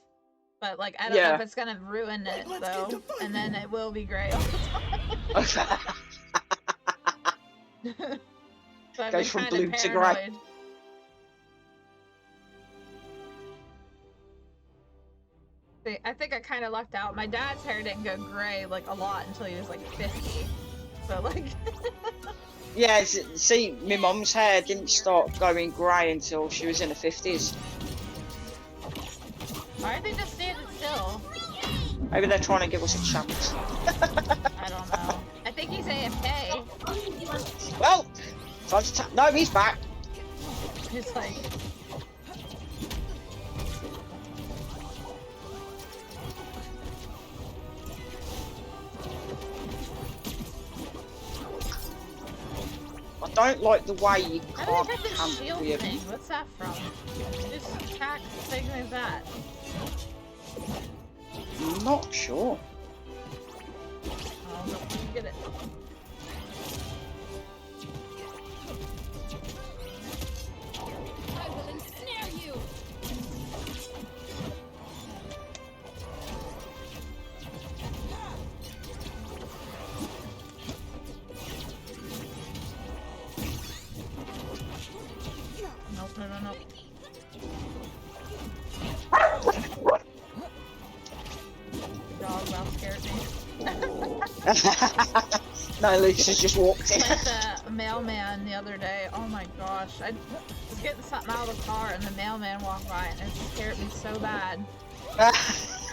but like I don't know Yeah. if it's gonna ruin it Let's get though, to fighting. and then it will be gray all the time. So I've Goes been from kinda blue to grey. paranoid. See, I think I kind of lucked out. My dad's hair didn't go gray like a lot until he was like 50. So like, Yeah, see, my mum's hair didn't start going grey until she was in her 50s. why are they just standing still? Maybe they're trying to give us a chance. I don't know. I think he's AFK. Well, time to no, he's back. He's like, I don't like the way you how do can't they have this cancel shield your... thing? What's that from? Just attack thing like that. I'm not sure. Oh, look, you get it. I will ensnare you! No, Lucius just walked in. Like the mailman the other day. Oh my gosh. I was getting something out of the car and the mailman walked by and it scared me so bad.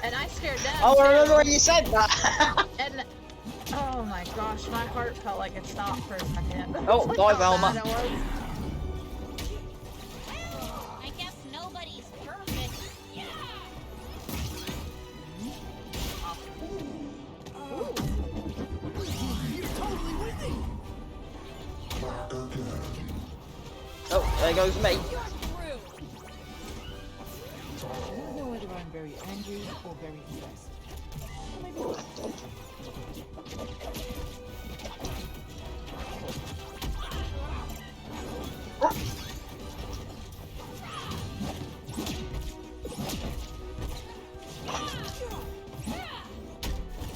And I scared them. Oh, I remember too. when you said that. And oh my gosh, my heart felt like it stopped for a second. Oh, Like bye, how Velma. bad it was. I guess nobody's perfect. Yeah. You're totally winning. Oh, there goes me. I don't know whether I'm very angry or very stressed. Maybe both.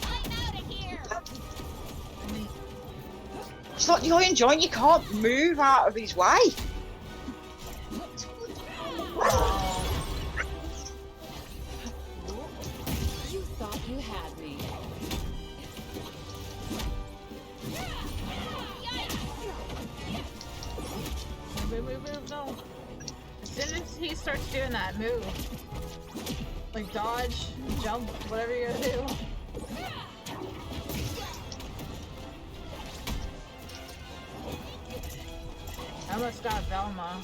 I'm out of here. It's not you're enjoying. You can't move out of his way. You thought you had me. Move, no. As soon as he starts doing that move, like dodge, jump, whatever you're gonna do. I almost got Velma.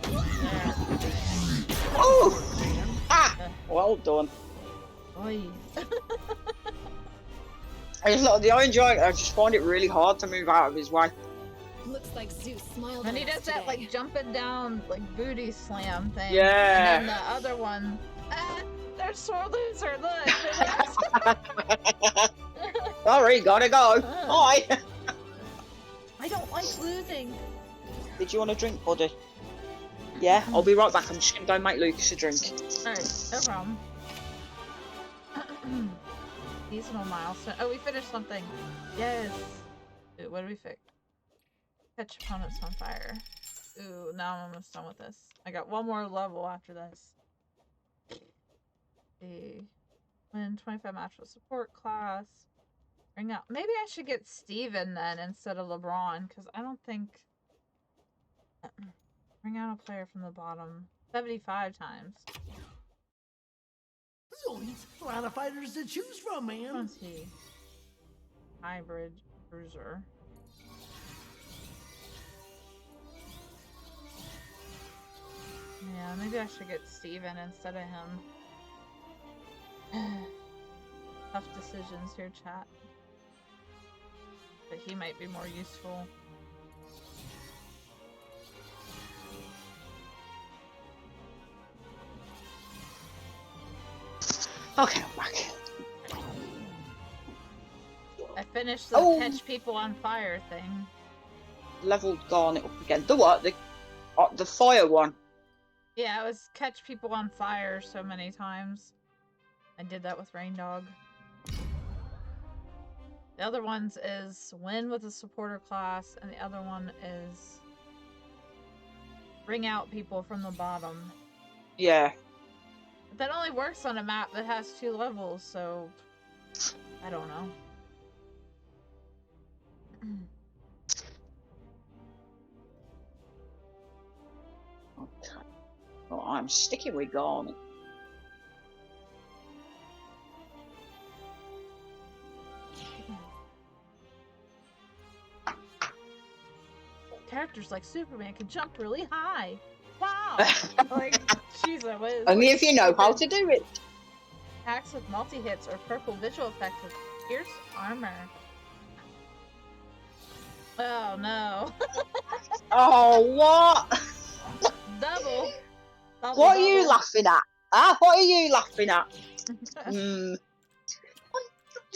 There. Oh! Ah! Well done. Oy. I just not you're enjoying. I just find it really hard to move out of his way. Looks like Zeus smiled And on he us does that today. like jumping down like booty slam thing. Yeah. And then the other one, they're sore loser. Look. Sorry, gotta go. Bye. I don't like losing. Did you want a drink, buddy? Yeah, I'll be right back. I'm just gonna go make Lucas a drink. Alright, no problem. Seasonal milestone. Oh, we finished something. Yes. Ooh, what did we fix? Catch opponents on fire. Ooh, now I'm almost done with this. I got one more level after this. See. Win 25 match with support class. Bring out. Maybe I should get Steven then instead of LeBron, because I don't think. Bring out a player from the bottom 75 times. Zoinks! A lot of fighters to choose from, man. Let's see. Hybrid bruiser. Yeah, maybe I should get Steven instead of him. Tough decisions here, chat. But he might be more useful. Okay, I'm back. I finished the Oh. catch people on fire thing. Leveled Garnet up again. The what? The fire one. Yeah, it was catch people on fire so many times. I did that with Rain Dog. The other ones is win with a supporter class, and the other one is bring out people from the bottom. Yeah. But that only works on a map that has 2 levels, so I don't know. Okay. Well, I'm sticking with Garnet. Characters like Superman can jump really high. Wow! Like, she's a whiz. Only Like, if you know how to stupid. do it. Attacks with multi-hits or purple visual effects with pierce armor. Oh no. Oh, what? Double. What are you laughing at? Ah, what are you laughing at?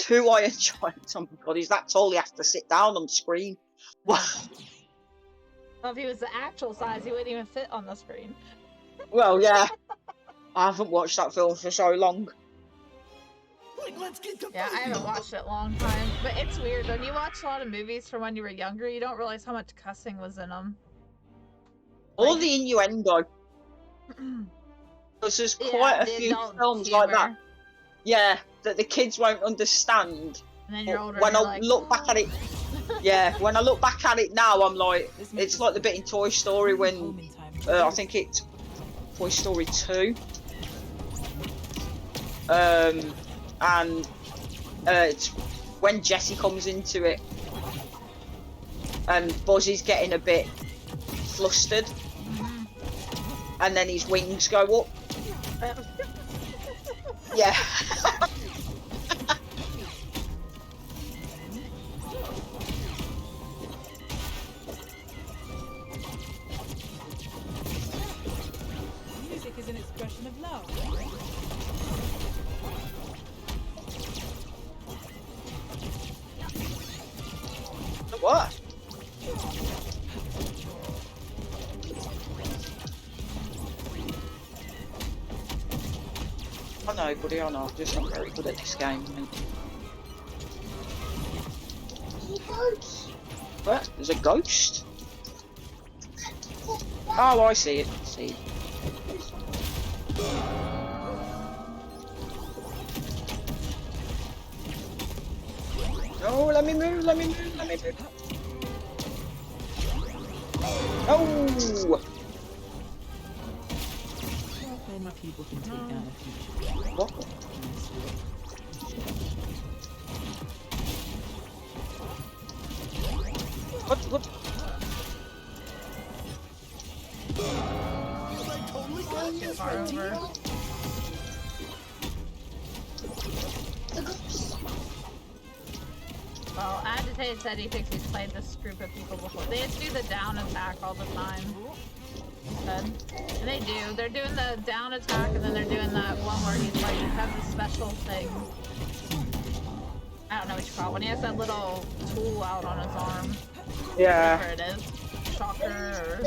Who I enjoy. Oh my god, he's that tall he has to sit down on the screen. Well, if he was the actual size, he wouldn't even fit on the screen. Well, yeah. I haven't watched that film for so long. Like, let's get to Yeah, I haven't watched it in a long time. But it's weird. When you watch a lot of movies from when you were younger, you don't realize how much cussing was in them. All Like- the innuendo. Because there's quite a the few adult films like that. humor. Yeah, that the kids won't understand. And then you're older. When and I you're look back at it, yeah, when I look back at it now, I'm like, This makes it's like the bit in Toy Story when home in time. I think it's Toy Story 2. And it's when Jessie comes into it, and Buzzy's getting a bit flustered, and then his wings go up. Yeah. Music is an expression of love. What? I know, buddy, I know. I'm just not very good at this game, mate. What? There's a ghost? Oh, I see it. I see it. No, let me move, let me move, let me move. Oh! Many people can take down a future. What? What? I totally got this, far over. Frontino. Well, Agitated said he thinks he's played this group of people before. They just do the down attack all the time. And they do. They're doing the down attack, and then they're doing that one where he's like, has a special thing. I don't know what you call it. When he has that little tool out on his arm. Yeah. Whatever it is. Shocker or...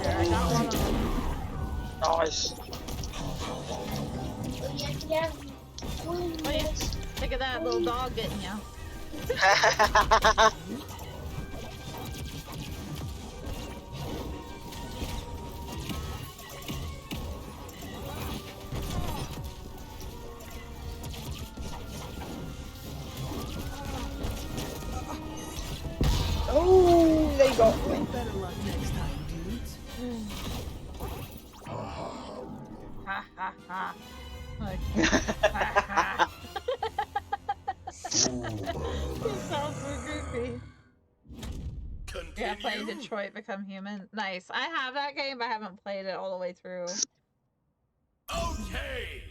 Yeah, I got one of them. Nice. Oh, yeah. Look at that little dog getting you. Oh, they got me. Better luck next time, dudes. Ha ha ha. Like, ha ha. It sounds so goofy. Yeah, playing Detroit Become Human. Nice. I have that game, but I haven't played it all the way through. Okay.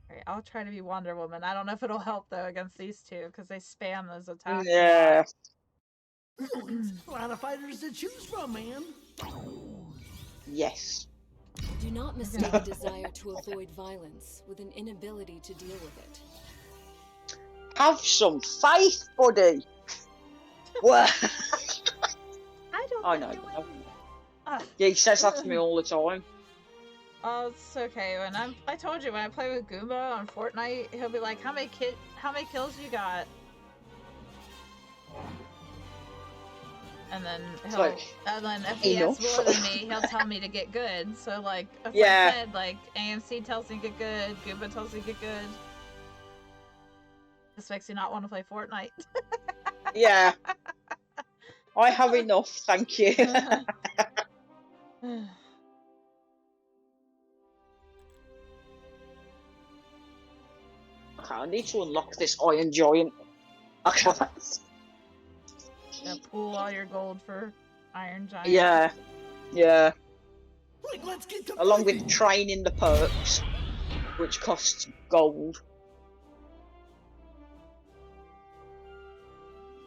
Alright, I'll try to be Wonder Woman. I don't know if it'll help though against these two, because they spam those attacks. Yeah. A lot of fighters to choose from, man. Yes. Do not mistake a desire to avoid violence with an inability to deal with it. Have some faith, buddy. What? I don't I think know. you will. Ah. Yeah, he says that to me all the time. Oh, it's okay. I told you when I play with Goomba on Fortnite, he'll be like, "How many kills you got?" And then if he has more than me, he'll tell me to get good. So like, if I said like AMC tells me to get good, Goomba tells me to get good. This makes you not want to play Fortnite. Yeah. I have enough, thank you. Okay, I need to unlock this Iron Giant. Okay. Pool all your gold for Iron Giant. Yeah. Yeah. Like, let's get to Along with fighting. training the perks, which costs gold.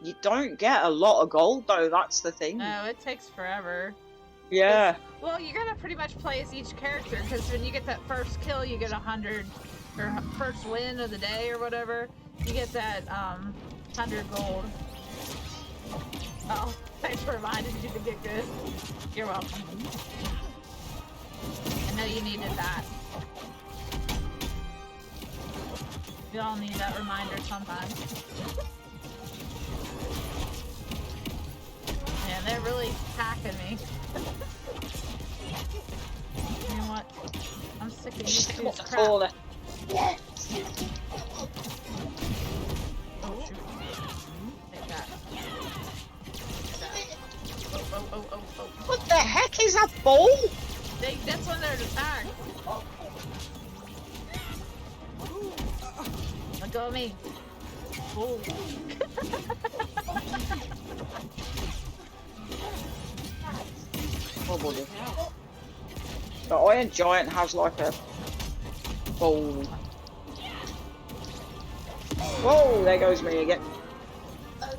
You don't get a lot of gold though, that's the thing. No, it takes forever. Yeah. Well, you're gonna pretty much play as each character, because when you get that first kill, you get 100, or first win of the day or whatever, you get that 100 gold. Oh, thanks for reminding you to get good. You're welcome. I know you needed that. We all need that reminder sometimes. Man, they're really packing me. much. I'm sick of you Stick him up two's the crap. corner. Yeah. Oh shoot. Take that. Oh. What the heck is that ball? That's when they're attacked. Let go of me. Oh. Oh, buddy. The Iron Giant has like a ball. Whoa, there goes me again. That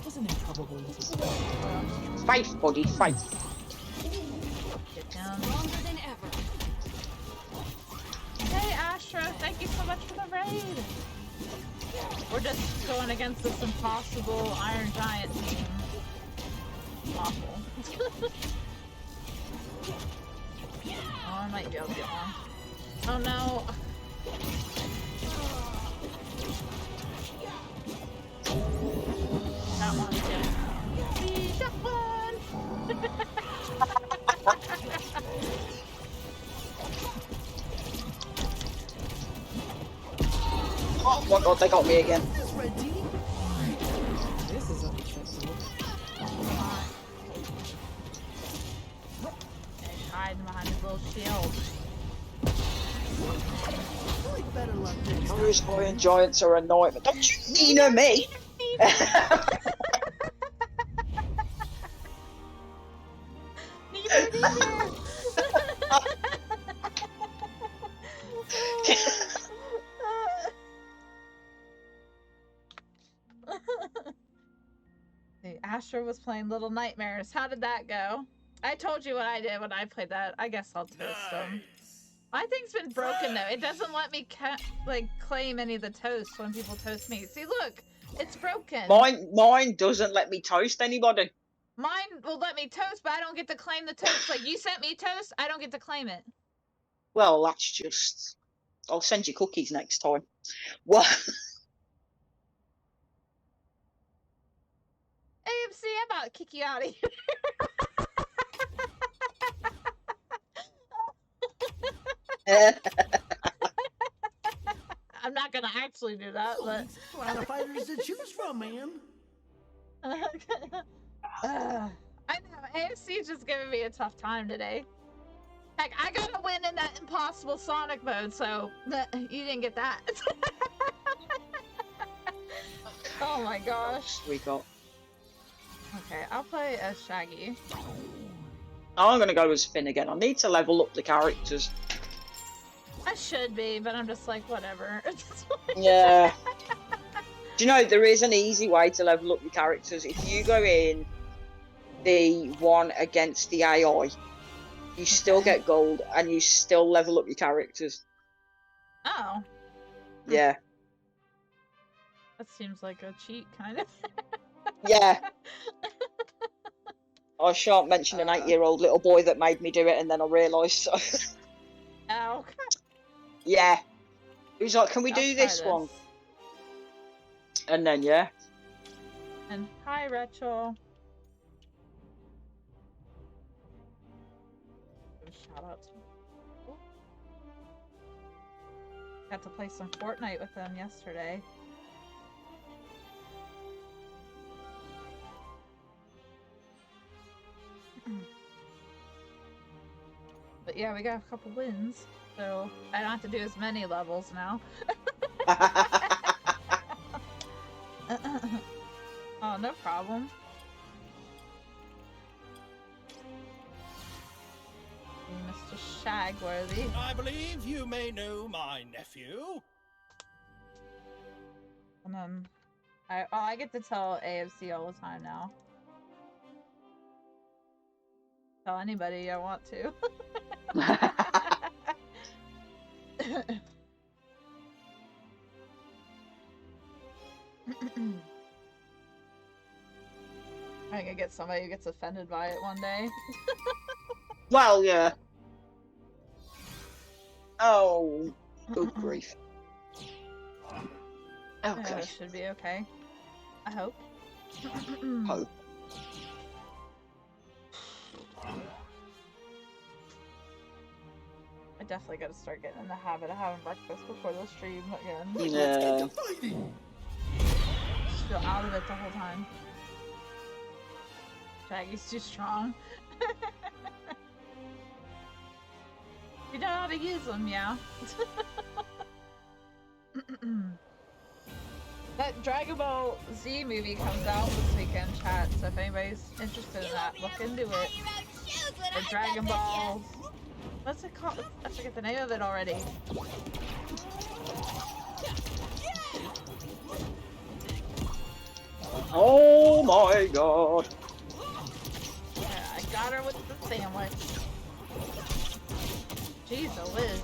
was an improbable little Faith, buddy, faith. Get down. Stronger than ever. Hey Astra, thank you so much for the raid. We're just going against this impossible Iron Giant team. Awful. Oh, I might be able to get one. Oh no. That one's dead. We got one! Oh my god, they got me again. This red team. This is unacceptable. He's hiding behind his little shield. Like better luck next time. Those Iron Giants are a nightmare. Don't you know me? Neither. The Astra was playing Little Nightmares. How did that go? I told you what I did when I played that. I guess I'll toast them. My thing's been broken though. It doesn't let me claim any of the toast when people toast me. See, look, it's broken. Mine doesn't let me toast anybody. Mine will let me toast, but I don't get to claim the toast. Like you sent me toast, I don't get to claim it. Well, that's just. I'll send you cookies next time. What? AMC, I'm about to kick you out of here. I'm not gonna actually do that, but A lot of fighters to choose from, man. I know AMC is just giving me a tough time today. Heck, I gotta win in that impossible Sonic mode, so you didn't get that. Oh my gosh. We got. Okay, I'll play as Shaggy. I'm gonna go as Finn again. I need to level up the characters. I should be, but I'm just like, whatever. Yeah. Do you know there is an easy way to level up your characters? If you go in the one against the AI, you still get gold and you still level up your characters. Oh, Yeah. that seems like a cheat, kind of. Yeah. I shan't mention an 8-year-old little boy that made me do it, and then I realised. So. Ow. Yeah. He was like, "Can we I'll do try this one?" And then yeah. And hi, Rachel. Shout out to you. Got to play some Fortnite with them yesterday. But yeah, we got a couple wins, so I don't have to do as many levels now. Oh, no problem. Mr. Shagworthy. I believe you may know my nephew. And then I get to tell AFC all the time now. Tell anybody I want to. I'm gonna get somebody who gets offended by it one day. Well, yeah. Oh, good grief. Okay. It should be okay. I hope. Hope. definitely gotta start getting in the habit of having breakfast before the stream again. Let's Yeah. get to fighting. Just feel out of it the whole time. Shaggy's too strong. You know how to use them, yeah. That Dragon Ball Z movie comes out this weekend, chat, so if anybody's interested in that, look into it. The Dragon Ball... What's it called? I forget the name of it already. Oh my god. Yeah, I got her with the sandwich. Jeez, Liz.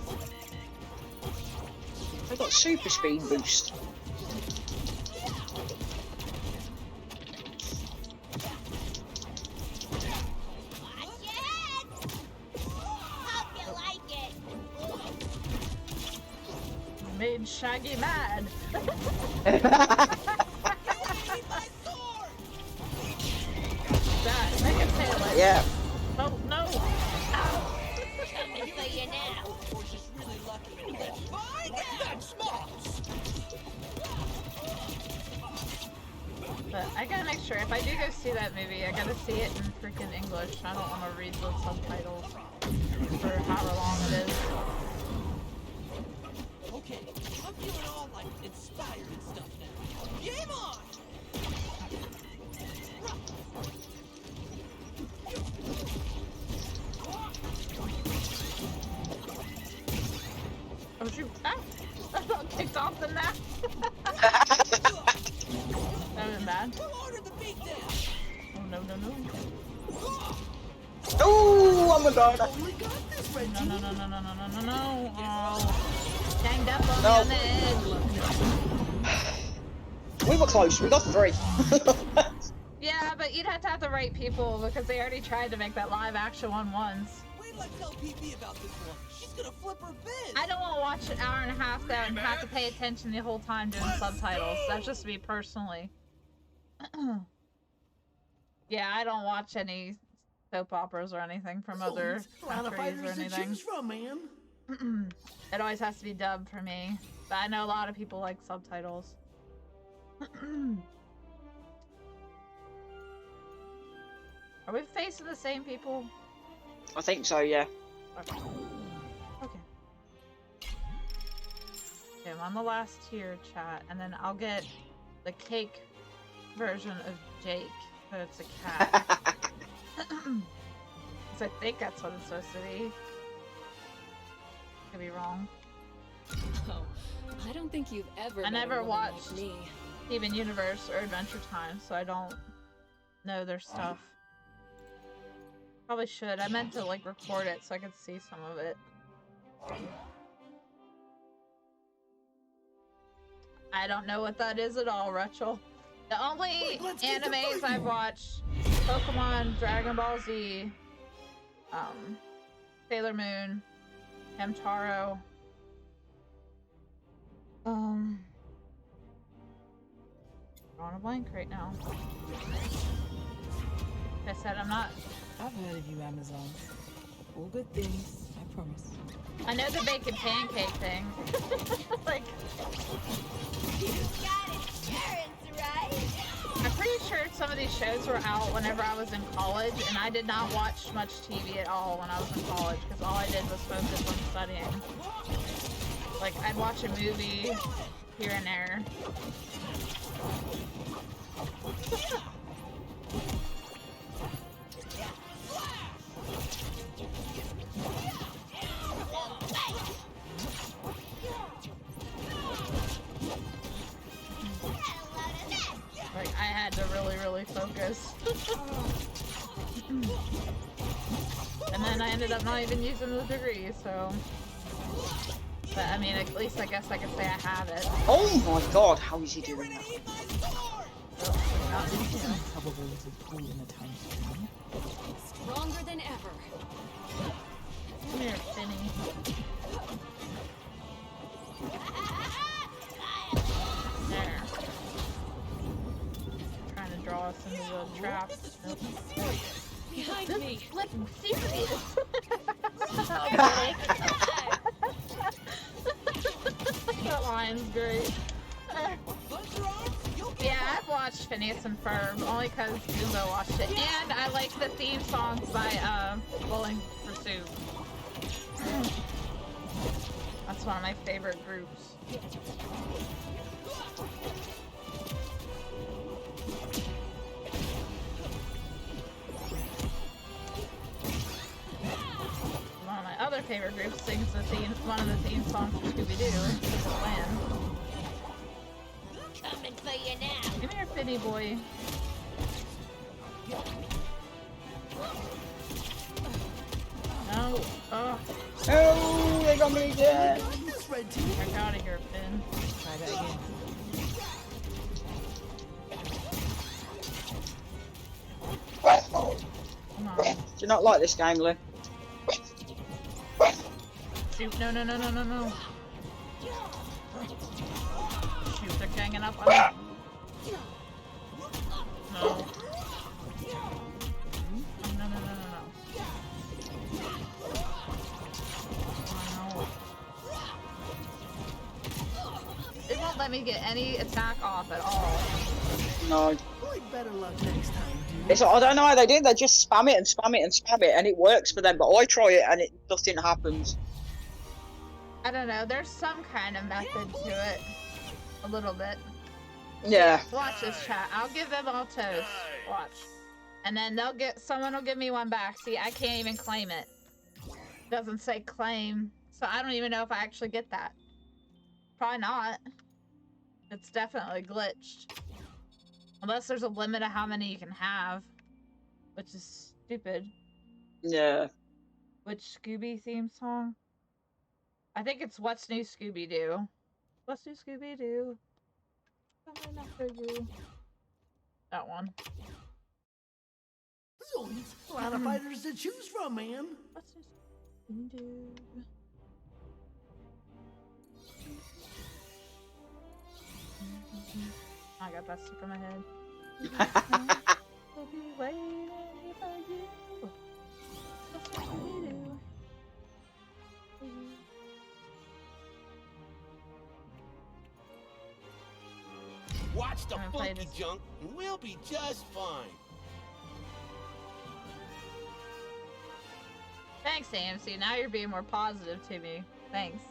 I got super speed boost. Made Shaggy mad. That, make it tail it. Yeah. Oh, no. Ow. But I gotta make sure, if I do go see that movie, I gotta see it in freaking English. I don't want to read the subtitles for however long it is. Okay, I'm feeling all like inspired and stuff now. Game on! Oh shoot! Ah! I got kicked off the map. That was bad. Oh no no no! Oh my god. Only got this, Reggie. No no no no no no no no no! Oh, ganged up on No. me on the edge. We were close, we got 3. Yeah, but you'd have to have the right people because they already tried to make that live action one once. Wait till I tell PP about this one. She's gonna flip her biz. I don't want to watch an hour and a half though and have to pay attention the whole time doing subtitles. That's just me personally. Yeah, I don't watch any soap operas or anything from other A lot of countries or fighters to anything. choose from, man. It always has to be dubbed for me. But I know a lot of people like subtitles. Are we facing the same people? I think so, yeah. Okay. Okay. Okay, I'm on the last tier, chat, and then I'll get the cake version of Jake, but it's a cat. Because I think that's what it's supposed to be. Could be wrong. Oh, I don't think you've ever. I met a never woman like watched me. Steven Universe or Adventure Time, so I don't know their stuff. Probably should. I meant to like record it so I could see some of it. I don't know what that is at all, Rachel. The only Let's get to animes I've fighting. watched: Pokemon, Dragon Ball Z, Sailor Moon, Hamtaro. Drawing a blank right now. Like I said, I'm not. I've heard of you, Amazon. All good things, I promise. I know the bacon pancake thing. Like, I'm pretty sure some of these shows were out whenever I was in college, and I did not watch much TV at all when I was in college, because all I did was focus on studying. Like, I'd watch a movie here and there. Like, I had to really focus. And then I ended up not even using the degree, so... But, I mean, at least I guess I can say I have it. Oh my god, how is he doing that? So, not, you know. Probably was a pool in a time to come. Stronger than ever. Come here, Finny. There. Trying to draw us into the trap. Nope. Behind This me. is flipping serious. Finn's great. Yeah, I've watched Phineas and Ferb only because Goomba watched it, and I like the theme songs by Bowling for Soup. That's one of my favorite groups. One of my other favorite groups sings one of the theme songs for Scooby-Doo, Simple Plan. Coming for you now. Come here, Finny boy. No. Oh, Oh, they got me dead. This red team. I got it here, Finn. Try that again. Come on. Do you not like this game, Lou? Shoot. No, no, no, no, no, no. Shoot, they're ganging up on me. No. No, no, no, no, no. Oh, no. It won't let me get any attack off at all. No. Boy, better luck next time, dude. It's, I don't know how they do. They just spam it and spam it and spam it, and it works for them. But I try it, and nothing happens. I don't know. There's some kind of method to it. A little bit. Yeah. Watch this chat. I'll give them all toast. Watch. And then someone will give me one back. See, I can't even claim it. Doesn't say claim. So I don't even know if I actually get that. Probably not. It's definitely glitched. Unless there's a limit of how many you can have. Which is stupid. Yeah. Which Scooby theme song? I think it's What's New Scooby-Doo. What's New Scooby-Doo? Coming after you. That one. Zoinks! A lot of fighters to choose from, man. What's New Scooby-Doo? I got that stuck in my head. We'll be waiting for you. What's New Scooby-Doo? Watch the I'm gonna play funky this. junk, and we'll be just fine. Thanks, AMC. Now you're being more positive to me. Thanks.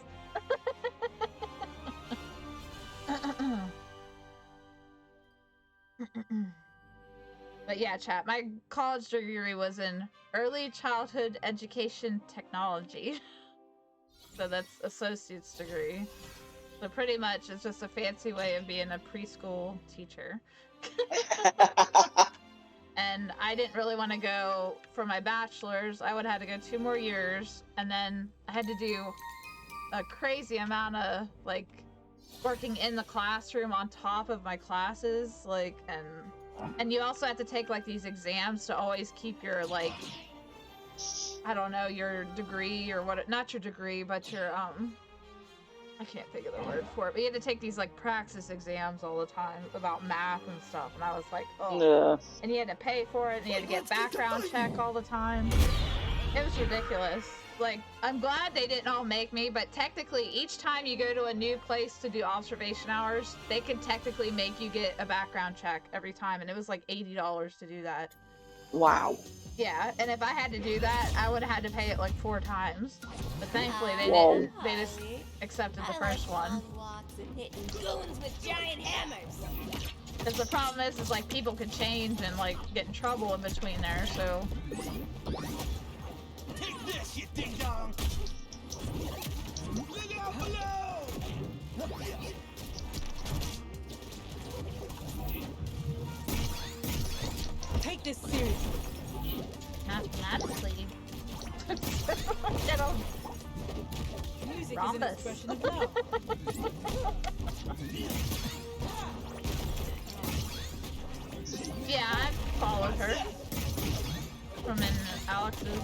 But yeah, chat. My college degree was in early childhood education technology. So that's associate's degree. So pretty much it's just a fancy way of being a preschool teacher. And I didn't really want to go for my bachelor's. I would have had to go 2 more years, and then I had to do a crazy amount of like working in the classroom on top of my classes, like, and you also have to take like these exams to always keep your like, I don't know, your degree or what, not your degree, but your I can't think of the word for it, but you had to take these like praxis exams all the time about math and stuff, and I was like, oh. Yeah. And you had to pay for it, and you had to get background check all the time. It was ridiculous. Like, I'm glad they didn't all make me, but technically each time you go to a new place to do observation hours, they can technically make you get a background check every time, and it was like $80 to do that. Wow. Yeah, and if I had to do that, I would have had to pay it like 4 times. But thankfully they Whoa. didn't. They just accepted the first one. Long walks and hitting goons with giant hammers. Because the problem is like people could change and like get in trouble in between there, so. Take this, you ding dong! Look out below! Take this seriously. Mathematically. Get on. Music is an Rhombus. expression of love. Yeah, I followed her. From in Alex's.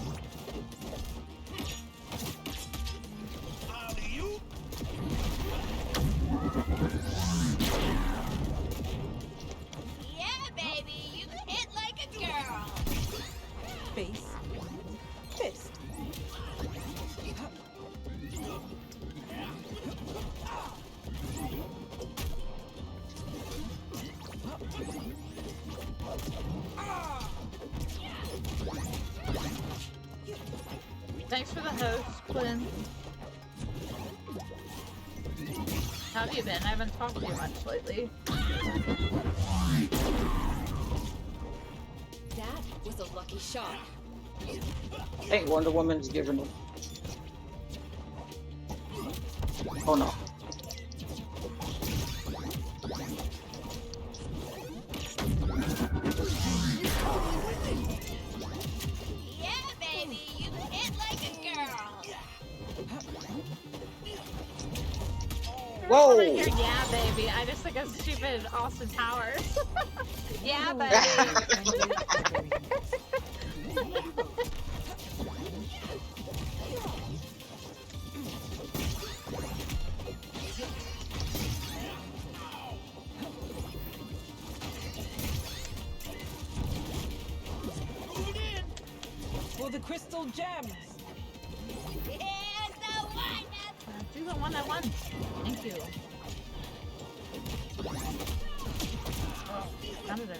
Alley-oop! Yeah, baby, you hit like a girl. Face. Fist. Thanks for the host, Quinn. How have you been? I haven't talked to you much lately. That was a lucky shot. I think Wonder Woman's given him. Oh no. Yeah, baby, you hit like a girl. Whoa! When I hear, yeah, baby, I just think of stupid Austin Powers. Yeah, baby. For the crystal gems. Here's the one. Do the one I want. Thank you. Oh, out of there.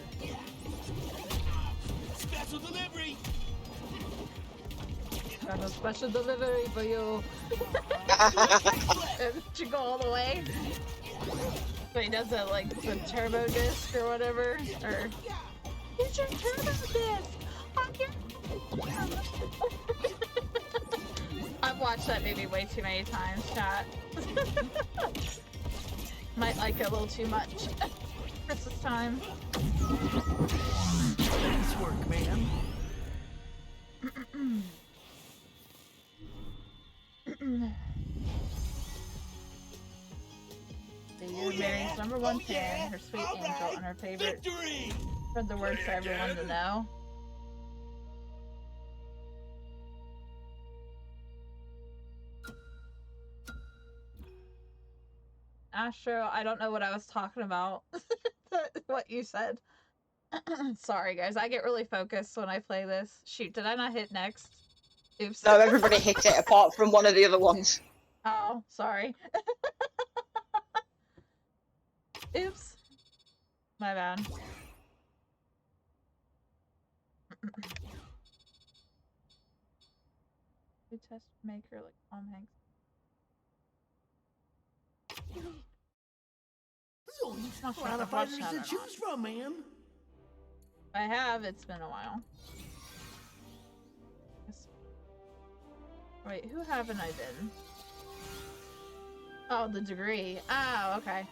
Special delivery. Got a special delivery for you. Should go all the way. So he does it like the turbo disc or whatever. Or it's your turbo disc. I've watched that movie way too many times, chat. Might like it a little too much. Christmas time. Nice work, man. The year Mary's #1 fan, her sweet angel, and her favorite. Victory! Spread the word for everyone to know. Astro, I don't know what I was talking about. What you said. Sorry, guys. I get really focused when I play this. Shoot, did I not hit next? Oops. No, everybody hit it apart from one of the other ones. Oh, sorry. Oops. My bad. Good test maker like Tom Hanks. There's only Not a sure lot if of I've watched fighters that to or not. choose from, man. I have, it's been a while. Wait, who haven't I been? Oh, the degree. Oh, okay.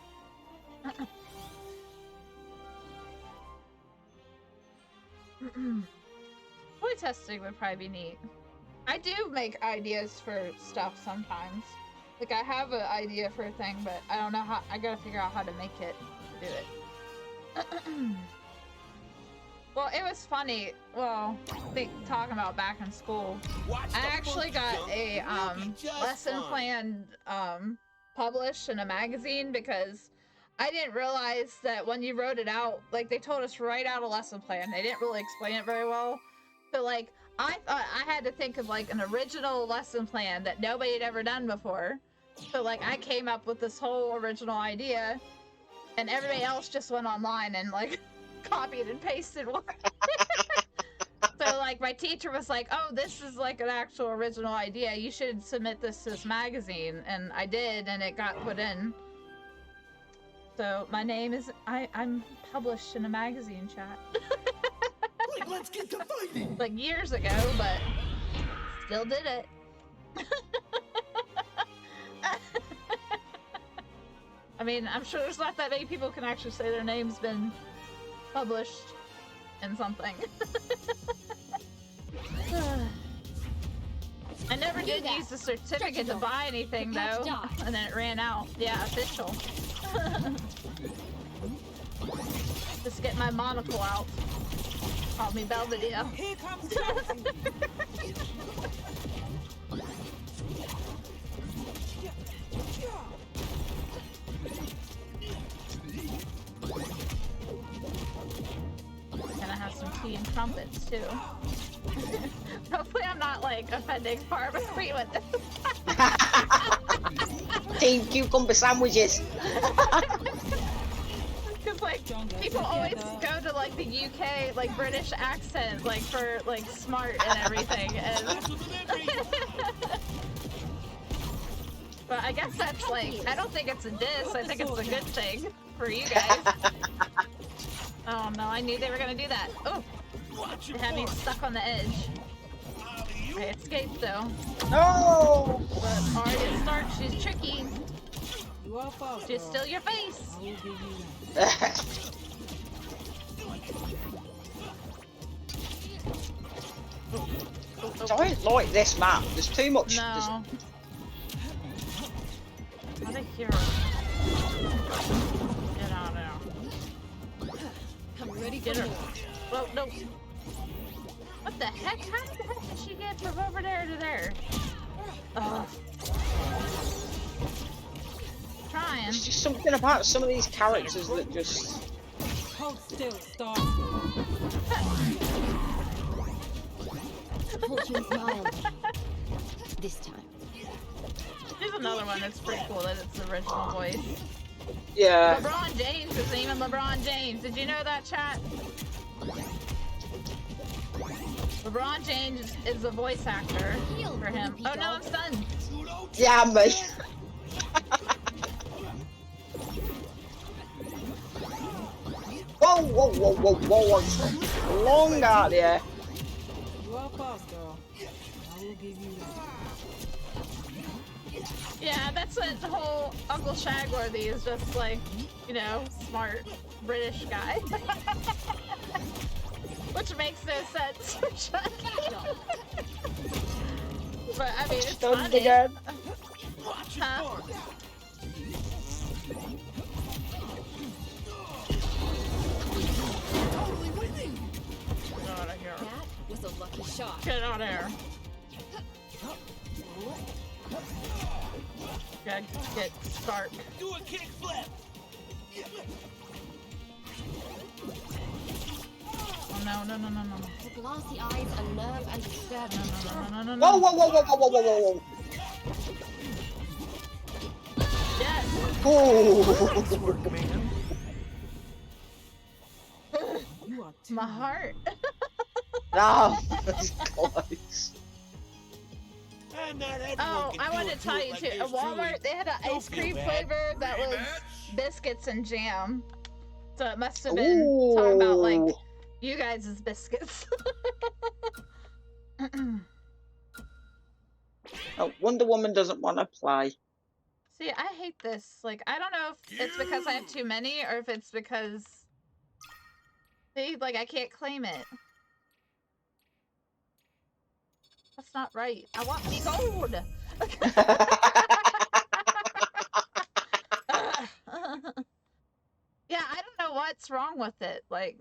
Toy testing would probably be neat. I do make ideas for stuff sometimes. Like, I have an idea for a thing, but I don't know how. I gotta figure out how to make it to do it. Well, it was funny. Well, talking about back in school, Watch I the actually first got jump. a It'll be just lesson fine. plan published in a magazine because I didn't realize that when you wrote it out, like they told us to write out a lesson plan. They didn't really explain it very well. So like I thought I had to think of like an original lesson plan that nobody had ever done before. So like I came up with this whole original idea, and everybody else just went online and like copied and pasted one. So like my teacher was like, "Oh, this is like an actual original idea. You should submit this to this magazine," and I did, and it got put in. So my name is I'm published in a magazine, chat. Like, let's get to fighting. Like years ago, but still did it. I mean, I'm sure there's not that many people can actually say their name's been published in something. I never did use the certificate to buy anything though, and then it ran out. Yeah, official. Just get my monocle out. Call me Belvedere. Here comes Jonesy. And I have some tea and trumpets too. Hopefully I'm not like offending Barbary with this. Team cucumber sandwiches. Because like stronger People always together. go to like the UK, like British accent, like for like smart and everything. And but I guess that's like, I don't think it's a diss. I think it's a good thing for you guys. Oh no, I knew they were gonna do that. Oh, they had me stuck on the edge. I escaped though. No! But Arya Stark, she's tricky. You are fast, Just girl. steal your face. I will give you that. Don't like this map. There's too much. No. What a hero. Get out of there. I'm ready for Get her. more. Whoa, no. What the heck? How the heck did she get from over there to there? Ugh. Trying. There's just something about some of these characters that just. Hold still, Star. Fortune smiled. This time. There's another one that's pretty cool that it's the original voice. Yeah. LeBron James isn't even LeBron James. Did you know that, chat? LeBron James is the voice actor for him. Oh no, I'm stunned. Yeah, mate. Whoa, whoa, whoa, whoa, whoa, whoa. Long out there. You are fast, girl. I will give you that. Yeah, that's what the whole Uncle Shagworthy is just like, you know, smart British guy. Which makes no sense for Chucky. But I mean, it's Stunned funny. again. Huh? Get out of here. That was a lucky shot. Get out of here. Gotta get Stark. Do a kick flip. Oh no, no, no, no, no, no. The glassy eyes alert and disturbed. No, no, no, no, Whoa, no. whoa, whoa, whoa, whoa, whoa, whoa, whoa. Yes. Oh. You are too My heart. No, that's close. And not everyone Oh, can I do wanted it to tell you like too. At yours truly. Walmart, they had an Don't ice feel cream bad. flavor that was Rematch? biscuits and jam. So it must have been talking about like Ooh. you guys' biscuits. Oh, Wonder Woman doesn't want to play. See, I hate this. Like, I don't know if it's because I have too many or if it's because see, like I can't claim it. That's not right. I want me gold. Yeah, I don't know what's wrong with it. Like,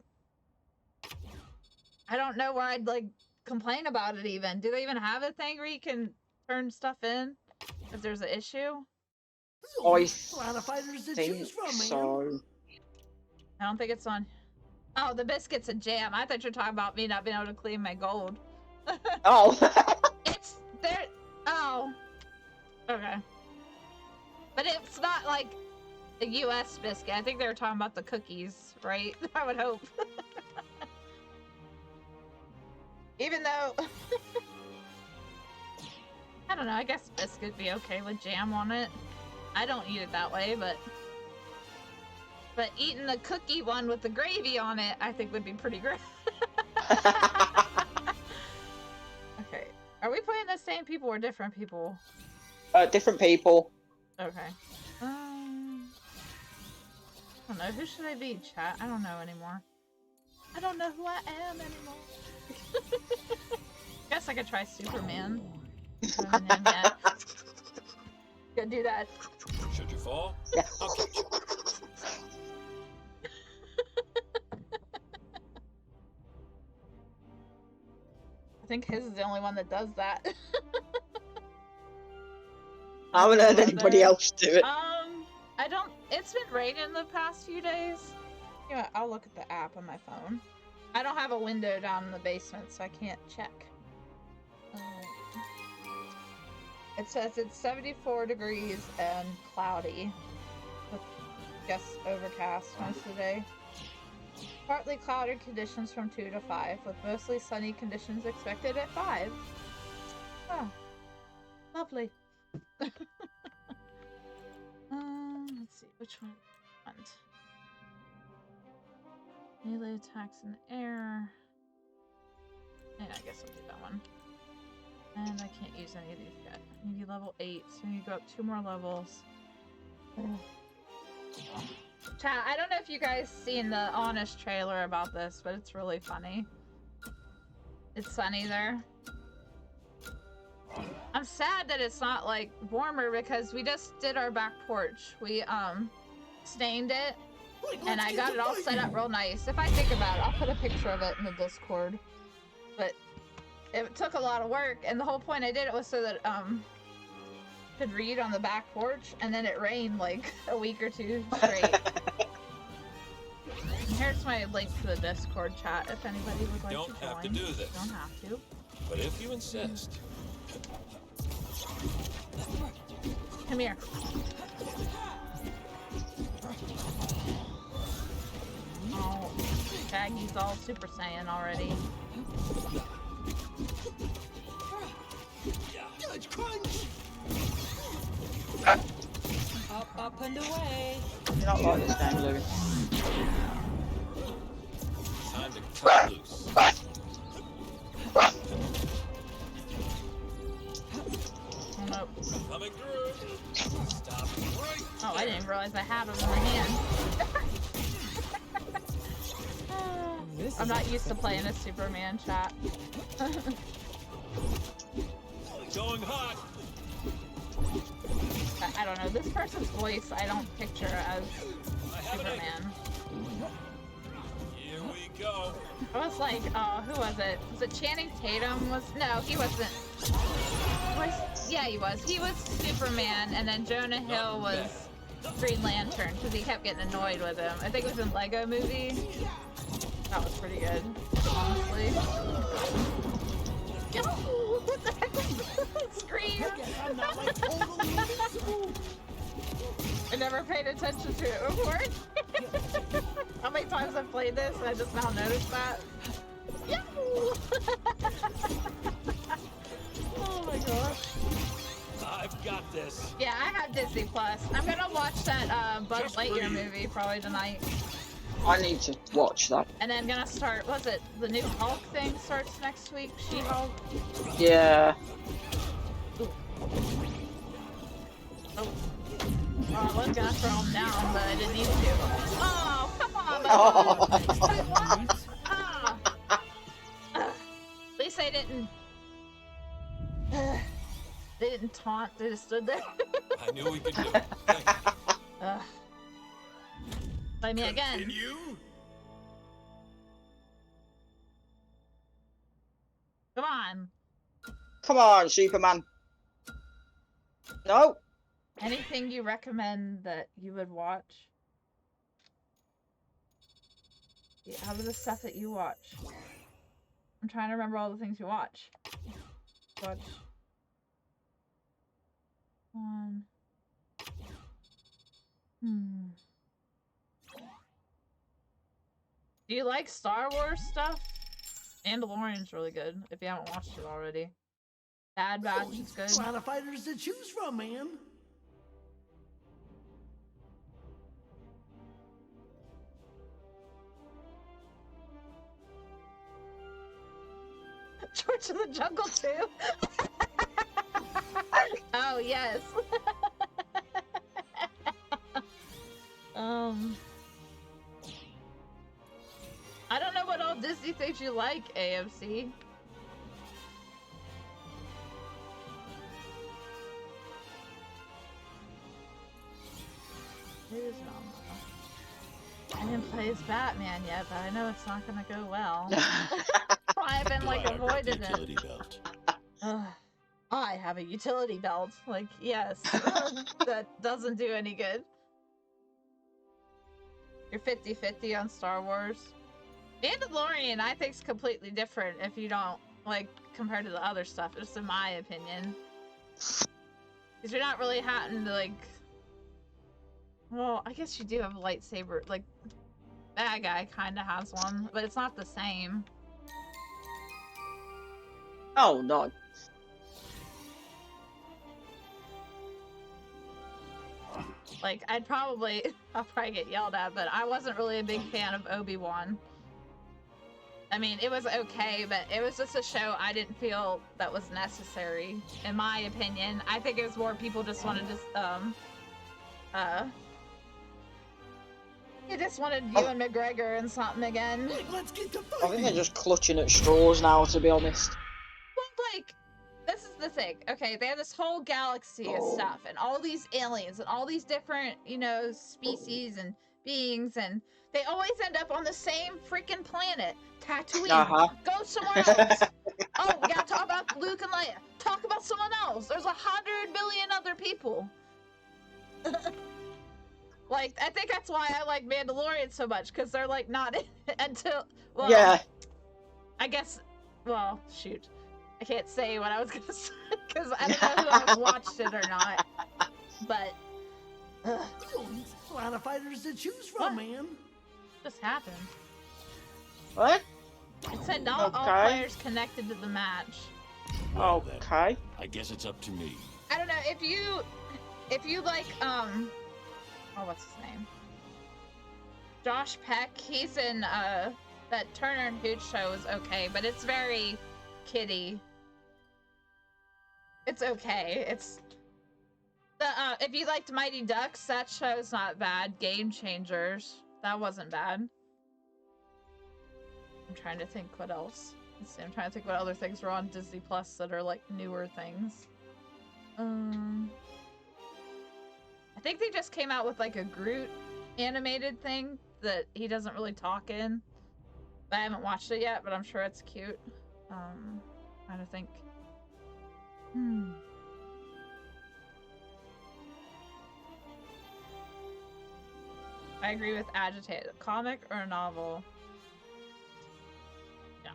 I don't know where I'd like complain about it even. Do they even have a thing where you can turn stuff in if there's an issue? There's I only a lot of fighters to think choose from, man. so. I don't think it's on. Oh, the biscuits and jam. I thought you were talking about me not being able to clean my gold. Oh. It's there. Oh. Okay. But it's not like a US biscuit. I think they were talking about the cookies, right? I would hope. Even though I don't know, I guess biscuit would be okay with jam on it. I don't eat it that way, but eating the cookie one with the gravy on it, I think would be pretty great. Okay. Are we playing the same people or different people? Different people. Okay. I don't know. Who should I be, chat? I don't know anymore. I don't know who I am anymore. Guess I could try Superman. I haven't named yet. Go do that. Should you fall? Yeah. I'll catch you. I think his is the only one that does that. I haven't heard anybody else do it. I don't. It's been raining the past few days. Yeah, I'll look at the app on my phone. I don't have a window down in the basement, so I can't check. It says it's 74 degrees and cloudy. With just overcast most of the day. Partly cloudy conditions from 2 to 5, with mostly sunny conditions expected at 5. Oh, lovely. Let's see, which one I want? Melee attacks in the air. Yeah, I guess I'll do that one. And I can't use any of these yet. Maybe level 8, so you go up 2 more levels. Chat, I don't know if you guys seen the Honest trailer about this, but it's really funny. It's sunny there. I'm sad that it's not like warmer because we just did our back porch. We stained it and I got it all set up real nice. If I think about it, I'll put a picture of it in the Discord. But it took a lot of work, and the whole point I did it was so that could read on the back porch, and then it rained like a week or 2 straight. And here's my link to the Discord chat if anybody would like to join. Don't have to do this. Don't have to. But if you insist. Come here. Oh, Shaggy's all Super Saiyan already. Judge Crunch! Up and away. You not like this game, Louis? Time to cut loose. Oh, nope. Coming through. Stop right. Oh, I didn't realize I had them in my hand. I'm not used to playing a Superman chat. Going hot. I don't know. This person's voice I don't picture as Superman. Here we go. I was like, who was it? Was it Channing Tatum? No, he wasn't. Yeah, he was. He was Superman, and then Jonah Hill was Green Lantern because he kept getting annoyed with him. I think it was in Lego Movie. That was pretty good, honestly. What the heck was that scream? I never paid attention to it before. How many times I've played this and I just now noticed that? Yahoo! Oh my gosh. I've got this. Yeah, I have Disney Plus. I'm gonna watch that Buzz Lightyear movie probably tonight. I need to watch that. And then gonna start, was it the new Hulk thing starts next week? She-Hulk? Yeah. Ooh. Oh. Oh, I was gonna throw him down, but I didn't need to. Oh, come on, my Ah. At least they didn't. They didn't taunt, they just stood there. I knew we could do it. Play me again. Continue? Come on. Come on, Superman. No. Anything you recommend that you would watch? Yeah, out of the stuff that you watch. I'm trying to remember all the things you watch. Watch. One. Do you like Star Wars stuff? Mandalorian's really good, if you haven't watched it already. Bad Batch is good. A lot of fighters to choose from, man. George of the Jungle 2? Oh, yes. I don't know what all Disney things you like, AFC. It is normal. I didn't play as Batman yet, but I know it's not gonna go well. I've been like avoiding it. Belt. I have a utility belt. Like, yes. That doesn't do any good. You're 50-50 on Star Wars. Mandalorian, I think, is completely different if you don't, like, compared to the other stuff, just in my opinion. Because you're not really having to, like... Well, I guess you do have a lightsaber, like... bad guy kind of has one, but it's not the same. Oh no. Like, I'll probably get yelled at, but I wasn't really a big fan of Obi-Wan. I mean, it was okay, but it was just a show I didn't feel that was necessary, in my opinion. I think it was more people just wanted to, they just wanted Ewan McGregor and something again. Wait, let's get to I think fighting. they're just clutching at straws now, to be honest. Well, like, this is the thing. Okay, they have this whole galaxy of stuff, and all these aliens, and all these different, you know, species and beings, and they always end up on the same freaking planet. Tatooine. Uh-huh. Go somewhere else. Oh, we gotta talk about Luke and Leia. Talk about someone else. There's 100 billion other people. Like, I think that's why I like Mandalorian so much, because they're like not in it until, well, Yeah. I guess, well, shoot. I can't say what I was gonna say, because I don't know who I've watched it or not. But, Yoinks, a lot of fighters to choose from, What? man. just happened. What? It said not all Okay. players connected to the match. Well, then, Okay. I guess it's up to me. I don't know, if you like, oh, what's his name? Josh Peck, he's in, that Turner and Hooch show is okay, but it's very kiddie. It's okay. It's the if you liked Mighty Ducks, that show's not bad. Game Changers, that wasn't bad. I'm trying to think what else. Let's see, I'm trying to think what other things were on Disney Plus that are like newer things. I think they just came out with like a Groot animated thing that he doesn't really talk in. I haven't watched it yet, but I'm sure it's cute. Trying to think. I agree with Agitated. A comic or a novel? Yeah.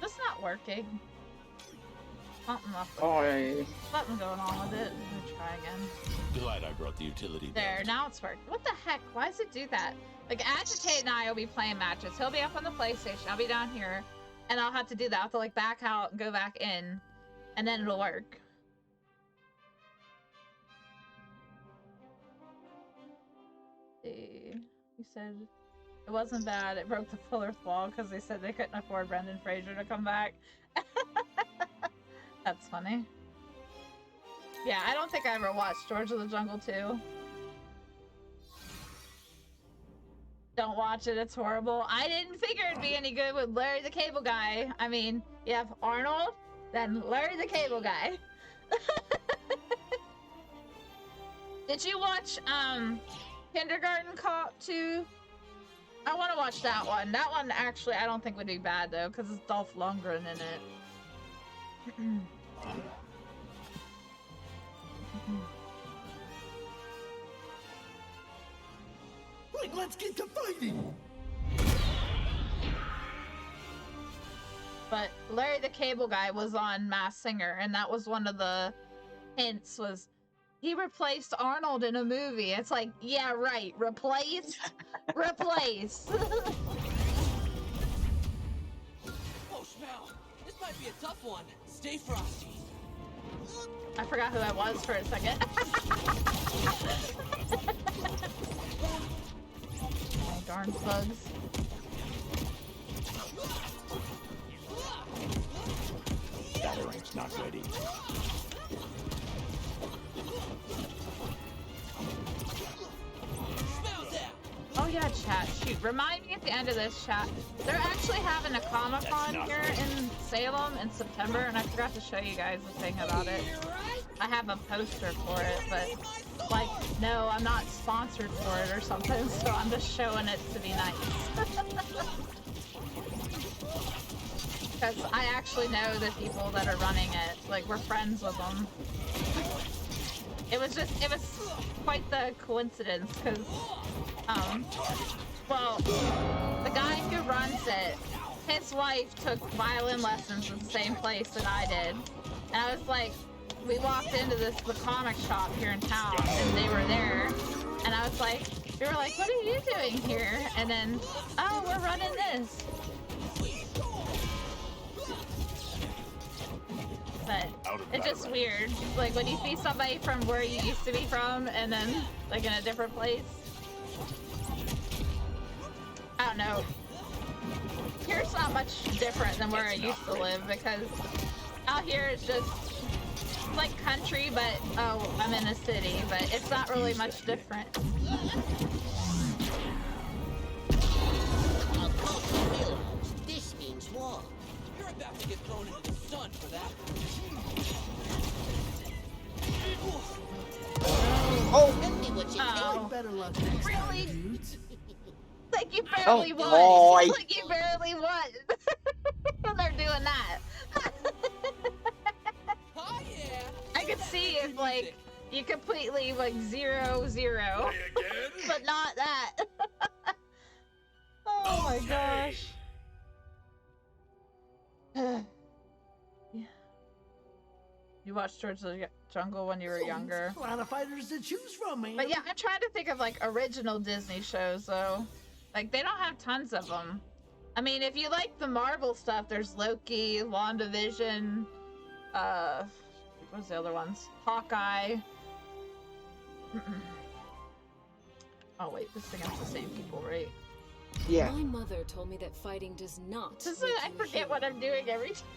It's not working. Something up. Oh, Something going on with it. Let me try again. Glad I brought the utility There, belt. now it's working. What the heck? Why does it do that? Like, Agitate and I will be playing matches. He'll be up on the PlayStation. I'll be down here. And I'll have to do that. I'll have to, like, back out and go back in. And then it'll work. See. He said it wasn't bad. It broke the fourth wall because they said they couldn't afford Brendan Fraser to come back. That's funny. Yeah, I don't think I ever watched George of the Jungle 2. Don't watch it, it's horrible. I didn't figure it'd be any good with Larry the Cable Guy. I mean, you have Arnold, then Larry the Cable Guy. Did you watch, Kindergarten Cop 2? I want to watch that one. That one, actually, I don't think would be bad, though, because it's Dolph Lundgren in it. Wait, let's get to fighting. But Larry the Cable Guy was on Masked Singer, and that was one of the hints was he replaced Arnold in a movie. It's like, yeah, right. Replace? Replace. Oh, smell. This might be a tough one. Stay frosty. I forgot who I was for a second. Oh, darn bugs. Battering's not ready. Smell that. Oh yeah, chat. Shoot, remind me at the end of this, chat. They're actually having a Comic-Con not here in Salem in September, and I forgot to show you guys the thing about it. I have a poster for it, but like, no, I'm not sponsored for it or something, so I'm just showing it to be nice. Because I actually know the people that are running it. Like, we're friends with them. It was quite the coincidence, because, well, the guy who runs it, his wife took violin lessons in the same place that I did. And I was like, we walked into the comic shop here in town, and they were there. And I was like, we were like, what are you doing here? And then, oh, we're running this. But it's just weird. Like when you see somebody from where you used to be from and then like in a different place. I don't know. Here's not much different than where I used to live because out here it's just like country, but oh, I'm in a city, but it's not really much different. This means war. You're about to get thrown into the sun for that. Oh! Tell me what you Oh. Better luck next time, Really? dudes. Like you barely won. boy. Like you barely won. They're doing that. Oh yeah. I could see if like you completely like 0-0, but not that. Oh my gosh. Yeah. You watched George the Jungle when you were younger. A lot of fighters to choose from, man. But yeah, I'm trying to think of like original Disney shows though. Like they don't have tons of them. I mean, if you like the Marvel stuff, there's Loki, WandaVision, what's the other ones? Hawkeye. Oh wait, this against the same people, right? Yeah. My mother told me that fighting does not. This is, make I you a forget hero. what I'm doing every time.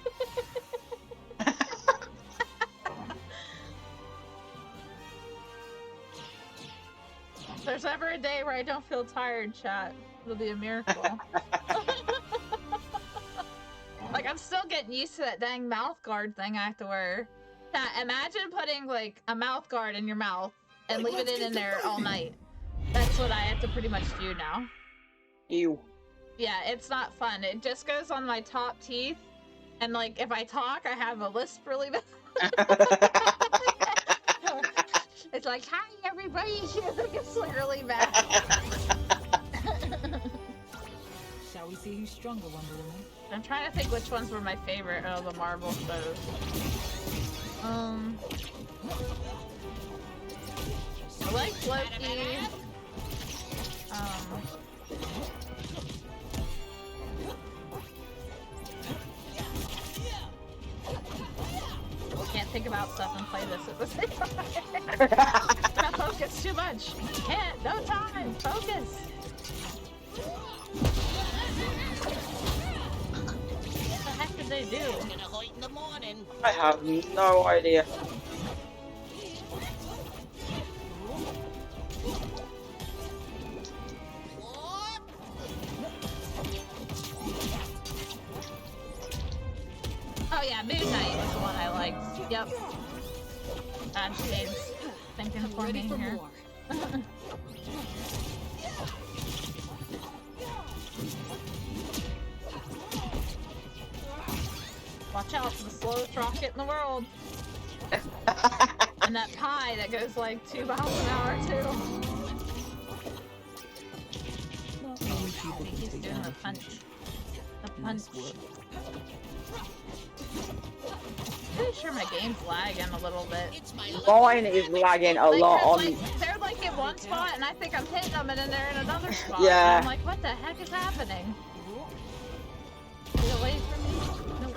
If there's ever a day where I don't feel tired, chat, it'll be a miracle. Like, I'm still getting used to that dang mouth guard thing I have to wear. Now, imagine putting, like, a mouth guard in your mouth and Like, leaving let's it in get there to all fighting. night. That's what I have to pretty much do now. Ew. Yeah, it's not fun. It just goes on my top teeth. And, like, if I talk, I have a lisp really bad. It's like, hi, everybody. It's like really bad. Shall we see who's stronger, Wonder Woman? I'm trying to think which ones were my favorite of the Marvel shows. I like Loki. Can't think about stuff and play this at the same time. Gotta focus too much. Can't. No time. Focus. What the heck did they do? It's gonna hurt in the morning. I have no idea. What? Oh yeah, Moon Knight is the one I liked. Yep. Shade's thinking I'm for ready me for here. more. Watch out for the slowest rocket in the world. And that pie that goes like 2 miles an hour too. Not many I people think can he's take doing down the a punch. fusion. The punch. Nice work. Pretty sure my game's lagging a little bit. It's my Mine is lagging a Like, lot 'cause, on. like, they're like in one spot and I think I'm hitting them and then they're in another spot. Yeah. And I'm like, what the heck is happening? Get away from me. Nope.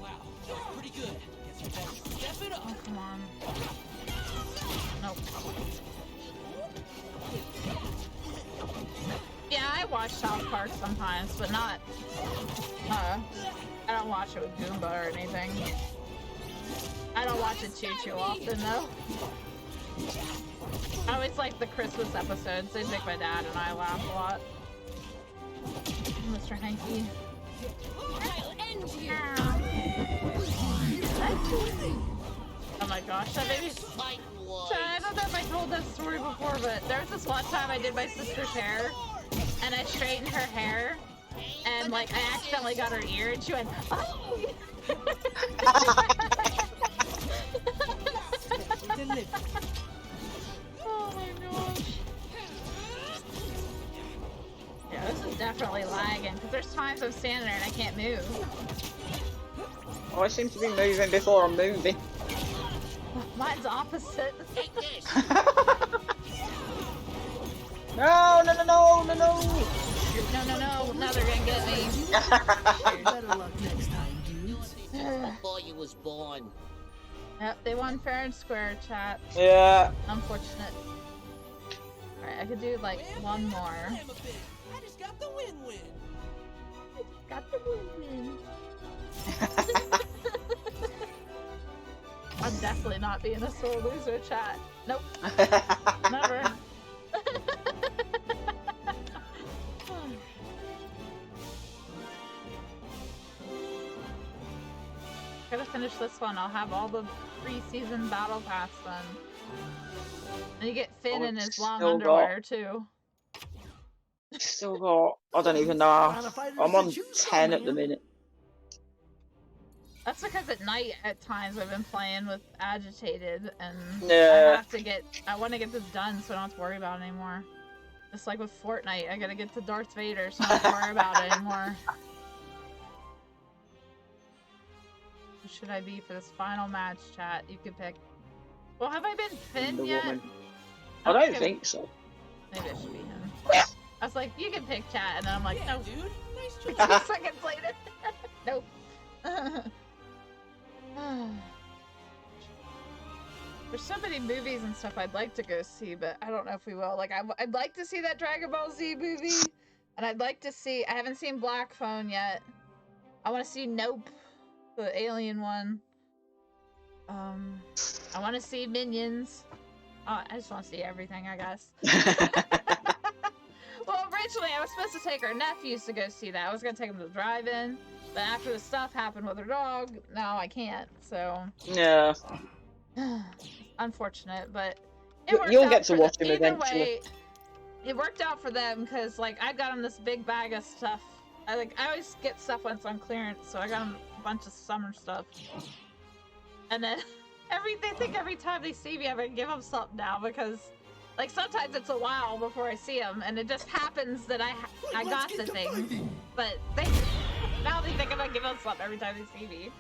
Wow, that was pretty good. Guess we better step it up. Oh, come on. Nope. Yeah, I watch South Park sometimes, but not, I don't watch it with Goomba or anything. I don't watch it too often, though. I always like the Christmas episodes. They make my dad and I laugh a lot. Mr. Hanky. I'll end you. Oh my gosh, that baby. Fight war. So I don't know if I told that story before, but there was this one time I did my sister's hair, and I straightened her hair, and like I accidentally got her ear, and she went, oh! Delivered. Oh my gosh. Yeah, this is definitely lagging, because there's times I'm standing there and I can't move. Oh, I seem to be moving before I'm moving. Mine's opposite. Take this. No, no, no, no, no, no. No. Now they're gonna get me. Better luck next time, dudes. Before you was born. Yep, they won fair and square, chat. Yeah. Unfortunate. Alright, I could do like one more. I just got the win-win. Got the win. I'm definitely not being a sore loser, chat. Nope. Never. Gotta finish this one. I'll have all the pre-season battle pass done. And you get Finn Oh, in his long still underwear too. Still got. I don't even know. I'm on 10 at the minute. That's because at night at times I've been playing with Agitated and Yeah. I want to get this done so I don't have to worry about it anymore. Just like with Fortnite, I gotta get to Darth Vader so I don't have to worry about it anymore. Who should I be for this final match, chat? You could pick. Well, have I been Finn Wonder yet? Woman. I don't think so. Maybe it should be him. I was like, you can pick chat, and then I'm like, Yeah, nope. dude. Nice 2 choice. seconds later. Nope. There's so many movies and stuff I'd like to go see, but I don't know if we will. Like, I'd like to see that Dragon Ball Z movie, and I'd like to see. I haven't seen Black Phone yet. I want to see Nope, the alien one. I want to see Minions. I just want to see everything, I guess. Well, originally I was supposed to take our nephews to go see that. I was gonna take them to the drive-in, but after the stuff happened with her dog, now I can't. So, Yeah. unfortunate, but You'll get to watch him either eventually. way, it worked out for them because like I got them this big bag of stuff. I always get stuff when it's on clearance, so I got them a bunch of summer stuff. And then they think every time they see me, I'm gonna give them something now because. Like, sometimes it's a while before I see them, and it just happens that I got the thing. But now they think I'm gonna give them something every time they see me.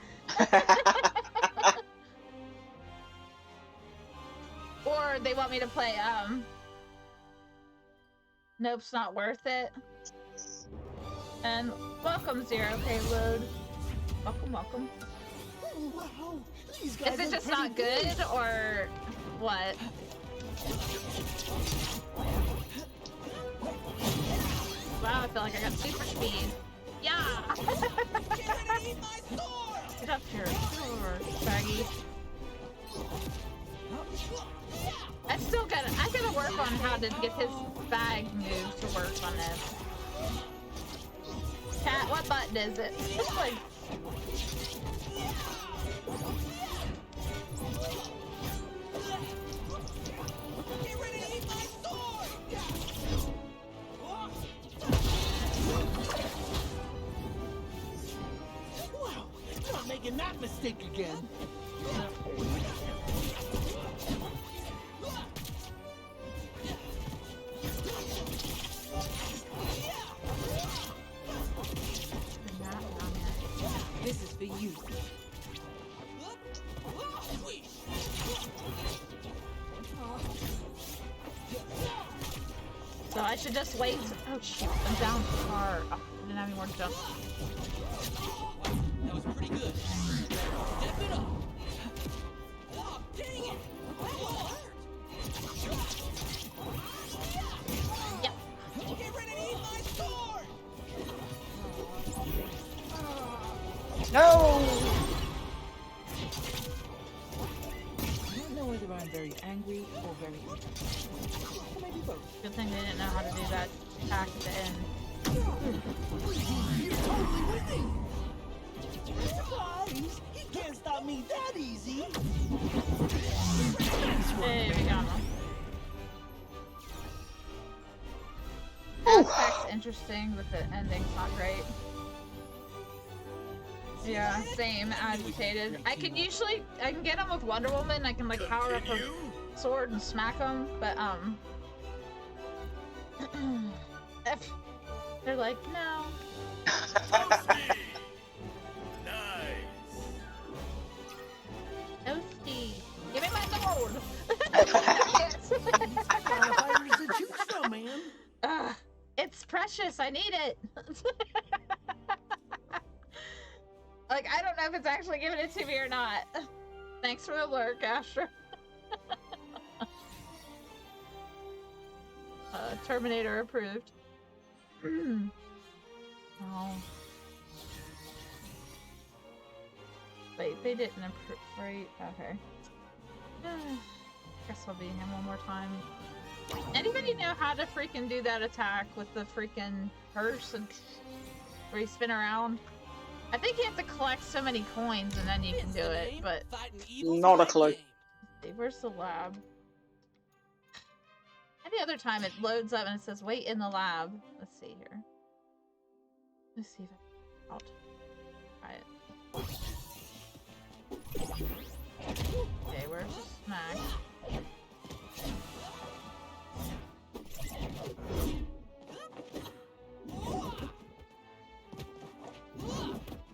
Or they want me to play, Nope's Not Worth It. And welcome, Zero Payload. Welcome. Wow, these guys Is it are just pretty not good, or what? Wow, I feel like I got super speed. Yeah! Get up here, Shaggy. I gotta work on how to get his bag move to work on this. Cat, what button is it? It's like... Wow, not making that mistake again. This is for you. So I should just wait. Oh shoot, I'm down far. Oh, I didn't have any more jump. That was pretty good. Step it up. Oh, dang it. That will hurt. Yep. Get ready to eat my sword. No! I don't know whether I'm very angry or very interested. Or maybe both. Good thing they didn't know how to do that attack at the end. You're totally winning. Surprise! He can't stop me that easy. Hey, we got him. Aspect's interesting, but the ending's not great. Yeah, same. Agitated. I can get him with Wonder Woman. I can like power up her sword and smack him, but they're like, no. Toasty. Give me my Like, I don't know if it's actually giving it to me or not. Thanks for the lurk, Astra. Terminator approved. Oh. Wait, they didn't approve, right? Okay. Guess I'll be him one more time. Anybody know how to freaking do that attack with the freaking purse and where you spin around? I think you have to collect so many coins and then you can do it, but Not a clue. where's the lab? Any other time it loads up and it says wait in the lab. Let's see here. Let's see if I can try it. Okay, where's the snack?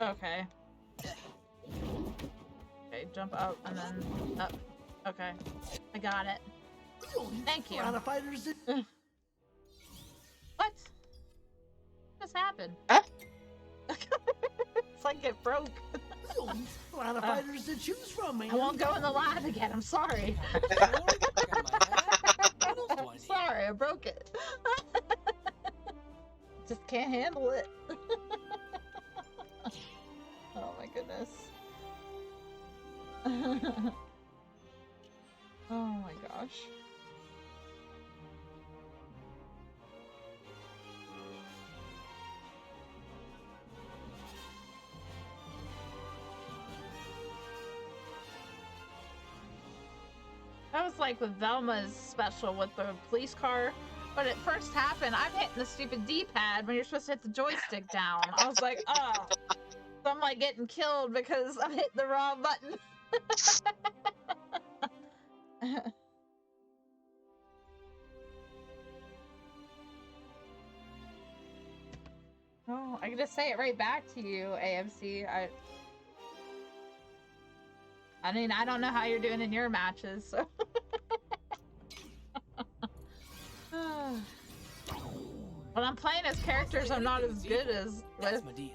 Okay. Okay, jump up and then up. Okay. I got it. Thank you. Piranha fighters that What? What just happened? Huh? It's like it broke. piranha fighters to choose from, man. I won't go in the lab again. I'm sorry. I'm sorry, I broke it. Just can't handle it. Oh my goodness. Oh my gosh. That was like with Velma's special with the police car. When it first happened, I'm hitting the stupid D-pad when you're supposed to hit the joystick down. I was like, oh. So I'm like getting killed because I'm hitting the wrong button. Oh, I can just say it right back to you, AMC. I mean, I don't know how you're doing in your matches, so. When I'm playing as characters I'm not as good as with. my deal.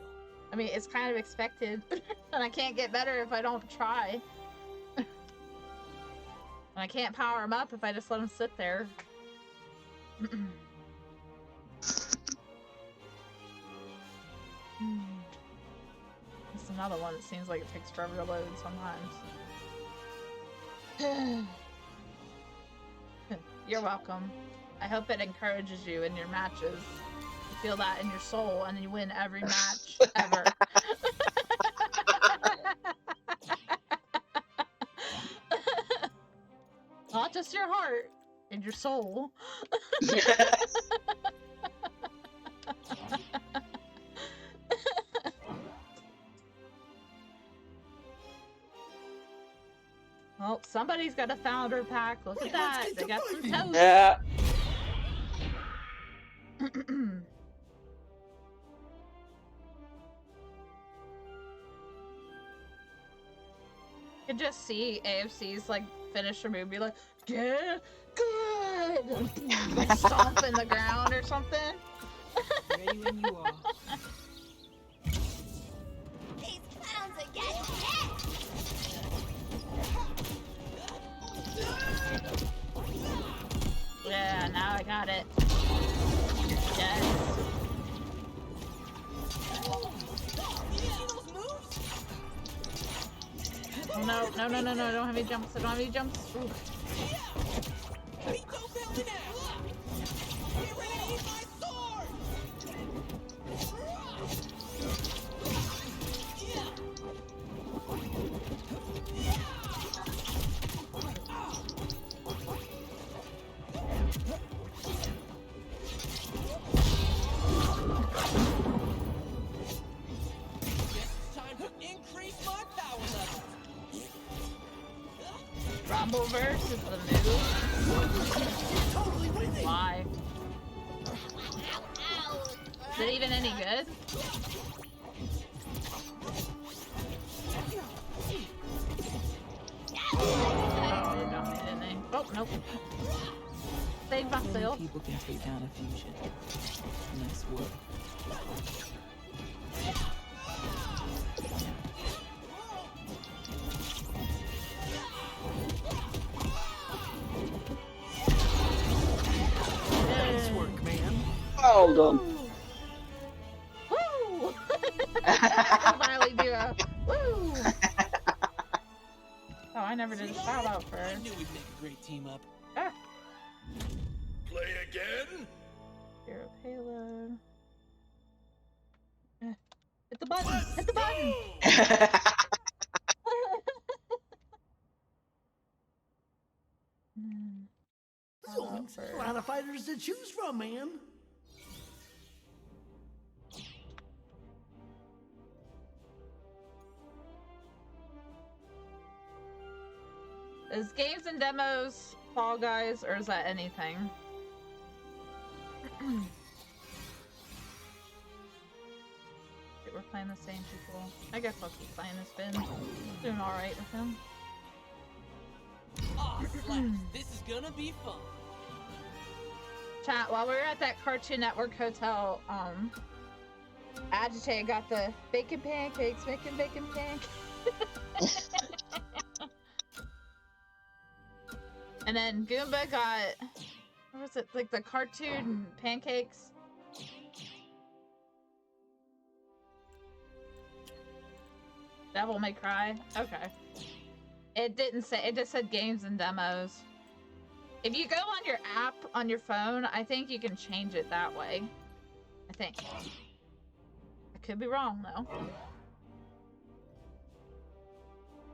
I mean, it's kind of expected, and I can't get better if I don't try. And I can't power them up if I just let them sit there. It's another one that seems like it takes forever to load sometimes. You're welcome. I hope it encourages you in your matches. You feel that in your soul, and you win every match ever. Not just your heart, and your soul. Well, somebody's got a founder pack. Look at that. They got some toast. Yeah. You can just see AFC's like finisher move be like, yeah, good, like stomping the ground or something. Ready when you are. These clowns are getting hit! Yeah, now I got it. Yes. Oh, no, no, no, no, no, I don't have any jumps. I don't have any jumps. Ooh. Rumbleverse is the move. Why? Is it even any good? They didn't, didn't they? Oh, nope. Save Not many myself. people can take down a fusion. Nice work. Nice work, man. Well done. Woo! I finally do a woo! Oh, I never did a shout out for I her. knew we'd make a great team up. Ah, Play again? hero payload. Hit the button! Hit the button! Zoinks, a lot of fighters to choose from, man. Is games and demos Fall Guys, or is that anything? We're playing the same people. I guess I'll keep playing this Finn. Doing alright with him. Aw, slaps. This is gonna be fun. Chat, while we were at that Cartoon Network hotel, Agitated got the bacon pancakes, making bacon pancakes. And then Goomba got, what was it, like the cartoon pancakes? Devil May Cry? Okay. It didn't say, it just said games and demos. If you go on your app on your phone, I think you can change it that way. I think. I could be wrong though.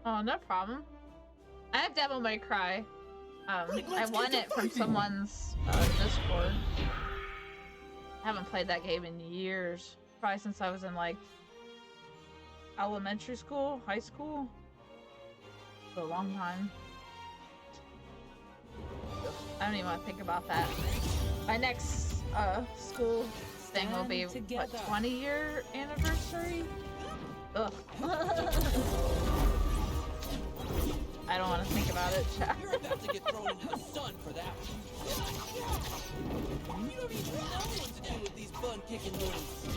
Oh, no problem. I have Devil May Cry. I won it from someone's Discord. I haven't played that game in years. Probably since I was in like elementary school, high school. For a long time. I don't even want to think about that. My next school thing will be what, 20-year anniversary? Ugh. I don't want to think about it, chat. You're about to get thrown into the sun for that one. You don't even know what to do with these bun-kicking moves.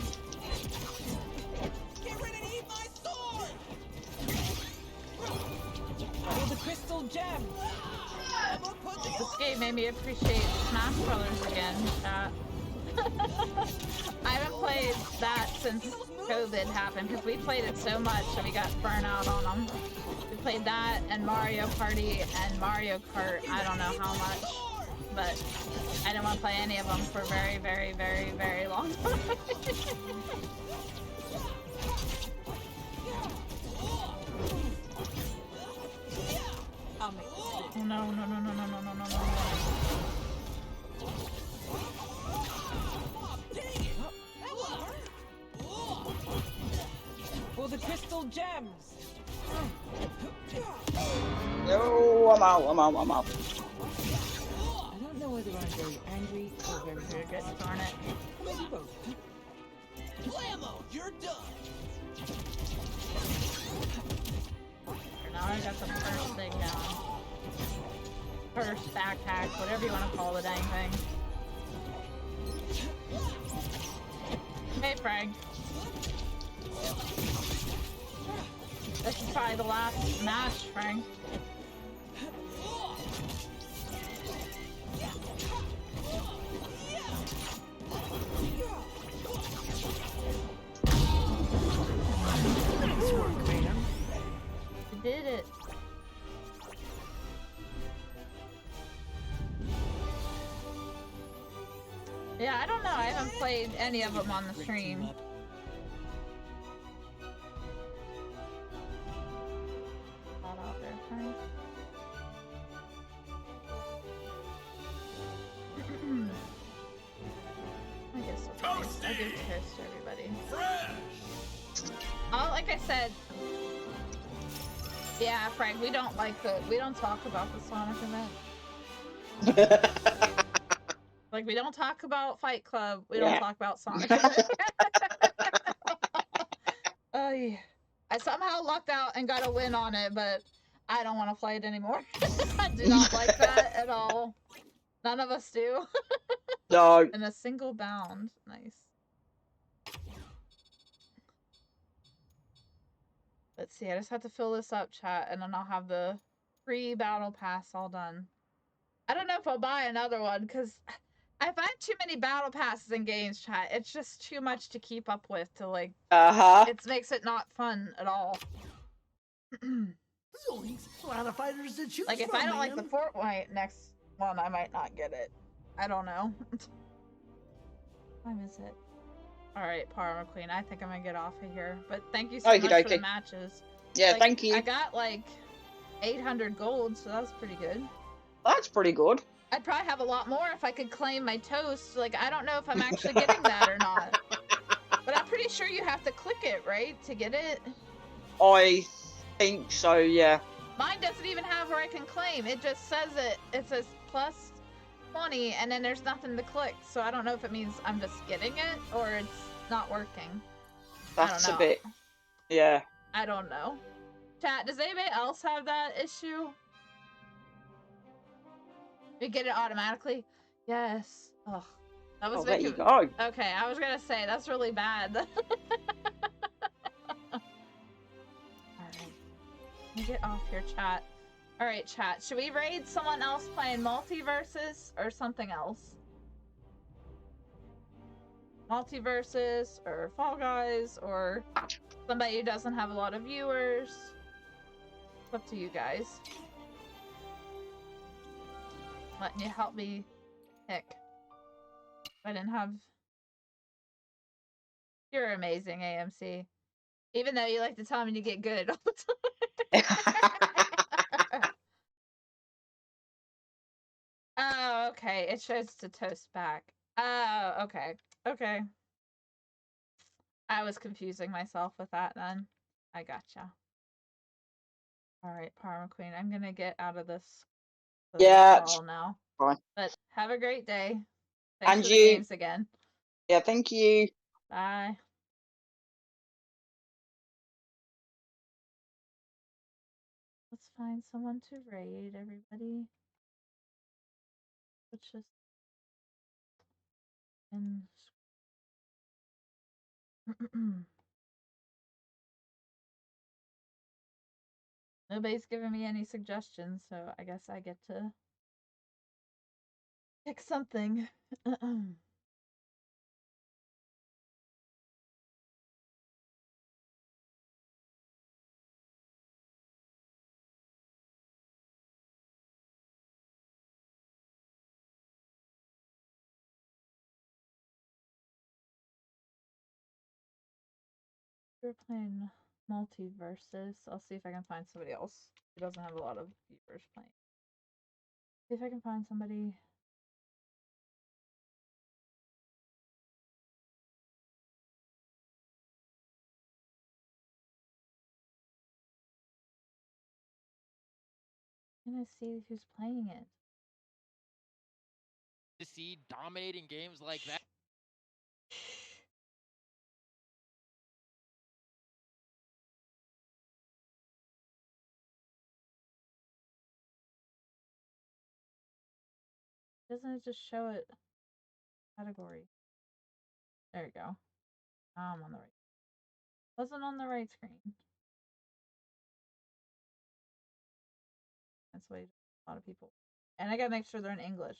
Get ready to eat my sword! Oh, the crystal gem! This game made me appreciate Smash Brothers again, chat. I haven't played that since COVID happened because we played it so much that we got burnt out on them. We played that and Mario Party and Mario Kart, I don't know how much, but I didn't want to play any of them for very, very, very, very long time. I'll make this stick. Oh no, no, no, no, no, no, no, no, no. For the crystal gems! No, I'm out. I don't know whether I'm very angry or very Good, darn it. maybe both. Blammo, you're done! Now I got the first thing down. First backpack, whatever you want to call the dang thing. Hey, Frank. This is probably the last match, Frank. Nice work, man. You did it. Yeah, I don't know. I haven't played any of them on the Great stream. team up. Not out there, Frank. I guess I'll give toast to everybody. Oh, like I said, yeah, Frank, we don't talk about the Sonic event. Like, we don't talk about Fight Club. We don't talk about Sonic. Yeah. I somehow lucked out and got a win on it, but I don't want to play it anymore. I do not like that at all. None of us do. No. In a single bound. Nice. Let's see, I just have to fill this up, chat, and then I'll have the free battle pass all done. I don't know if I'll buy another one, because I've had too many battle passes in games, chat. It's just too much to keep up with to, like... It makes it not fun at all. Zoinks! A lot of fighters to choose Like, if from, I don't like the man. Fortnite next one, I might not get it. I don't know. What time is it? Alright, Parma Queen, I think I'm gonna get off of here. But thank you so much for the matches. Yeah, like, thank you. I got like 800 gold, so that was pretty good. That's pretty good. I'd probably have a lot more if I could claim my toast. Like, I don't know if I'm actually getting that or not. But I'm pretty sure you have to click it, right, to get it? I think so, yeah. Mine doesn't even have where I can claim. It just says it. It says plus 20, and then there's nothing to click. So I don't know if it means I'm just getting it or it's not working. That's I don't a know. bit... Yeah. I don't know. Chat, does anybody else have that issue? You get it automatically? Yes. Ugh. That was there you making... go. Okay, I was gonna say, that's really bad. Alright. Let me get off your chat. Alright, chat. Should we raid someone else playing Multiverses or something else? Multiverses or Fall Guys or somebody who doesn't have a lot of viewers? It's up to you guys. Letting you help me pick. I didn't have... You're amazing, AMC. Even though you like to tell me to get good all the time. Oh, okay. It shows to toast back. Oh, okay. Okay. I was confusing myself with that then. I gotcha. Alright, Parma Queen. I'm gonna get out of this call now. Fine. But have a great day. Thanks And for the you. games again. Yeah, thank you. Bye. Let's find someone to raid, everybody. Let's just... And... Nobody's giving me any suggestions, so I guess I get to pick something. We're playing Multiverses. I'll see if I can find somebody else who doesn't have a lot of viewers playing. See if I can find somebody. Can I see who's playing it? To see dominating games like that. Doesn't it just show it category? There you go. Now I'm on the right. Wasn't on the right screen. That's why a lot of people. And I gotta make sure they're in English.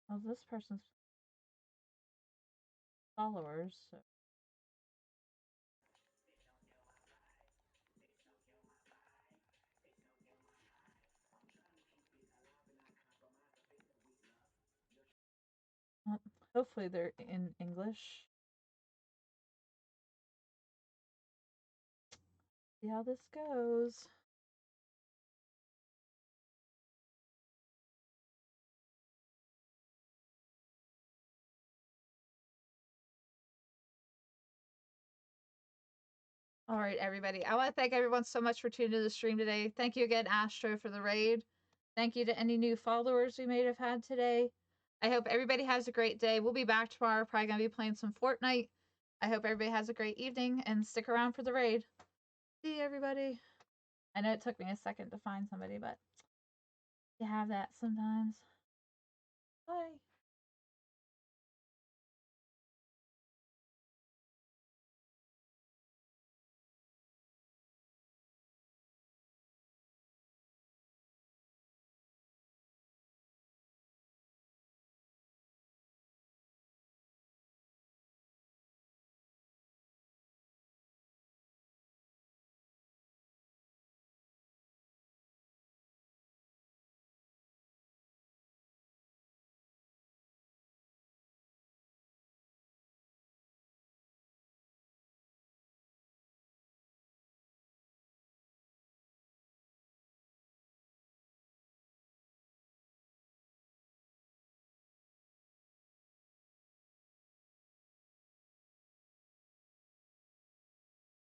Well, this person's followers. So. Hopefully they're in English. See how this goes. All right, everybody. I want to thank everyone so much for tuning to the stream today. Thank you again, Astro, for the raid. Thank you to any new followers we may have had today. I hope everybody has a great day. We'll be back tomorrow. Probably going to be playing some Fortnite. I hope everybody has a great evening and stick around for the raid. See you, everybody. I know it took me a second to find somebody, but you have that sometimes. Bye.